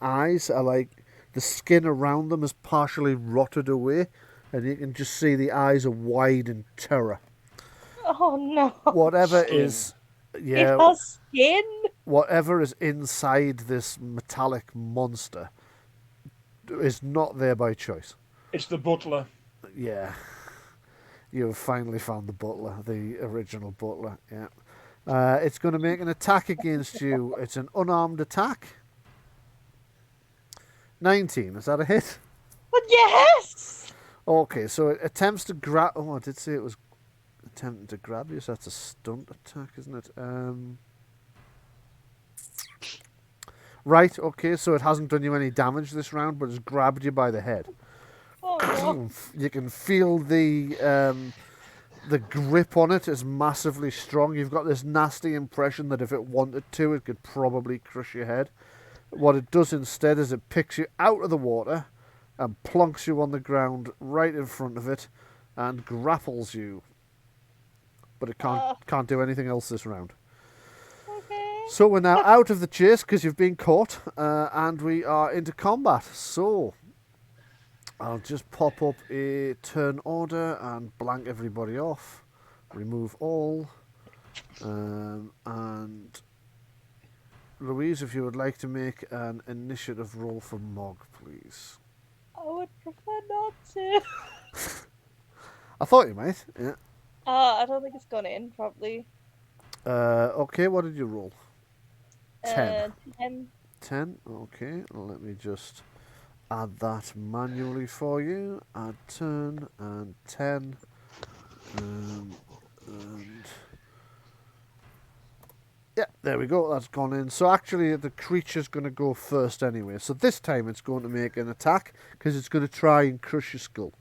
eyes are like the skin around them is partially rotted away, and you can just see the eyes are wide in terror. Oh no. Whatever Skin. is, yeah, It has skin. whatever is inside this metallic monster is not there by choice. It's the butler. Yeah. You have finally found the butler, the original butler. Yeah. It's going to make an attack against you. It's an unarmed attack. 19. Is that a hit? But yes. Okay, so it attempts to grab. Oh, I did say it was attempting to grab you, so that's a stunt attack, isn't it? Right, okay, so it hasn't done you any damage this round, but it's grabbed you by the head. Oh no. You can feel the grip on it is massively strong. You've got this nasty impression that if it wanted to, it could probably crush your head. What it does instead is it picks you out of the water and plonks you on the ground right in front of it and grapples you. But it can't do anything else this round. Okay. So we're now out of the chase because you've been caught, and we are into combat. So I'll just pop up a turn order and blank everybody off, remove all, and Louise, if you would like to make an initiative roll for Mog, please. I would prefer not to. I thought you might. Yeah. I don't think it's gone in properly. Okay, what did you roll? 10. 10. 10. Okay, let me just add that manually for you. Add turn and 10. And yeah, there we go. That's gone in. So actually, the creature's going to go first anyway. So this time it's going to make an attack because it's going to try and crush your skull.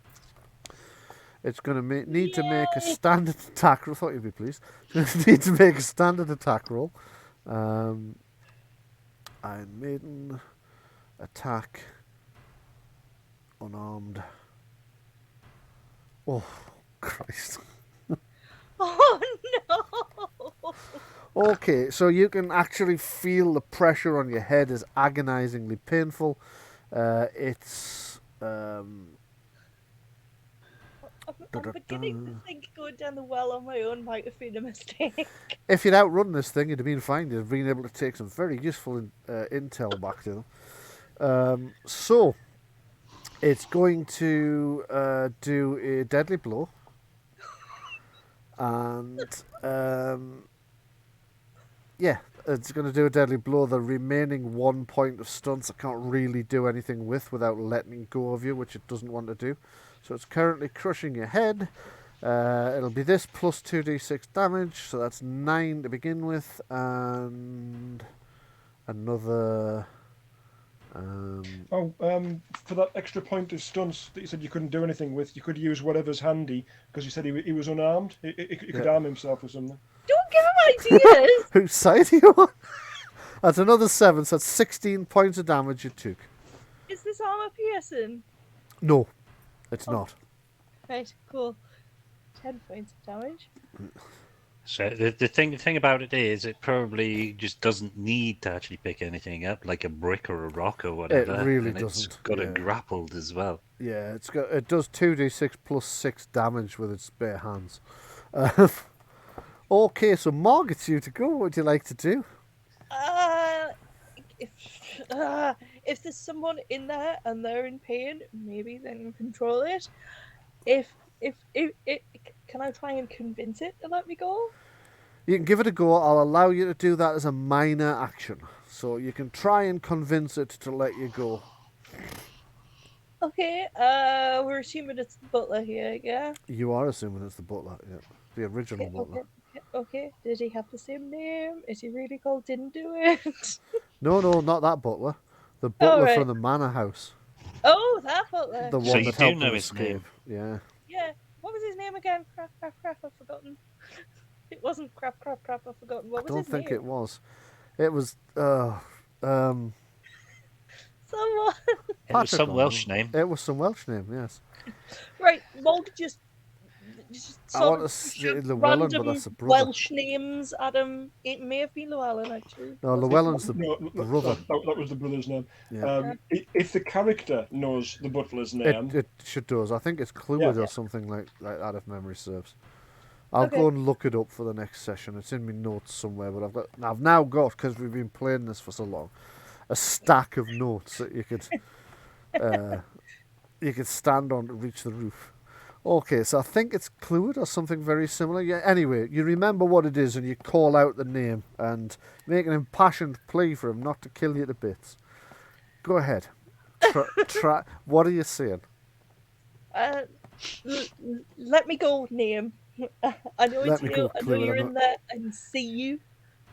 It's going to need to make a standard attack. I thought you'd be pleased. Need to make a standard attack roll. Iron Maiden attack unarmed. Oh Christ. Oh no. Okay, so you can actually feel the pressure on your head is agonizingly painful. It's I'm beginning to think going down the well on my own might have been a mistake. if you'd outrun this thing, you'd have been fine. You'd have been able to take some very useful intel back to them. So it's going to do a deadly blow, and yeah, it's going to do a deadly blow. The remaining 1 point of stunts I can't really do anything with without letting go of you, which it doesn't want to do. So it's currently crushing your head. It'll be this plus 2d6 damage, so that's 9 to begin with, and another For that extra point of stunts that you said you couldn't do anything with, you could use whatever's handy because you said he was unarmed. He could arm himself with something. Don't give him ideas. Whose side are you on? That's another 7, so that's 16 points of damage you took. Is this armor piercing? No, it's not. Right, cool. 10 points of damage. So the thing about it is, it probably just doesn't need to actually pick anything up, like a brick or a rock or whatever. It really and doesn't. It's got it grappled as well. Yeah, it does 2d6 plus 6 damage with its bare hands. Okay, so Marg, it's you to go. What would you like to do? If there's someone in there and they're in pain, maybe then control it. If can I try and convince it to let me go? You can give it a go. I'll allow you to do that as a minor action. So you can try and convince it to let you go. Okay, we're assuming it's the butler here, yeah? You are assuming it's the butler, yeah. The original Okay, butler. okay. Did he have the same name? Is he really called Didn't Do It? No, not that butler. The butler right. from the manor house. Oh, that butler. The So one you that do helped know them his escape. name. Yeah. Yeah. What was his name again? Crap, I've forgotten. It wasn't crap, I've forgotten. What was I don't his think name? it was. It was Someone. It was some Patrick, Welsh name. It was some Welsh name, yes. Right, Mog just I sort want of to say shoved Llewellyn, but random that's a brother. Welsh names at him. It may have been Llewellyn, actually. No, Llewellyn's the brother. That was the brother's name. Yeah. If the character knows the butler's name, It should does. I think it's Clwyd or something like that, if memory serves. I'll go and look it up for the next session. It's in my notes somewhere, but I've now got, because we've been playing this for so long, a stack of notes that you could stand on to reach the roof. Okay, so I think it's Clwyd or something very similar. Yeah. Anyway, you remember what it is and you call out the name and make an impassioned plea for him not to kill you to bits. Go ahead. Try. What are you saying? Let me go, name. I know it's you. I know you're in there. I can see you.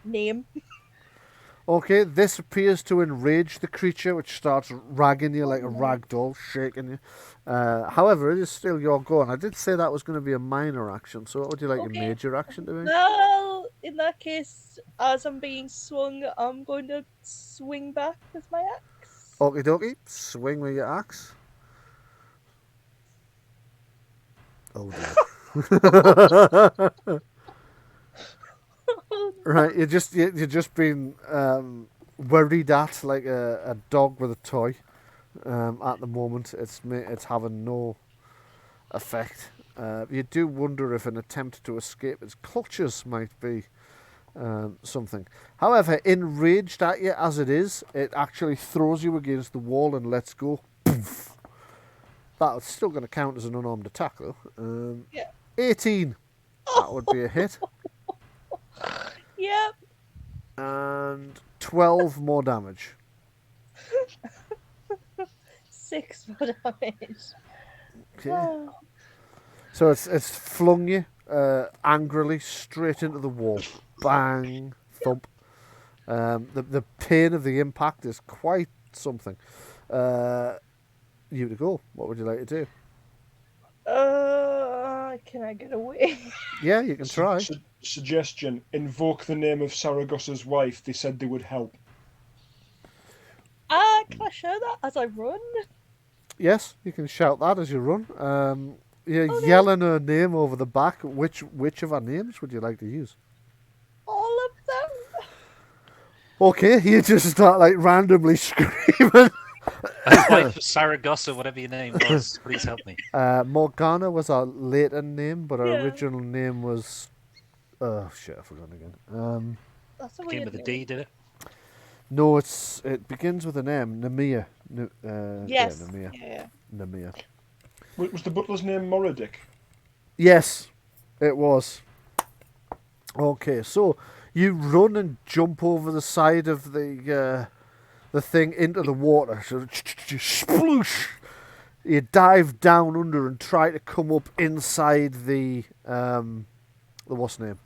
Name. Okay, this appears to enrage the creature, which starts ragging you like a rag doll, shaking you. However, it is still your go, and I did say that was going to be a minor action, so what would you like your major action to be? Well, in that case, as I'm being swung, I'm going to swing back with my axe. Okie dokie, swing with your axe. Oh dear. Right, you're just being worried at like a dog with a toy. At the moment, it's having no effect. You do wonder if an attempt to escape its clutches might be something. However, enraged at you as it is, it actually throws you against the wall and lets go. Poof. That's still going to count as an unarmed attack, though. 18. That would be a hit. Yep. And 12 more damage. 6 more damage. Okay. So it's flung you angrily straight into the wall. Bang, thump. The pain of the impact is quite something. You to go. What would you like to do? Can I get away? Yeah, you can try. Suggestion: invoke the name of Saragosa's wife. They said they would help. Can I show that as I run? Yes, you can shout that as you run. You're yelling her name over the back. Which of her names would you like to use? All of them. Okay, you just start like randomly screaming. Wife of Saragosa, whatever your name was, please help me. Morgana was our later name, but our original name was... Oh, shit, I forgot again. That's a Began with a D, did it? No, it begins with an M. Namia. Yes. Yeah, Namia. Yeah. Namia. Was the butler's name Moradic? Yes, it was. Okay, so you run and jump over the side of the thing into the water. So sploosh! You dive down under and try to come up inside the what's name?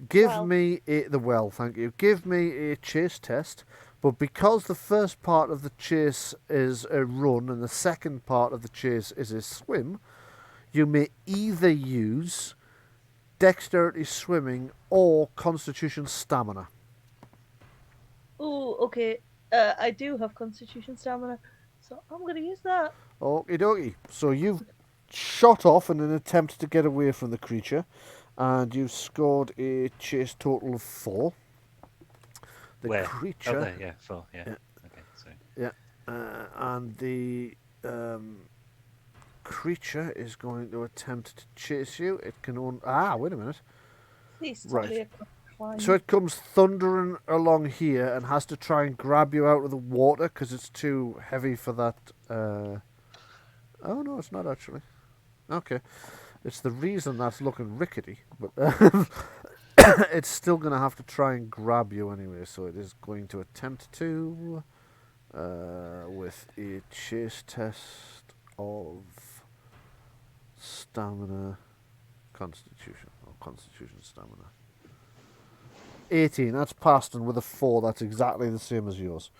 Give me the well, thank you. Give me a chase test But because the first part of the chase is a run and the second part of the chase is a swim, you may either use dexterity swimming or constitution stamina. Oh, okay. I do have constitution stamina, so I'm going to use that. Okie dokie. So you've shot off in an attempt to get away from the creature, and you've scored a chase total of 4. The Where? creature. Oh, there, yeah, 4, yeah. Yeah. Okay, so. Yeah. And the creature is going to attempt to chase you. It can only... wait a minute. Please tell Right. me I can climb. So it comes thundering along here and has to try and grab you out of the water because it's too heavy for that. Oh no, it's not actually. Okay, it's the reason that's looking rickety, but it's still going to have to try and grab you anyway. So it is going to attempt to with a chase test of stamina, constitution stamina. 18, that's passed, and with a 4, that's exactly the same as yours.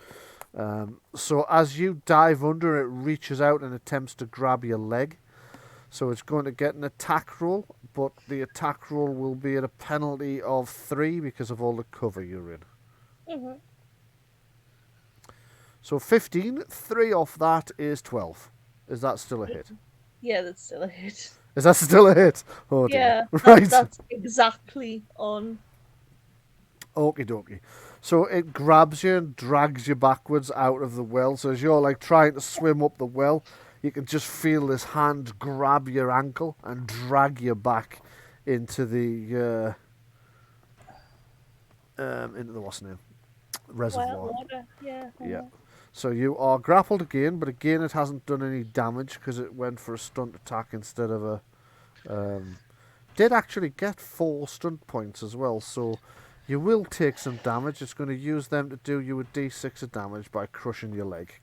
So as you dive under, it reaches out and attempts to grab your leg. So it's going to get an attack roll, but the attack roll will be at a penalty of 3 because of all the cover you're in. Mm-hmm. So 15, 3 off that is 12. Is that still a hit? Yeah, that's still a hit. Is that still a hit? Oh dear. Yeah, Right. that's exactly on. Okie dokie. So it grabs you and drags you backwards out of the well. So as you're like trying to swim up the well, you can just feel this hand grab your ankle and drag you back into the what's the name? Reservoir. Water. Yeah. Yeah. So you are grappled again, but again it hasn't done any damage because it went for a stunt attack instead of a. Did actually get 4 stunt points as well, so you will take some damage. It's going to use them to do you a d6 of damage by crushing your leg.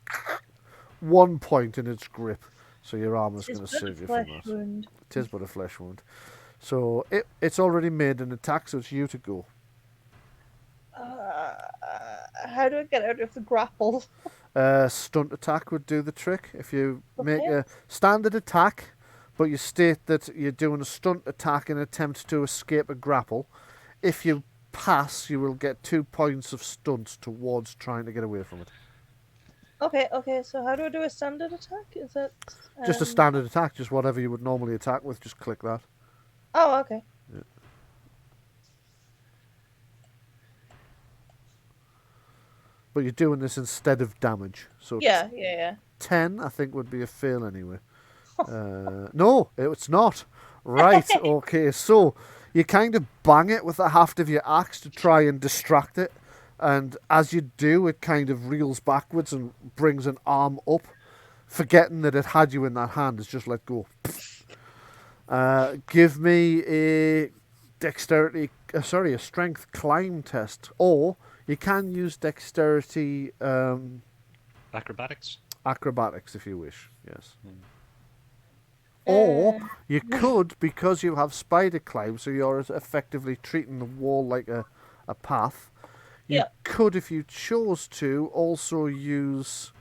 1 point in its grip, so your armor's going to save you from that. Wound. It is but a flesh wound. So it's already made an attack, so it's you to go. How do I get out of the grapple? Stunt attack would do the trick. If you make Okay. a standard attack, but you state that you're doing a stunt attack in an attempt to escape a grapple, if you pass, you will get 2 points of stunts towards trying to get away from it. Okay, so how do I do a standard attack? Is it Just a standard attack, just whatever you would normally attack with, just click that. Oh, okay. Yeah. But you're doing this instead of damage. So Yeah. 10, I think, would be a fail anyway. No, it's not. Right, okay. So you kind of bang it with the haft of your axe to try and distract it. And as you do, it kind of reels backwards and brings an arm up, forgetting that it had you in that hand. It's just let go. Give me a strength climb test. Or you can use dexterity Acrobatics? acrobatics if you wish, yes. Or you could, because you have spider climb, so you're effectively treating the wall like a path, you could, if you chose to, also use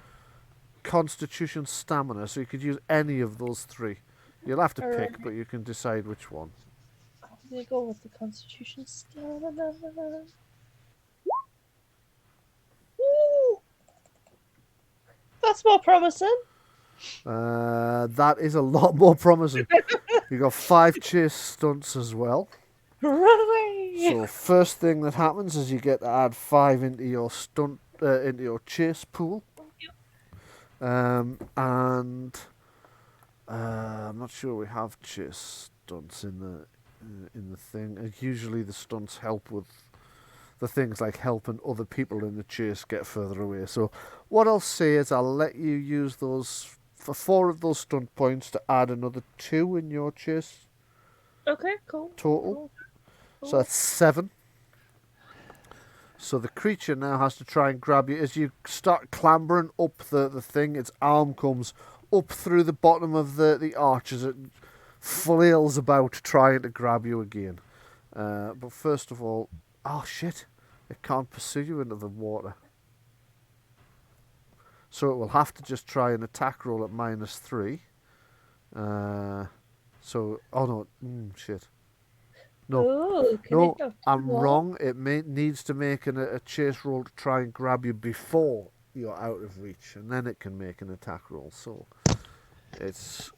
constitution stamina, so you could use any of those 3. You'll have to pick, but you can decide which one. I'm gonna go with the constitution stamina. Woo! That's more promising. That is a lot more promising. You got 5 chase stunts as well. Run away! So first thing that happens is you get to add 5 into your stunt into your chase pool. And I'm not sure we have chase stunts in the thing. Usually the stunts help with the things like helping other people in the chase get further away. So what I'll say is I'll let you use those for 4 of those stunt points to add another 2 in your chase Okay, cool. total. Cool. So that's 7. So the creature now has to try and grab you. As you start clambering up the thing, its arm comes up through the bottom of the arch as it flails about trying to grab you again. But first of all, oh shit, it can't pursue you into the water. So it will have to just try an attack roll at -3. So, oh no, shit. No, Oh, can no, it not do I'm more? wrong. It needs to make a chase roll to try and grab you before you're out of reach, and then it can make an attack roll. So it's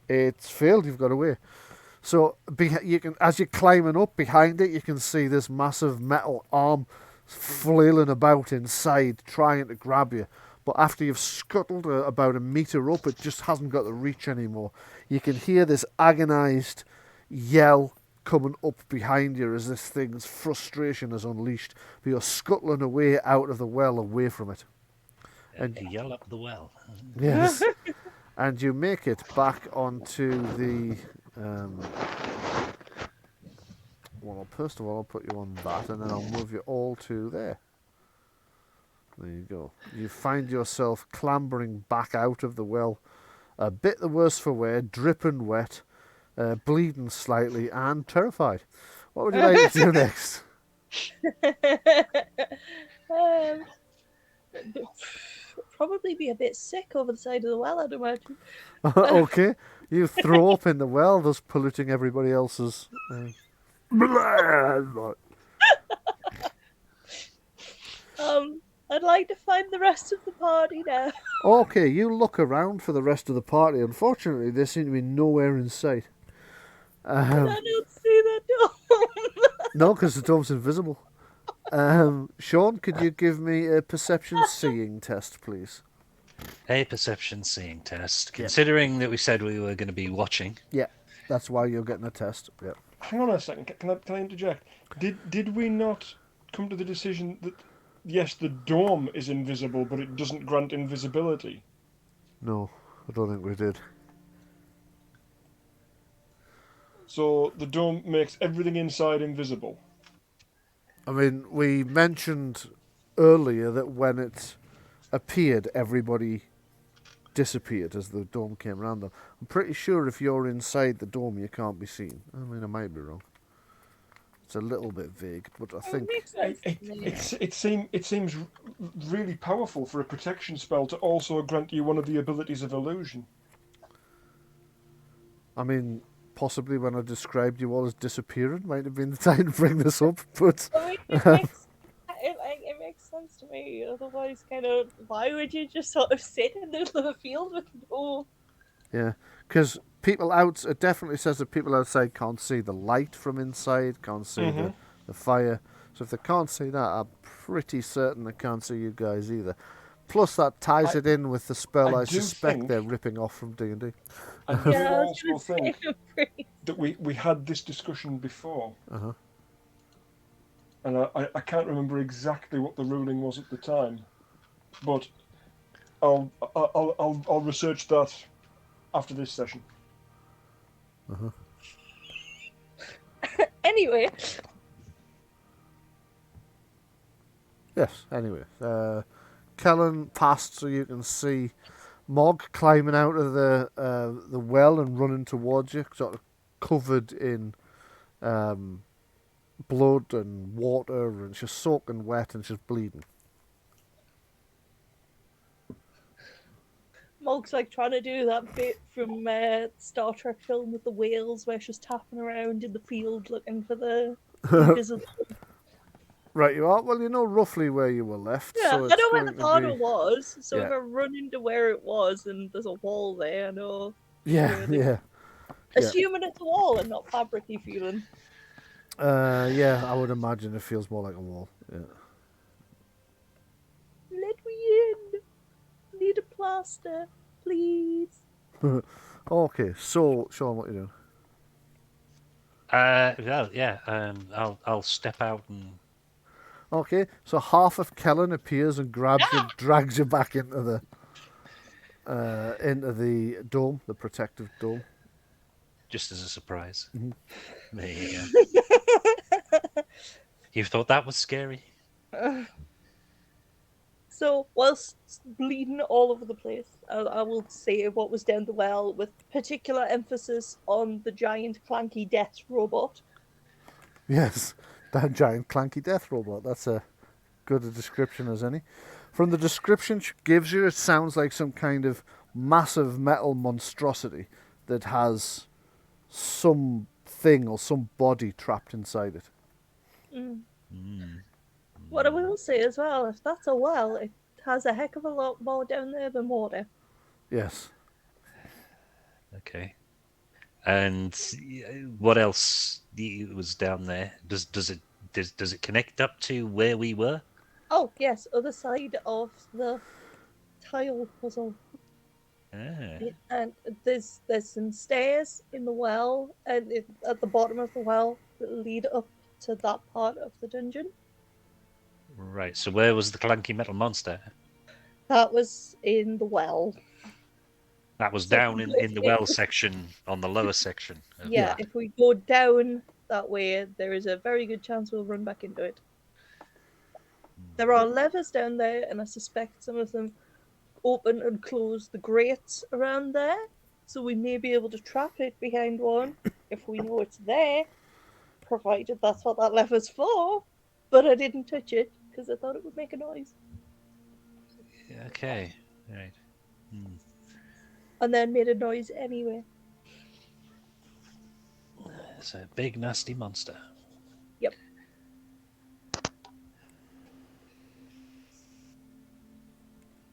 it's failed. You've got away. So you can, as you're climbing up behind it, you can see this massive metal arm flailing about inside, trying to grab you. But after you've scuttled about a metre up, it just hasn't got the reach anymore. You can hear this agonised yell coming up behind you as this thing's frustration is unleashed. But you're scuttling away out of the well, away from it. And yell up the well. Yes. And you make it back onto the... well, first of all, I'll put you on that, and then I'll move you all to there. There you go. You find yourself clambering back out of the well, a bit the worse for wear, dripping wet, bleeding slightly, and terrified. What would you like to do next? Probably be a bit sick over the side of the well, I'd imagine. Okay. You throw up in the well, thus polluting everybody else's... I'd like to find the rest of the party now. Okay, you look around for the rest of the party. Unfortunately, they seem to be nowhere in sight. I don't see the dome. No, because the dome's invisible. Sean, could you give me a perception seeing test, please? A perception seeing test. Considering that we said we were going to be watching. Yeah, that's why you're getting a test. Yeah. Hang on a second. Can I interject? Did we not come to the decision that yes, the dome is invisible, but it doesn't grant invisibility? No, I don't think we did. So the dome makes everything inside invisible. I mean, we mentioned earlier that when it appeared, everybody disappeared as the dome came around them. I'm pretty sure if you're inside the dome, you can't be seen. I mean, I might be wrong. It's a little bit vague, but I think... It seems really powerful for a protection spell to also grant you one of the abilities of illusion. I mean, possibly when I described you all as disappearing might have been the time to bring this up, but... I mean, it makes sense to me. Otherwise, kind of, why would you just sort of sit in the middle of a field with no... Yeah, because people it definitely says that people outside can't see the light from inside, can't see the fire. So if they can't see that, I'm pretty certain they can't see you guys either. Plus, that ties it in with the spell I suspect they're ripping off from D&D. I do also think that we had this discussion before. Uh-huh. And I can't remember exactly what the ruling was at the time, but I'll research that after this session. Uh-huh. Anyway. Yes, anyway. Kellen passed so you can see Mog climbing out of the well and running towards you, sort of covered in blood and water, and she's soaking wet and she's bleeding. Mog's like trying to do that bit from Star Trek film with the whales where she's tapping around in the field looking for the invisible. Right, you are. Well, you know roughly where you were left. Yeah, so I know where the party was, so Yeah. if I run into where it was and there's a wall there, I know. Yeah, yeah. Assuming it's a wall and not fabricy feeling. Yeah, I would imagine it feels more like a wall. Yeah. Let me in. Need a plaster, please. Okay, so Sean, what are you doing? Well, yeah. I'll step out and. Okay, so half of Kellen appears and grabs you, drags you back into the dome, the protective dome. Just as a surprise. Mm-hmm. There you go. You thought that was scary? So, whilst bleeding all over the place, I will say what was down the well, with particular emphasis on the giant clanky death robot. Yes, that giant clanky death robot. That's a good a description as any. From the description she gives you, it sounds like some kind of massive metal monstrosity that has some thing or some body trapped inside it. Mm. Mm. What I will say as well, if that's a well, it has a heck of a lot more down there than water. Yes. Okay. And what else was down there? Does it connect up to where we were? Oh, yes, other side of the tile puzzle. Ah. And there's some stairs in the well, and at the bottom of the well that lead up to that part of the dungeon. Right. So where was the clunky metal monster? That was in the well. That was So down in the well section on the lower section. Yeah, if we go down that way, there is a very good chance we'll run back into it. There are levers down there, and I suspect some of them open and close the grates around there. So we may be able to trap it behind one if we know it's there, provided that's what that lever's for. But I didn't touch it because I thought it would make a noise. Okay. Right. And then made a noise anyway. It's a big nasty monster. Yep.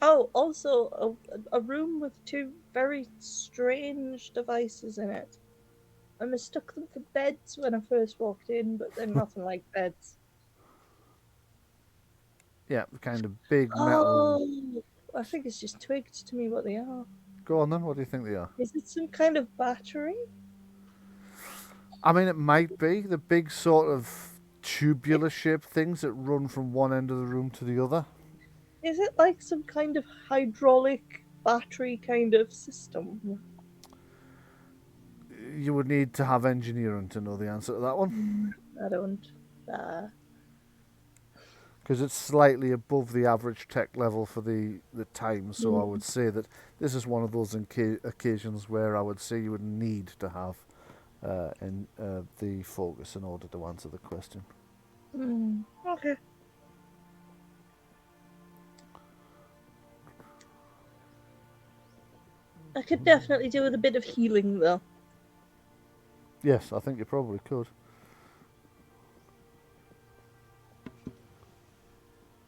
Oh, also a room with two very strange devices in it. I mistook them for beds when I first walked in, but they're nothing like beds. Yeah, kind of big metal. Oh, I think it's just twigged to me what they are. Go on then, what do you think they are? Is it some kind of battery? I mean, it might be the big sort of tubular shaped things that run from one end of the room to the other. Is it like some kind of hydraulic battery kind of system? You would need to have engineering to know the answer to that one. I don't. Because it's slightly above the average tech level for the time, so I would say that this is one of those occasions where I would say you would need to have the focus in order to answer the question. Okay. I could definitely do with a bit of healing, though. Yes, I think you probably could.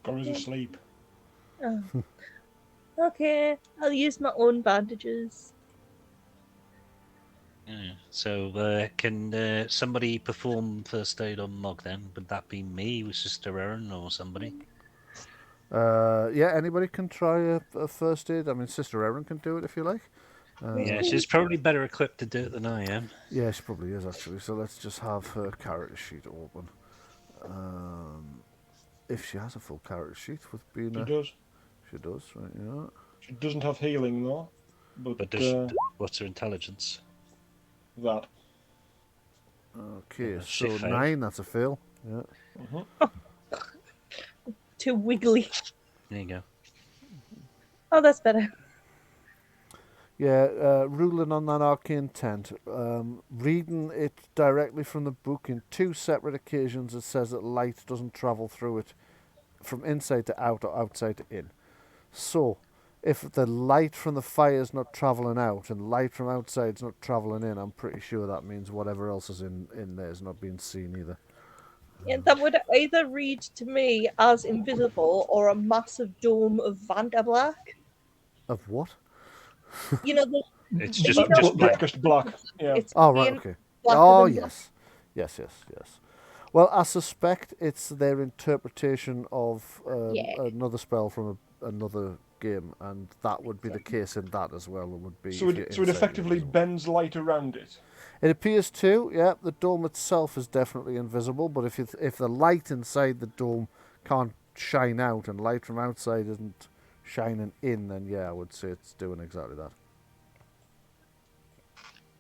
Gora's asleep. Oh. Okay, I'll use my own bandages. So can somebody perform first aid on Mog then? Would that be me with Sister Erin or somebody? Yeah, anybody can try a first aid. I mean, Sister Erin can do it if you like. Yeah, she's probably better equipped to do it than I am. Yeah, she probably is actually. So let's just have her character sheet open. If she has a full character sheet with being She does. She does, right? Yeah. She doesn't have healing though. But what's her intelligence? That. Okay, She so failed. 9. That's a fail. Yeah. Too wiggly. There you go. Oh, that's better. Yeah, ruling on that arcane tent, reading it directly from the book in 2 separate occasions, it says that light doesn't travel through it from inside to out or outside to in. So, if the light from the fire is not travelling out and light from outside is not travelling in, I'm pretty sure that means whatever else is in there is not being seen either. Yeah, that would either read to me as invisible or a massive dome of Vantablack. Of what? You know, It's just black. black. Just black. Yeah. it's Oh, right, plain okay. blacker Oh, than black. yes. Yes. Well, I suspect it's their interpretation of another spell from another game, and that would be the case in that as well. It would be. So it effectively bends light around it. It appears to, yeah. The dome itself is definitely invisible, but if the light inside the dome can't shine out and light from outside isn't shining in, then yeah, I would say it's doing exactly that.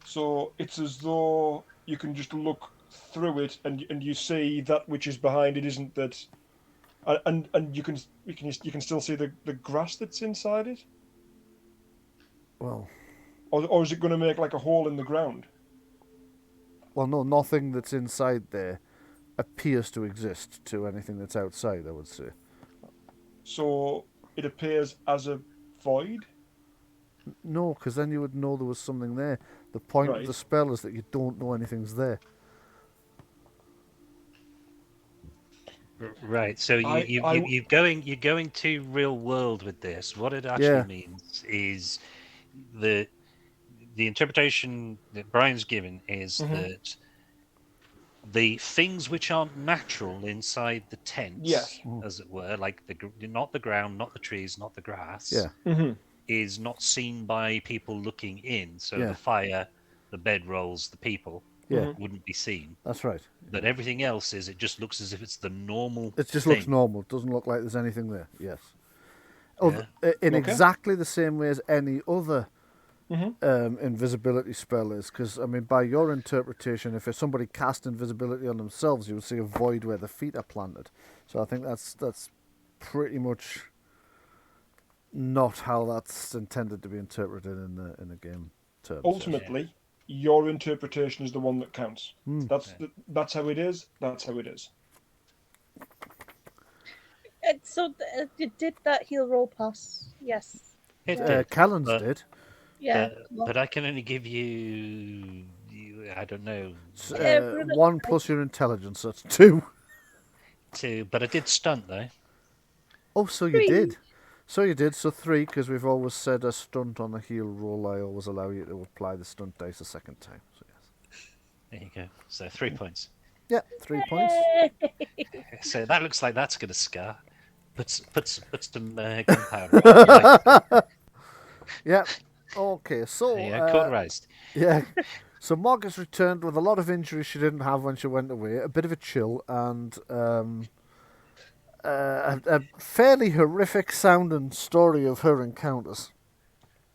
So it's as though you can just look through it and you see that which is behind it isn't that, and you can still see the grass that's inside it. Well, or is it going to make like a hole in the ground? Well, no, nothing that's inside there appears to exist to anything that's outside, I would say. so it appears as a void. No, because then you would know there was something there. The point of Right. the spell is that you don't know anything's there. Right. So you're going to real world with this. What it actually Yeah. means is the interpretation that Brian's given is that the things which aren't natural inside the tent, Yes. as it were, like not the ground, not the trees, not the grass, Yeah. is not seen by people looking in. So Yeah. the fire, the bedrolls, the people Yeah. wouldn't be seen. That's right. But everything else it just looks as if it's the normal It just thing. looks normal. It doesn't look like there's anything there. Yes. Yeah. In Okay. exactly the same way as any other invisibility spell is. Because, I mean, by your interpretation, if somebody cast invisibility on themselves, you would see a void where the feet are planted. So I think that's pretty much not how that's intended to be interpreted in the game terms. Ultimately, your interpretation is the one that counts. That's how it is. That's how it is. So did that heal roll pass? Yes. It did. Callan's but- did. Yeah. But I can only give you I don't know, Brilliant. 1 plus your intelligence, that's 2. two. But I did stunt though. Oh, so you 3. did. So 3, because we've always said a stunt on a heal roll, I always allow you to apply the stunt dice a second time. So yes. There you go. So 3 points. Yeah, 3 points. So that looks like that's gonna scar. Put some gunpowder. Yeah. Okay, so Yeah, cauterized. yeah. So Marcus returned with a lot of injuries she didn't have when she went away, a bit of a chill, and a fairly horrific sounding story of her encounters.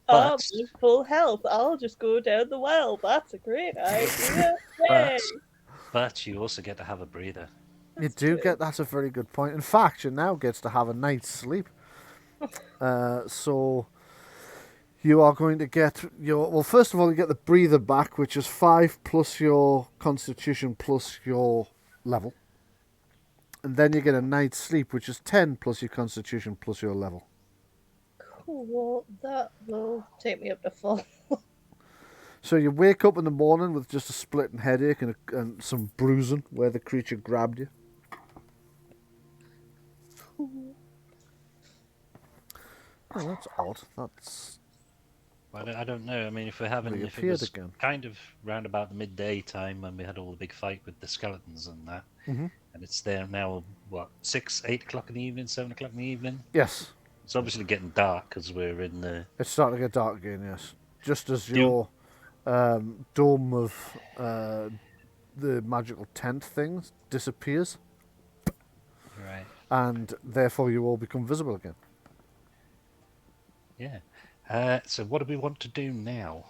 Oh, But- with full health. I'll just go down the well. That's a great idea. Yay. But you also get to have a breather. You do get, that's a very good point. In fact, she now gets to have a night's sleep. So you are going to get well, first of all, you get the breather back, which is 5 plus your constitution plus your level. And then you get a night's sleep, which is 10 plus your constitution plus your level. Cool. That will take me up to full. So you wake up in the morning with just a splitting headache and some bruising where the creature grabbed you. Oh, that's odd. That's I don't know. I mean, if we're having, Well, you if it appeared was again. kind of round about the midday time when we had all the big fight with the skeletons and that, Mhm. and it's there now. What 6, 8 o'clock in the evening, 7 o'clock in the evening? yes. It's obviously getting dark because we're in the. It's starting to get dark again. Yes, just as Do- your dome of the magical tent things disappears, Right. and therefore you all become visible again. Yeah. So what do we want to do now?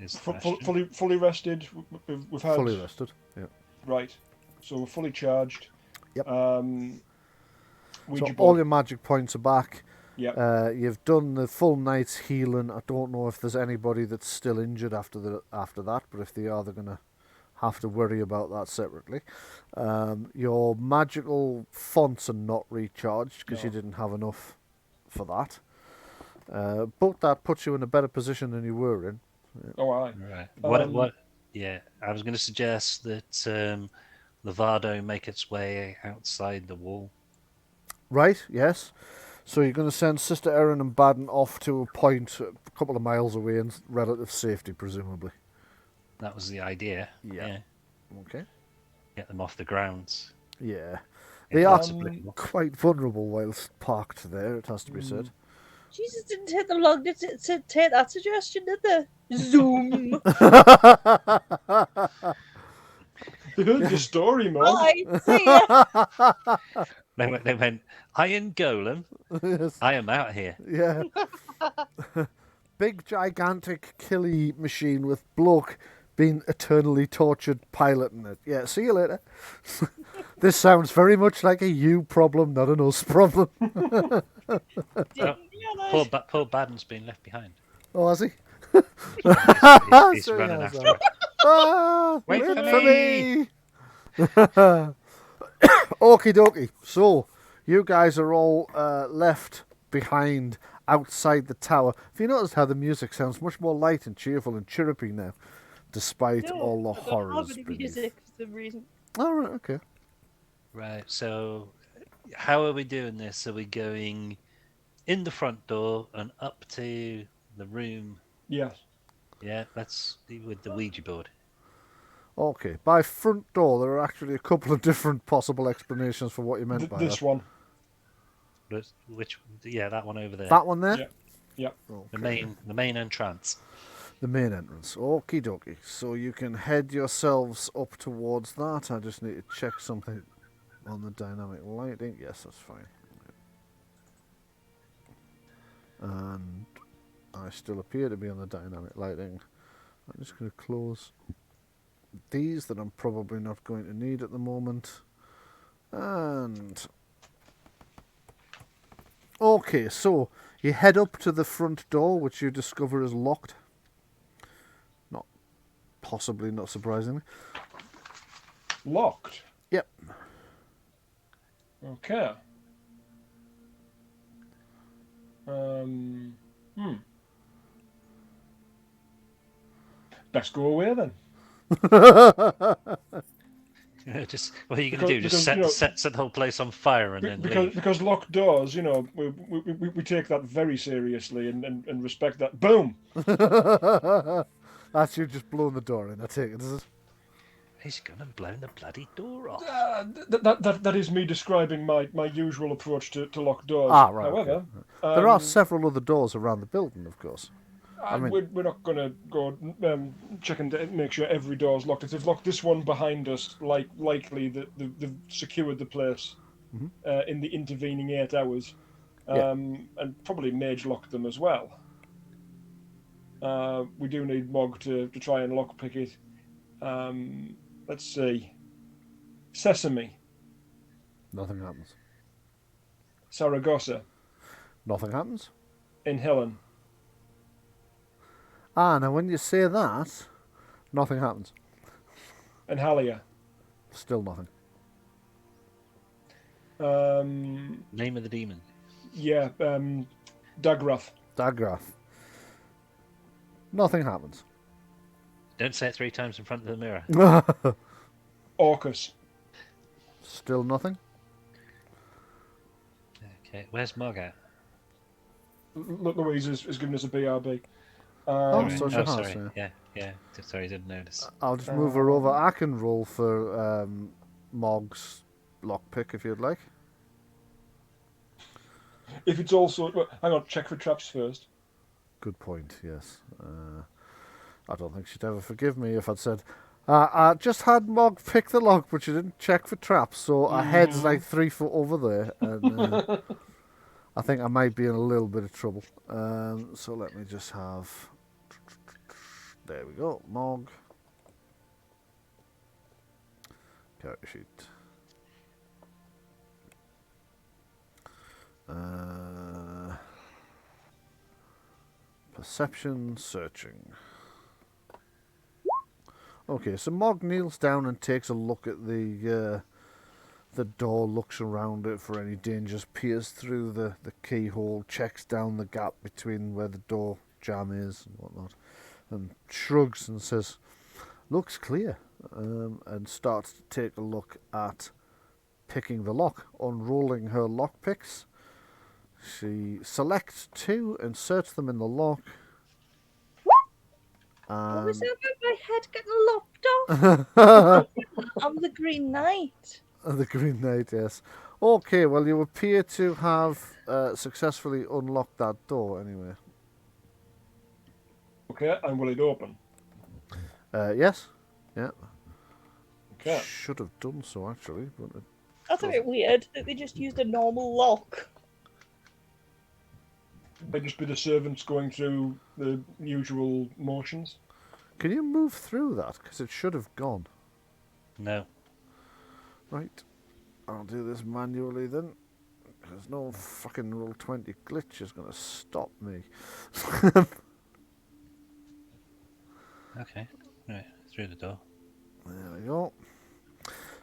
Is the question. Fully rested. We've had Fully rested. Yeah. right. So we're fully charged. Yep. Ouija So board. all your magic points are back. Yep. You've done the full night's healing. I don't know if there's anybody that's still injured after that, but if they are, they're gonna have to worry about that separately. Your magical fonts are not recharged because you No. didn't have enough for that. But that puts you in a better position than you were in. Oh, aye. Right. Um, What? Yeah, I was going to suggest that the Vardo make its way outside the wall. Right, yes. So you're going to send Sister Erin and Baden off to a point a couple of miles away in relative safety, presumably. That was the idea. Yeah. Okay. Get them off the grounds. Yeah. If They are that's applicable. quite vulnerable whilst parked there, it has to be said. Jesus didn't take them long to take that suggestion, did they? Zoom. You heard the story, man. Bye. See ya. They went, Iron Golem, Yes. I am out here. Yeah. Big, gigantic, killy machine with bloke being eternally tortured piloting it. Yeah, see you later. This sounds very much like a you problem, not an us problem. Didn't realise. Poor Baden's been left behind. Oh, has he? He's So he running has after that. it. Ah, Wait wait for for me! Okie dokie. So, you guys are all left behind outside the tower. Have you noticed how the music sounds much more light and cheerful and chirrupy now, despite No, all the I don't have horrors any beneath? music for some reason. All right, okay. Right. So, how are we doing this? Are we going in the front door and up to the room? Yes. Yeah, that's with the Ouija board. Okay. By front door, there are actually a couple of different possible explanations for what you meant by This that. one. Which? Yeah, that one over there. That one there? Yeah. Yeah. Okay. The main entrance. The main entrance. Okie dokie. So you can head yourselves up towards that. I just need to check something on the dynamic lighting. Yes, that's fine. And I still appear to be on the dynamic lighting. I'm just going to close these that I'm probably not going to need at the moment. And okay, so you head up to the front door, which you discover is locked. Possibly not surprisingly. Locked. Yep. Okay. Best go away then. Just what are you going to do? Just set the whole place on fire and then leave? Because locked doors, we take that very seriously and respect that. Boom. That's you just blowing the door in. I take it. Is it? He's going to blow the bloody door off. That is me describing my usual approach to locked doors. Ah, right. However, okay. There are several other doors around the building, of course. I mean, we're not going to go check and make sure every door's locked. If they've locked this one behind us, likely that they've secured the place in the intervening 8 hours, and probably mage locked them as well. We do need Mog to try and lockpick it. Let's see. Sesame. Nothing happens. Saragosa. Nothing happens. In Helen. Ah, now when you say that, nothing happens. And Halia. Still nothing. Name of the demon. Yeah, Dagrath. Dagrath. Nothing happens. Don't say it 3 times in front of the mirror. Orcus. Still nothing. Okay, where's Mog at? Louise has given us a BRB. So she has, sorry. Yeah. Sorry, didn't notice. I'll just move her over. I can roll for Mog's lockpick if you'd like. If it's also... Well, hang on, check for traps first. Good point, yes. I don't think she'd ever forgive me if I'd said, I just had Mog pick the lock, but she didn't check for traps, so our head's like 3 foot over there, and I think I might be in a little bit of trouble. So let me just have... There we go, Mog. Character sheet. Perception searching. Okay, so Mog kneels down and takes a look at the door, looks around it for any dangers, peers through the keyhole, checks down the gap between where the door jamb is and whatnot, and shrugs and says, "Looks clear," and starts to take a look at picking the lock, unrolling her lock picks. She selects 2, inserts them in the lock. What was that about my head getting lopped off? I'm the Green Knight. The Green Knight, yes. Okay, well, you appear to have successfully unlocked that door anyway. Okay, and will it open? Yes. Yeah. Okay. Should have done so, actually. But That's a bit weird that they just used a normal lock. Might just be the servants going through the usual motions. can you move through that? Because it should have gone. No. Right. I'll do this manually then. There's no fucking Roll20 glitch is going to stop me. Okay. Right, through the door. There we go.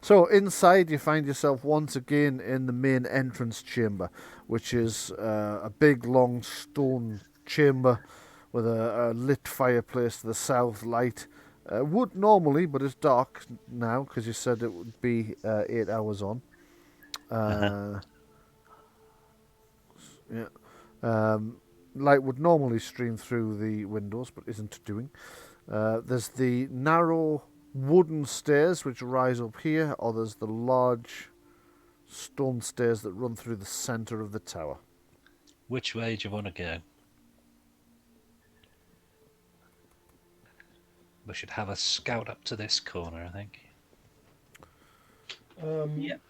So inside, you find yourself once again in the main entrance chamber, which is a big, long stone chamber with a lit fireplace to the south, light. Wood normally, but it's dark now because you said it would be 8 hours on. Yeah. Light would normally stream through the windows, but isn't doing. There's the narrow wooden stairs which rise up here, or there's the large stone stairs that run through the centre of the tower. Which way do you want to go? We should have a scout up to this corner, I think.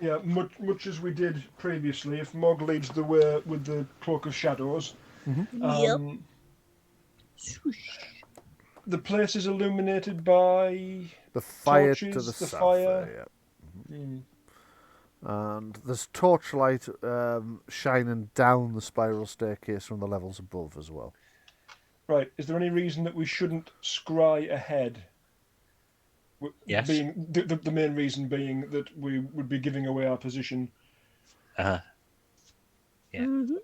Yeah, much as we did previously, if Mog leads the way with the Cloak of Shadows, Yep. the place is illuminated by The fire torches, to the the south fire. there, yeah. And there's torchlight shining down the spiral staircase from the levels above as well. Right, is there any reason that we shouldn't scry ahead? Yes. Being the main reason being that we would be giving away our position. Yeah. Mm-hmm.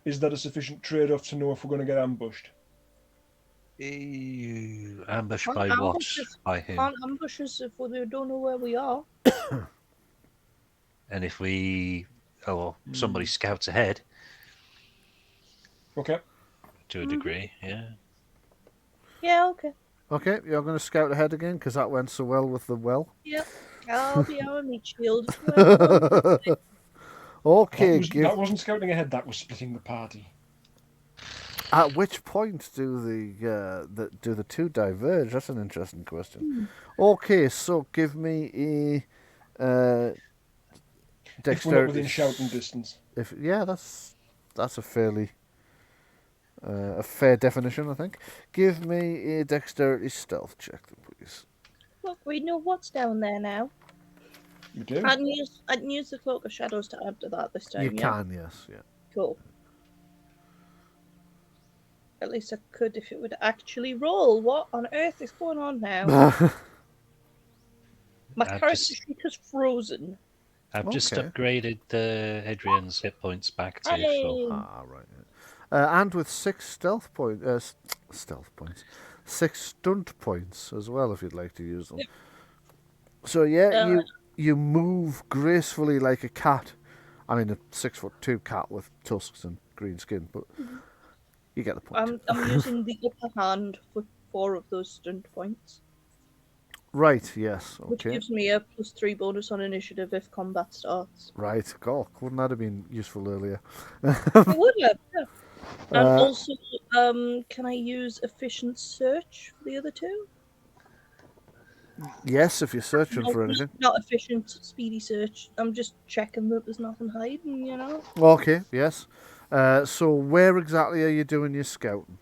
Is that a sufficient trade-off to know if we're going to get ambushed? Ambushed by what? Ambushes By whom? can't ambush us if we don't know where we are. And if we... Oh, somebody scouts ahead Okay. to a degree, yeah. Yeah, okay. Okay, you're going to scout ahead again because that went so well with the well. Yep. I'll be our meat shield. Okay, That wasn't scouting ahead. That was splitting the party. At which point do the two diverge? That's an interesting question. Okay, so give me a If we're not dexterity. within shouting distance. That's a fairly a fair definition, I think. Give me a dexterity stealth check, then, please. Look, we know what's down there now. We do. I can use the Cloak of Shadows to add to that this time. You yeah? can, yes, yeah. Cool. At least I could if it would actually roll. What on earth is going on now? My character sheet is frozen. I've just Okay. upgraded Adrian's hit points back to full. Hey. Right. Yeah. And with 6 stealth points, 6 stunt points as well, if you'd like to use them. So yeah, you move gracefully like a cat. I mean, a 6'2" cat with tusks and green skin, but you get the point. I'm using the upper hand for 4 of those stunt points. Right, yes, Which okay. gives me a +3 bonus on initiative if combat starts. Right, God, wouldn't that have been useful earlier? It would have, yeah. And also, can I use efficient search for the other 2? Yes, if you're searching for anything. Not efficient, speedy search. I'm just checking that there's nothing hiding, you know? Okay, yes. So where exactly are you doing your scouting?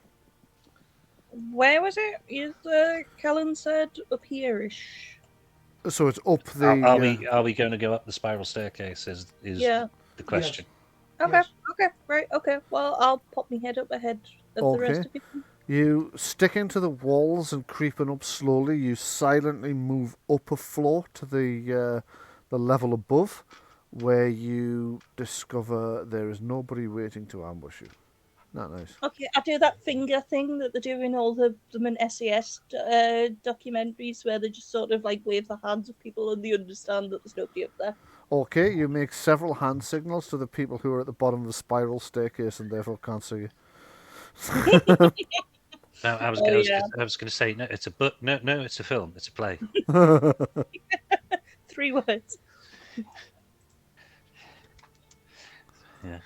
Where was it? Callan said up here-ish. So it's up the... Are we going to go up the spiral staircase is Yeah. the question. Okay, Yes. okay, right, okay. Well, I'll pop my head up ahead of the rest of you. You sticking to the walls and creeping up slowly, you silently move up a floor to the level above, where you discover there is nobody waiting to ambush you. Not nice. Okay, I do that finger thing that they do in all them in SES documentaries where they just sort of like wave the hands of people and they understand that there's nobody up there. Okay, you make several hand signals to the people who are at the bottom of the spiral staircase and therefore can't see you. No, I was going to say no. It's a book. No, it's a film. It's a play. 3 words. Yeah.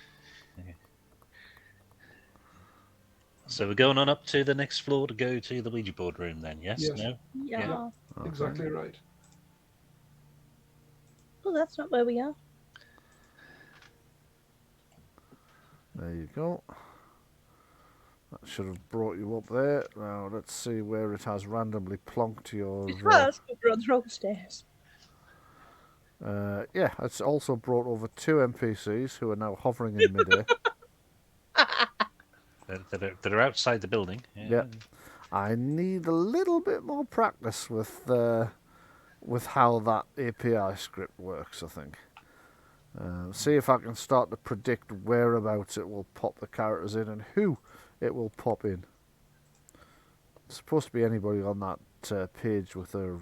So we're going on up to the next floor to go to the Ouija board room then, yes? Yes. No? Yeah. Exactly right. Oh, that's not where we are. There you go. That should have brought you up there. Now let's see where it has randomly plonked your... It has, but we're on the wrong stairs. yeah, it's also brought over 2 NPCs who are now hovering in midair. That are outside the building. Yeah. I need a little bit more practice with with how that API script works, I think. See if I can start to predict whereabouts it will pop the characters in and who it will pop in. It's supposed to be anybody on that page with a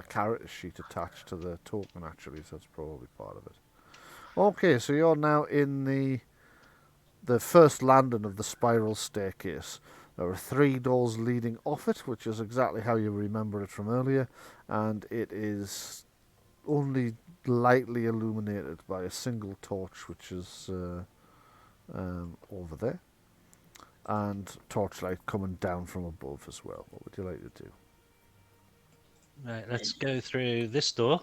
character sheet attached to the token, actually, so that's probably part of it. Okay, so you're now in the first landing of the spiral staircase. There are 3 doors leading off it, which is exactly how you remember it from earlier, and it is only lightly illuminated by a single torch, which is over there, and torchlight coming down from above as well. What would you like to do? Right, let's go through this door,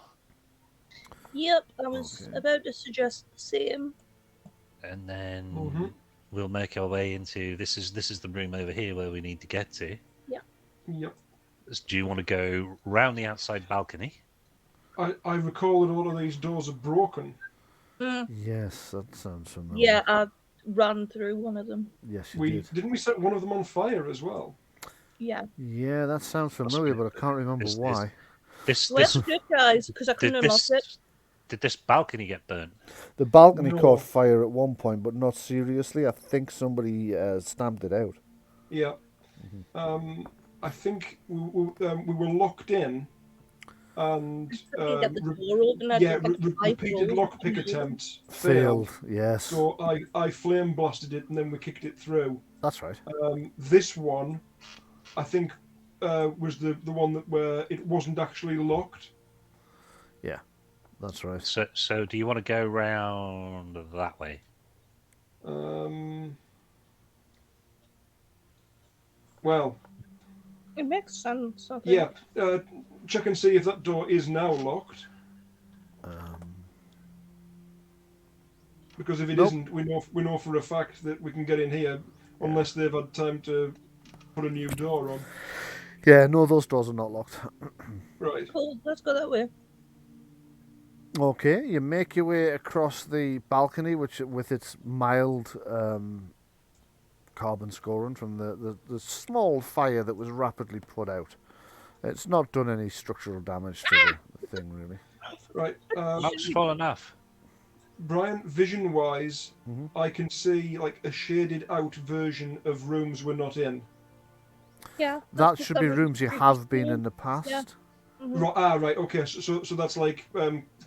Yep, I was Okay. about to suggest the same. and then Mhm. we'll make our way into this is the room over here where we need to get to. Yep. Do you want to go round the outside balcony? I recall that all of these doors are broken. Mm, Yes, that sounds familiar. yeah, I ran through one of them. Yes, you We did. didn't we set one of them on fire as well? Yeah. Yeah, that sounds familiar, but I can't remember Is- is- why. This Let's this do it, guys, because I couldn't did unlock it. this balcony get burnt? The balcony No. caught fire at one point, but not seriously. I think somebody stamped it out. Yeah. I think we were locked in, and Couldn't get the door open. I'd yeah, like repeated 5 lockpick rolls. attempts Failed. Yes, So I flame blasted it, and then we kicked it through. that's right. This one, I think, was the one where it wasn't actually locked. Yeah, that's right. So do you want to go round that way? Well, It makes sense, I think. yeah. Check and see if that door is now locked. Because if it Nope. not we know for a fact that we can get in here, unless they've had time to put a new door on. Yeah, no, those doors are not locked. Right. Cool, let's go that way. Okay, you make your way across the balcony, which with its mild carbon scoring from the small fire that was rapidly put out. It's not done any structural damage to the thing, really. Right. Much fallen off. Brian, vision-wise, Mhm. I can see like a shaded-out version of rooms we're not in. Yeah. That should be rooms you have been in the past. Yeah. Right. Okay. So that's like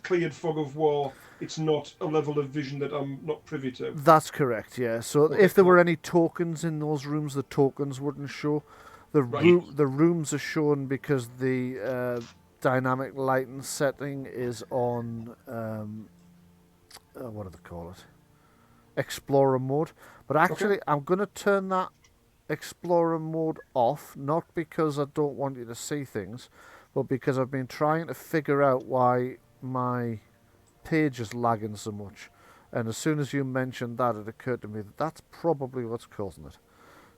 cleared fog of war. It's not a level of vision that I'm not privy to. That's correct, yeah. So Okay, if there were cool. any tokens in those rooms, the tokens wouldn't show. The Right. the rooms are shown because the dynamic lighting setting is on what do they call it? Explorer mode. But actually, I'm going to turn that Explorer mode off, not because I don't want you to see things, but because I've been trying to figure out why my page is lagging so much. And as soon as you mentioned that, it occurred to me that that's probably what's causing it.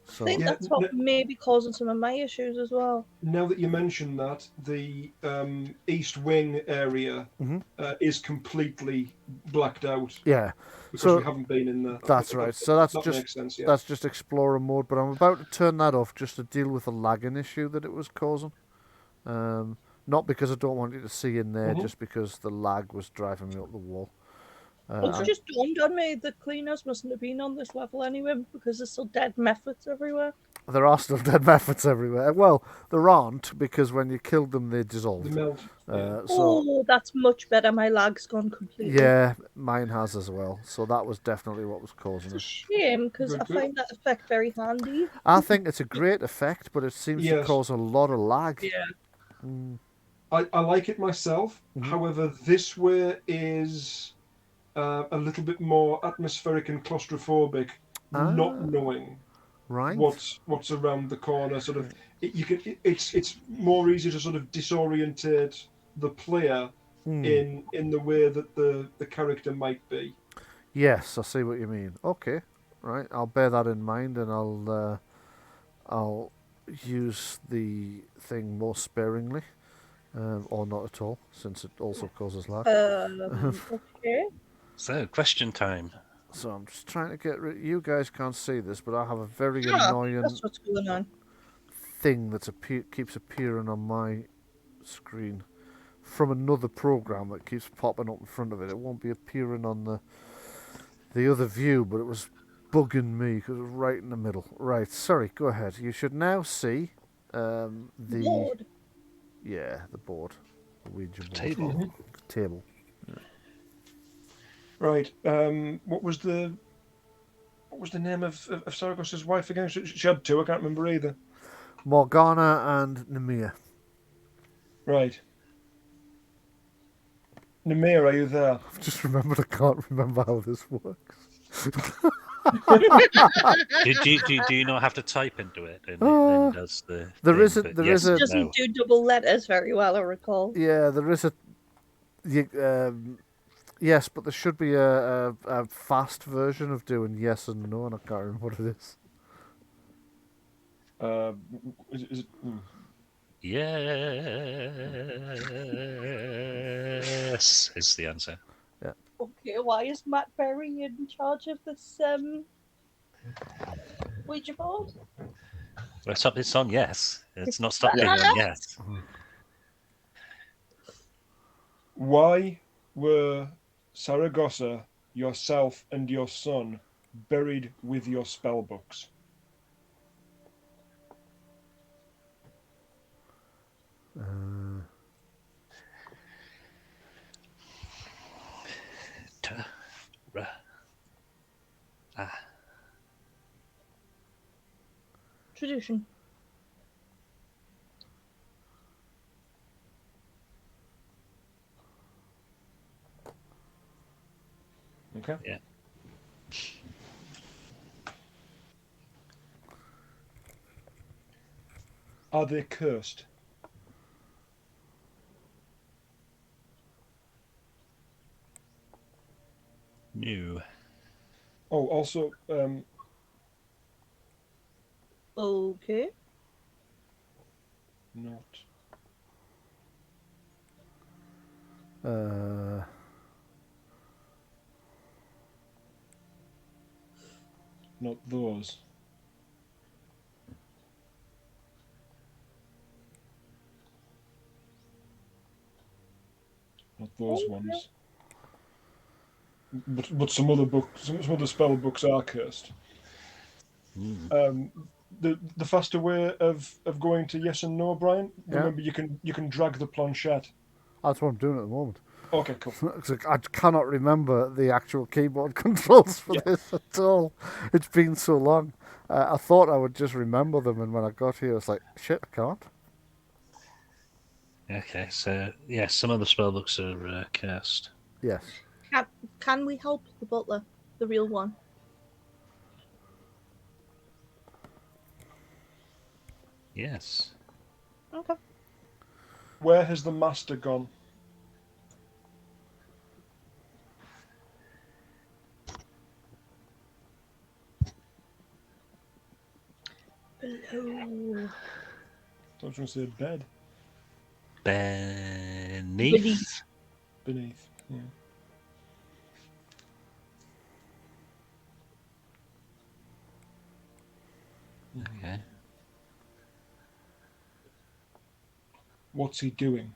So I think Yeah, that's what may be causing some of my issues as well. Now that you mention that, the east wing area is completely blacked out yeah, because so we haven't been in there. that's right. So that's that just makes sense. Yeah. that's just Explorer mode. But I'm about to turn that off just to deal with the lagging issue that it was causing. Not because I don't want you to see in there, just because the lag was driving me up the wall. It's just dawned on me that cleaners mustn't have been on this level anyway because there's still dead methods everywhere. There are still dead methods everywhere. Well, there aren't because when you killed them, they The dissolved. melt. Oh, that's much better. My lag's gone completely. Yeah, mine has as well. So that was definitely what was causing it. Shame, because I Good. find that effect very handy. I think it's a great effect, but it seems to Yes. cause a lot of lag. Yeah. I like it myself. However, this way is a little bit more atmospheric and claustrophobic, not knowing Right? what's around the corner. Sort of, it's more easy to sort of disorientate the player in the way that the character might be. Yes, I see what you mean. Okay, right. I'll bear that in mind, and I'll use the thing more sparingly, or not at all, since it also causes lag. Okay. So, question time. So I'm just trying to get rid. You guys can't see this, but I have a very Ah, annoying that's what's going on. thing that keeps appearing on my screen from another program that keeps popping up in front of it. It won't be appearing on the other view, but it was bugging me because it was right in the middle. Right, sorry, go ahead. You should now see the Board. the board, the Ouija board Table. table. Right. What was the name of Saragosa's wife again? She had two. I can't remember either. Morgana and Nemea. Right. Nemea, are you there? I've just remembered I can't remember how this works. Do you not have to type into it? And it then does the. There thing, isn't- but there yes is a- and Doesn't no. do double letters very well, I recall. Yeah, there is a. Yes, but there should be a fast version of doing yes and no, and I can't remember what it is. Is it? Yes, is the answer. Okay, why is Matt Berry in charge of this Ouija board? It's on yes. It's not stopping on yes. Why were Saragosa, yourself, and your son buried with your spell books? Tradition. Okay. Yeah. Are they cursed? New. Oh, also, Okay. not. Not those. Not those Okay. ones. But some other books, some other spell books are cursed. The faster way of going to yes and no, Brian. Yeah. Remember, you can drag the planchette. That's what I'm doing at the moment. Okay, cool. I cannot remember the actual keyboard controls for this at all. It's been so long. I thought I would just remember them, and when I got here, I was like, shit, I can't. Okay, so yeah, some of the spellbooks are cursed. Yes. Can we help the butler, the real one? Yes. Okay. Where has the master gone? Below. I was going to say bed. Beneath. Beneath. Yeah. Okay. What's he doing?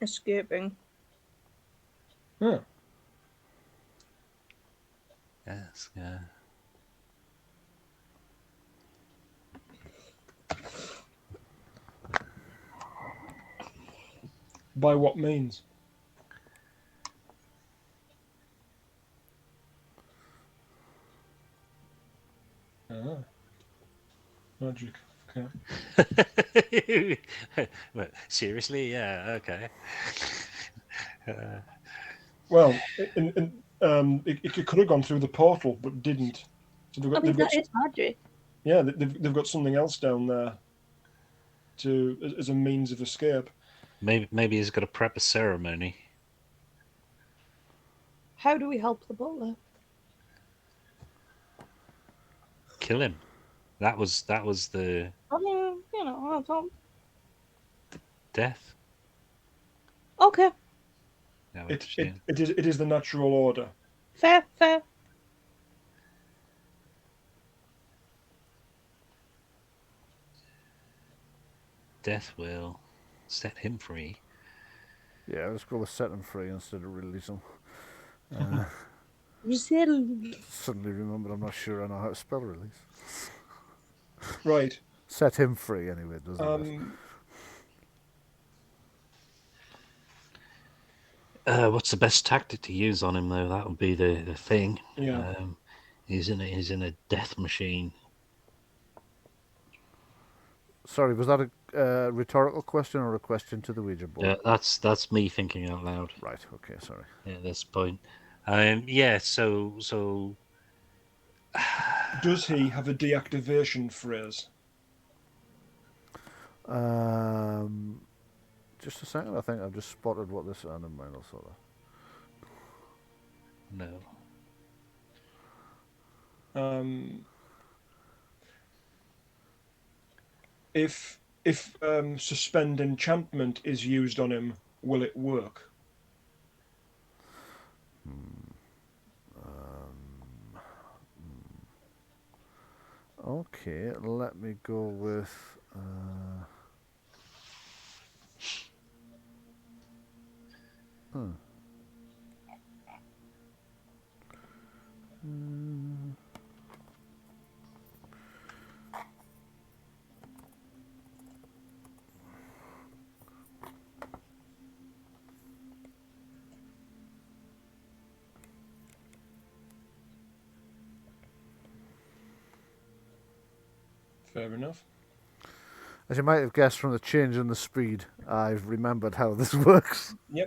Escaping. Huh. Yes. Yeah. By what means? Magic. Okay. What, seriously? Yeah. Okay. Well, it could have gone through the portal, but didn't. So That is magic. Yeah, they've got something else down there as a means of escape. Maybe he's got to prep a ceremony. How do we help the butler? Kill him. That was the I mean, that's all. death. Okay. Yeah, It is the natural order. Fair, fair. Death will set him free. Yeah, let's go with set him free instead of release him. Suddenly remembered I'm not sure I know how to spell release. Right. Set him free anyway, doesn't it? What's the best tactic to use on him, though? That would be the thing. Yeah. He's in a death machine. Sorry, was that a rhetorical question or a question to the Ouija board? That's me thinking out loud. Right. Okay. Sorry. At this point, yeah. So Does he have a deactivation phrase? Just a second. I think I've just spotted what this. Never mind. I'll sort that. no. If suspend enchantment is used on him, will it work? Okay, let me go with. Fair enough. As you might have guessed from the change in the speed, I've remembered how this works. Yep.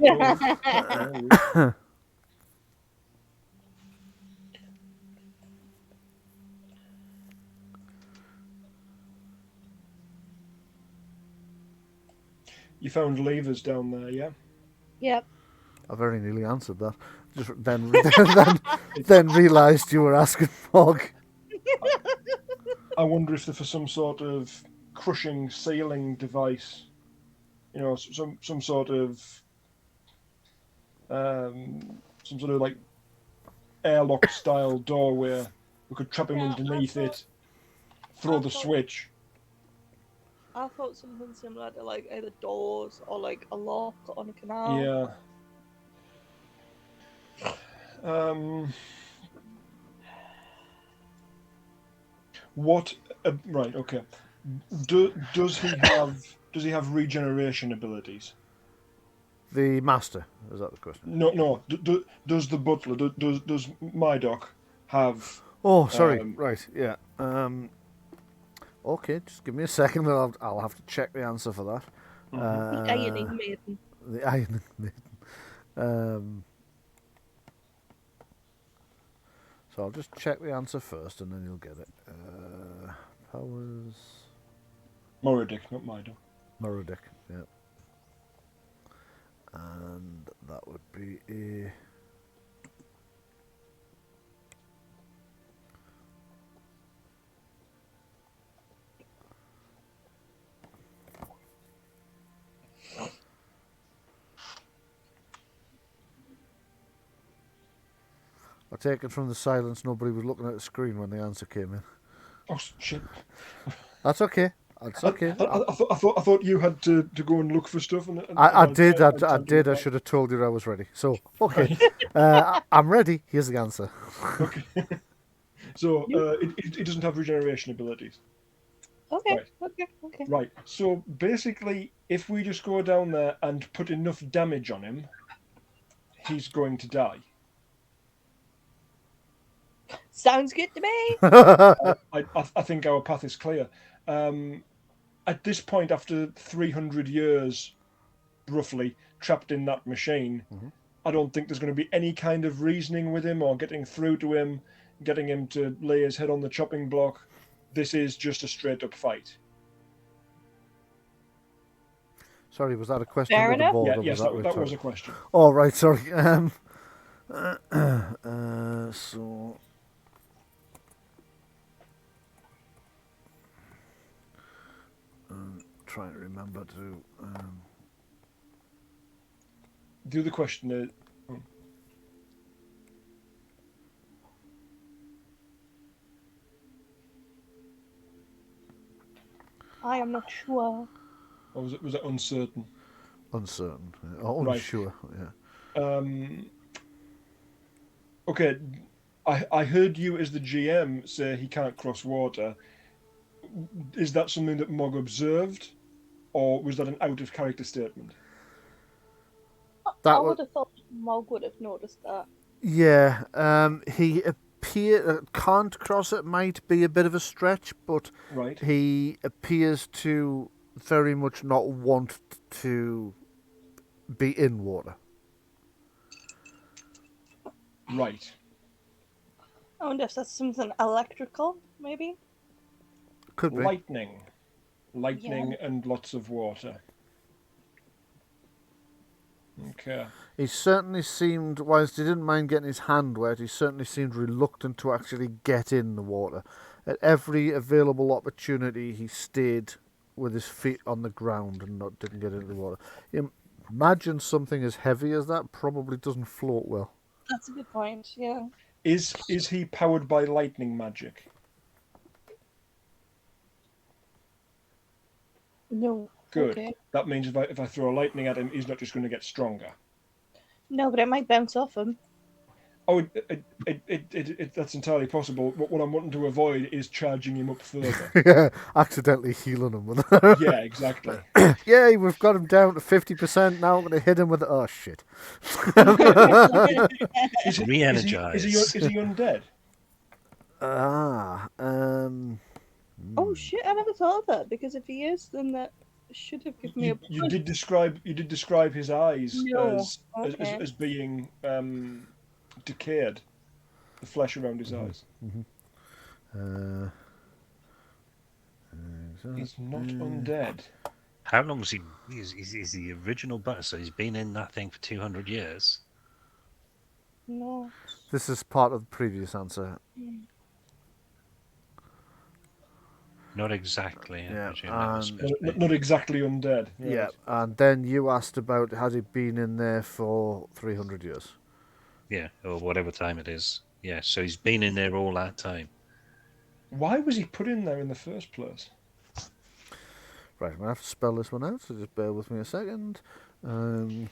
You found levers down there, yeah? Yep. I very nearly answered that. Just then realised you were asking Mog. I wonder if they're for some sort of crushing sealing device. You know, some sort of like airlock style door where we could trap him underneath it, throw the switch. I thought something similar to like either doors or like a lock on a canal. Yeah. What? Right. Okay. Does he have regeneration abilities? The master, is that the question? No. Does the butler? Does my doc have? Oh, sorry. Right. Yeah. Okay, just give me a second. I'll have to check the answer for that. The ironing maiden. The ironing maiden. So I'll just check the answer first, and then you'll get it. Powers. Moradic, not my doc. Moradic, yeah. And that would be a. I take it from the silence nobody was looking at the screen when the answer came in. Oh shit! That's okay. That's okay. I thought you had to go and look for stuff. I did. I should have told you I was ready. So okay, I'm ready. Here's the answer. Okay. So it doesn't have regeneration abilities. Okay. Right. Okay. Right. So basically, if we just go down there and put enough damage on him, he's going to die. Sounds good to me. I think our path is clear. At this point, after 300 years, roughly, trapped in that machine, I don't think there's going to be any kind of reasoning with him or getting through to him, getting him to lay his head on the chopping block. This is just a straight-up fight. Sorry, was that a question Fair with the enough. board? Yeah, yes, that was a question. Oh, right, sorry. So... trying to remember to... The other question is... I am not sure. Or was it uncertain? Uncertain. Or Right. unsure. Yeah. Okay, I heard you as the GM say he can't cross water. Is that something that Mog observed, or was that an out of character statement? I That would was. have thought Mog would have noticed that. Yeah. He can't cross it. Might be a bit of a stretch, but Right. he appears to very much not want to be in water. Right. I wonder if that's something electrical, maybe? Could be. Lightning and lots of water. Okay. He certainly seemed, whilst he didn't mind getting his hand wet, he certainly seemed reluctant to actually get in the water. At every available opportunity, he stayed with his feet on the ground and didn't get into the water. Imagine something as heavy as that probably doesn't float well. That's a good point, yeah. Is he powered by lightning magic? No. Good. Okay. That means if I throw lightning at him, he's not just going to get stronger. No, but it might bounce off him. Oh, that's entirely possible. What I'm wanting to avoid is charging him up further. Yeah, accidentally healing him with it. Yeah, exactly. Yay, we've got him down to 50%. Now I'm going to hit him with it. Oh, shit. Re-energize. Is he undead? Oh shit, I never thought of that, because if he is, then that should have given me a You did describe his eyes No. Okay. as being decayed, the flesh around his eyes. He's not undead. How long was he? Is the original butter? So he's been in that thing for 200 years. No. This is part of the previous answer. Not exactly. I Yeah, presume that was supposed to be. Not exactly undead. Right. Yeah, and then you asked about has he been in there for 300 years? Yeah, or whatever time it is. Yeah, so he's been in there all that time. Why was he put in there in the first place? Right, I'm going to have to spell this one out, so just bear with me a second. And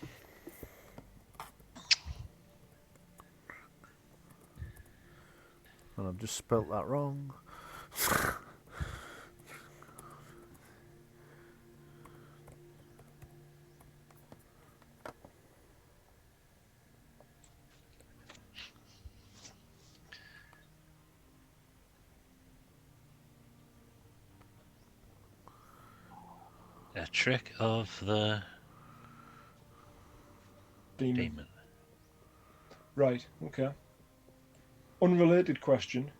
I've just spelt that wrong. A trick of the demon. Right, okay. Unrelated question.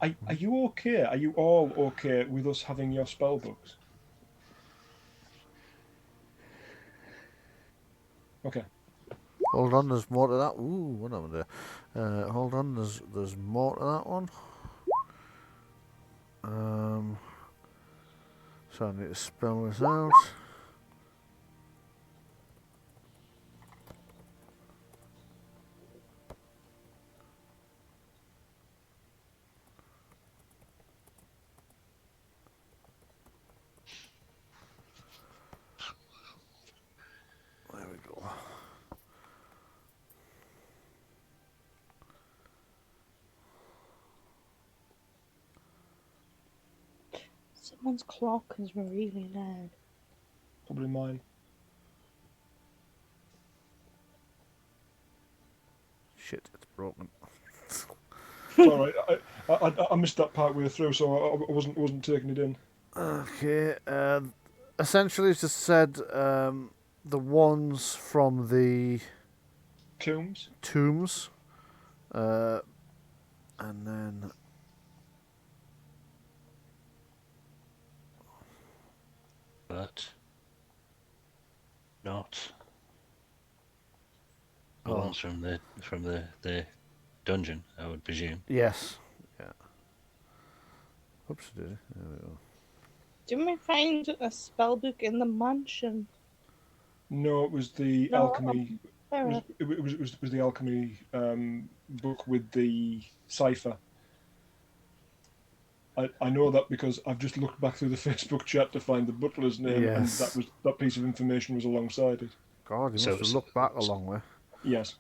Are you okay? Are you all okay with us having your spell books? Okay. Hold on, there's more to that. Ooh, what happened there? Hold on, there's more to that one. So I need to spell this out. There we go. Someone's clock is really loud. Probably mine. Shit, it's broken. It's all right. I missed that part way through, so I wasn't taking it in. Okay. Essentially, it's just said the ones from the tombs, and then But not the ones from the dungeon, I would presume. yes, yeah. Oops, did it? There we go. Didn't we find a spell book in the mansion? No, it was the No, alchemy. It was the alchemy book with the cipher. I know that because I've just looked back through the Facebook chat to find the butler's name, and Yes. that piece of information was alongside it. God, you So- must have looked back a long way. Yes.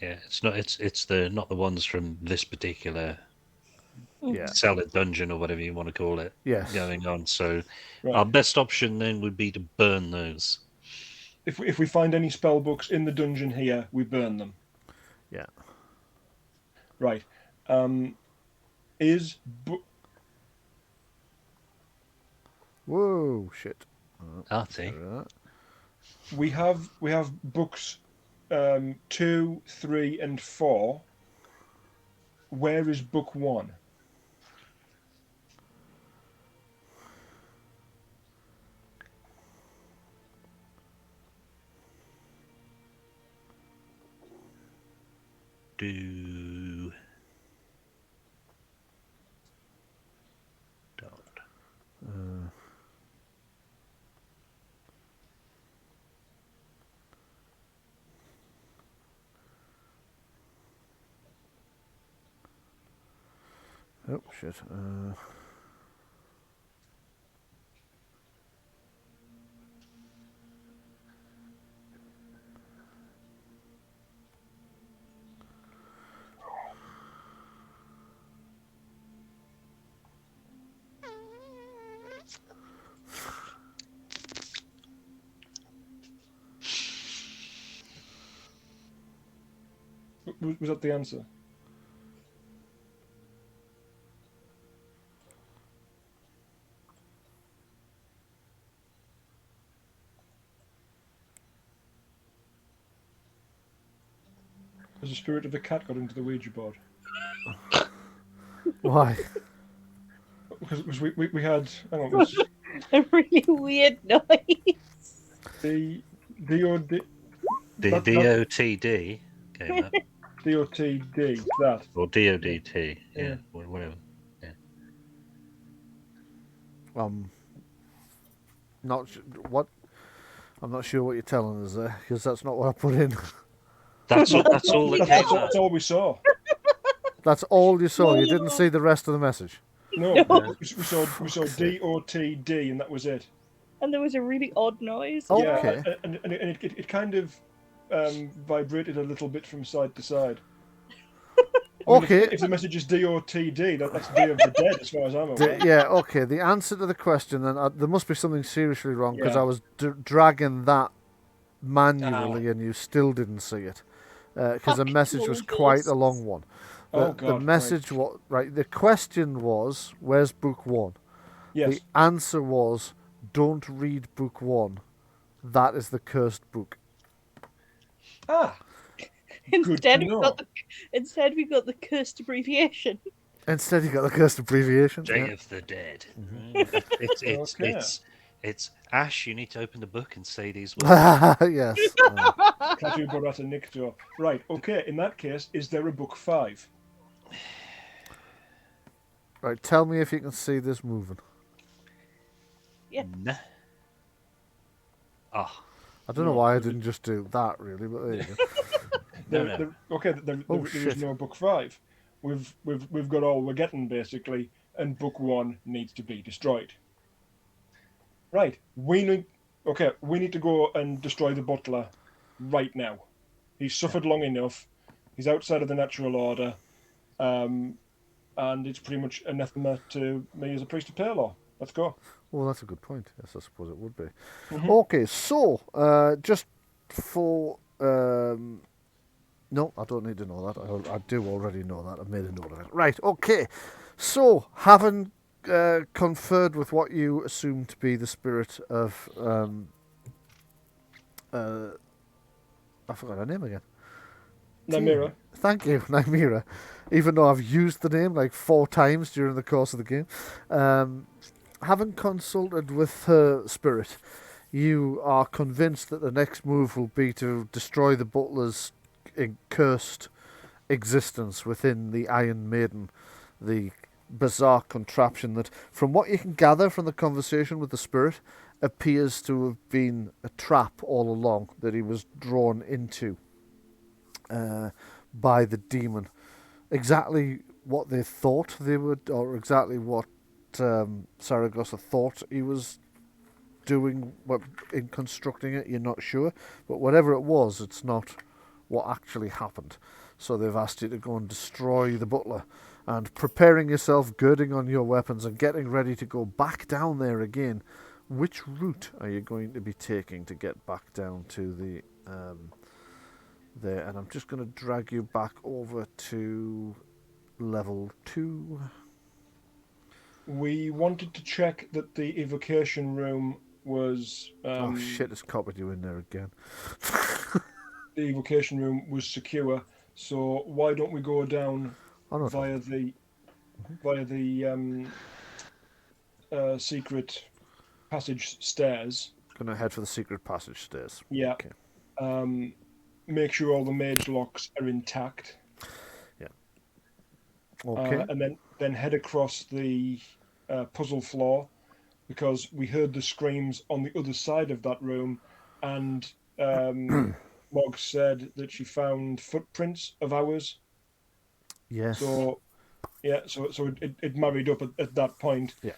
Yeah, it's not the ones from this particular Yeah. cellar dungeon or whatever you want to call it Yes. going on. So Right. our best option then would be to burn those. If we find any spell books in the dungeon here, we burn them. Yeah. Right. Whoa, shit. Artie. Right. We have books 2, 3, and 4. Where is book 1? Do dot. Oh, shit. Was that the answer? Has the spirit of the cat got into the Ouija board? Why? Because we had, hang on, it was A really weird noise. the DOD, The That- DOTD came up. DOTD, that. Or DODT. Yeah. Yeah, or whatever. Not what? I'm not sure what you're telling us there, because that's not what I put in. That's all that came up. That's all we saw. That's all you saw. You didn't see the rest of the message. No, No. we saw DOTD, and that was it. And there was a really odd noise. Oh. Yeah, Okay. and it kind of vibrated a little bit from side to side. I mean, Okay. If the message is DOTD, that's Day of the Dead, as far as I'm aware. Yeah, okay. The answer to the question, then there must be something seriously wrong, because Yeah. I was dragging that manually and you still didn't see it. Because the message was quite a long one. Oh, The God. message was right. The question was, "Where's book 1?" Yes. The answer was, "Don't read book 1. That is the cursed book." Ah. Instead, to we know. got the cursed abbreviation. Instead, you got the cursed abbreviation. Day Yeah. of the Dead. Okay. It's Ash. You need to open the book and say these words. Yes. Katu Barata Nikto. Right, okay, in that case, is there a book 5? Right. Tell me if you can see this moving. Yeah. Nah. Oh, I don't know No, why I there's a- didn't just do that, really, but there you go. no. Oh, There is shit. no book 5. We've got all we're getting, basically, and book 1 needs to be destroyed. Right, we need to go and destroy the butler right now. He's suffered long enough. He's outside of the natural order, and it's pretty much anathema to me as a priest of Paylor. Let's go. Well, that's a good point. Yes, I suppose it would be. Mhm. Okay, so just for no, I don't need to know that. I do already know that. I've made a note of it. Right. Okay. So, having conferred with what you assume to be the spirit of I forgot her name again. Namira. Thank you, Nymira. Even though I've used the name like 4 times during the course of the game. Having consulted with her spirit, you are convinced that the next move will be to destroy the butler's cursed existence within the Iron Maiden, the bizarre contraption that, from what you can gather from the conversation with the spirit, appears to have been a trap all along that he was drawn into by the demon. Exactly what they thought they would, or exactly what Saragosa thought he was doing in constructing it. You're not sure, but whatever it was, it's not what actually happened. So they've asked you to go and destroy the butler, and preparing yourself, girding on your weapons, and getting ready to go back down there again. Which route are you going to be taking to get back down to the there? And I'm just going to drag you back over to level 2. We wanted to check that the evocation room was. Oh shit! It's copied you in there again. The evocation room was secure. So why don't we go down via the secret passage stairs? Gonna head for the secret passage stairs. Yeah. Okay. Make sure all the mage locks are intact. Yeah. Okay. And then head across the puzzle floor, because we heard the screams on the other side of that room, and Mog said that she found footprints of ours. Yes. So it married up at that point. Yeah.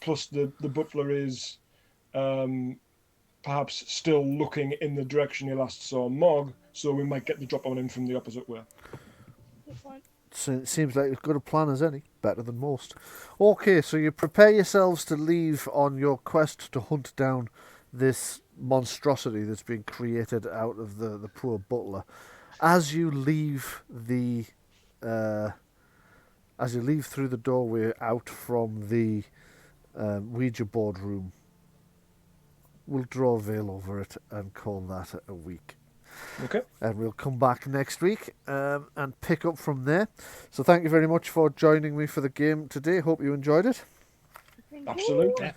Plus the butler is perhaps still looking in the direction he last saw Mog, so we might get the drop on him from the opposite way. So it seems like as good a plan as any, better than most. Okay, so you prepare yourselves to leave on your quest to hunt down this monstrosity that's been created out of the poor butler. As you leave through the doorway out from the Ouija board room, we'll draw a veil over it and call that a week. Okay. And we'll come back next week and pick up from there. So thank you very much for joining me for the game today. Hope you enjoyed it. Absolutely.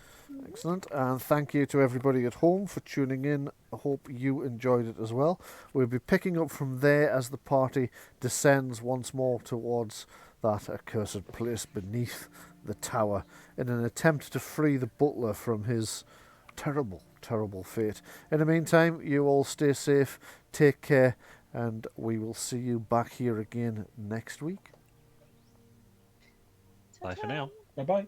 Excellent. And thank you to everybody at home for tuning in. I hope you enjoyed it as well. We'll be picking up from there as the party descends once more towards that accursed place beneath the tower in an attempt to free the butler from his terrible, terrible fate. In the meantime, you all stay safe, take care, and we will see you back here again next week. Bye for now. Bye-bye.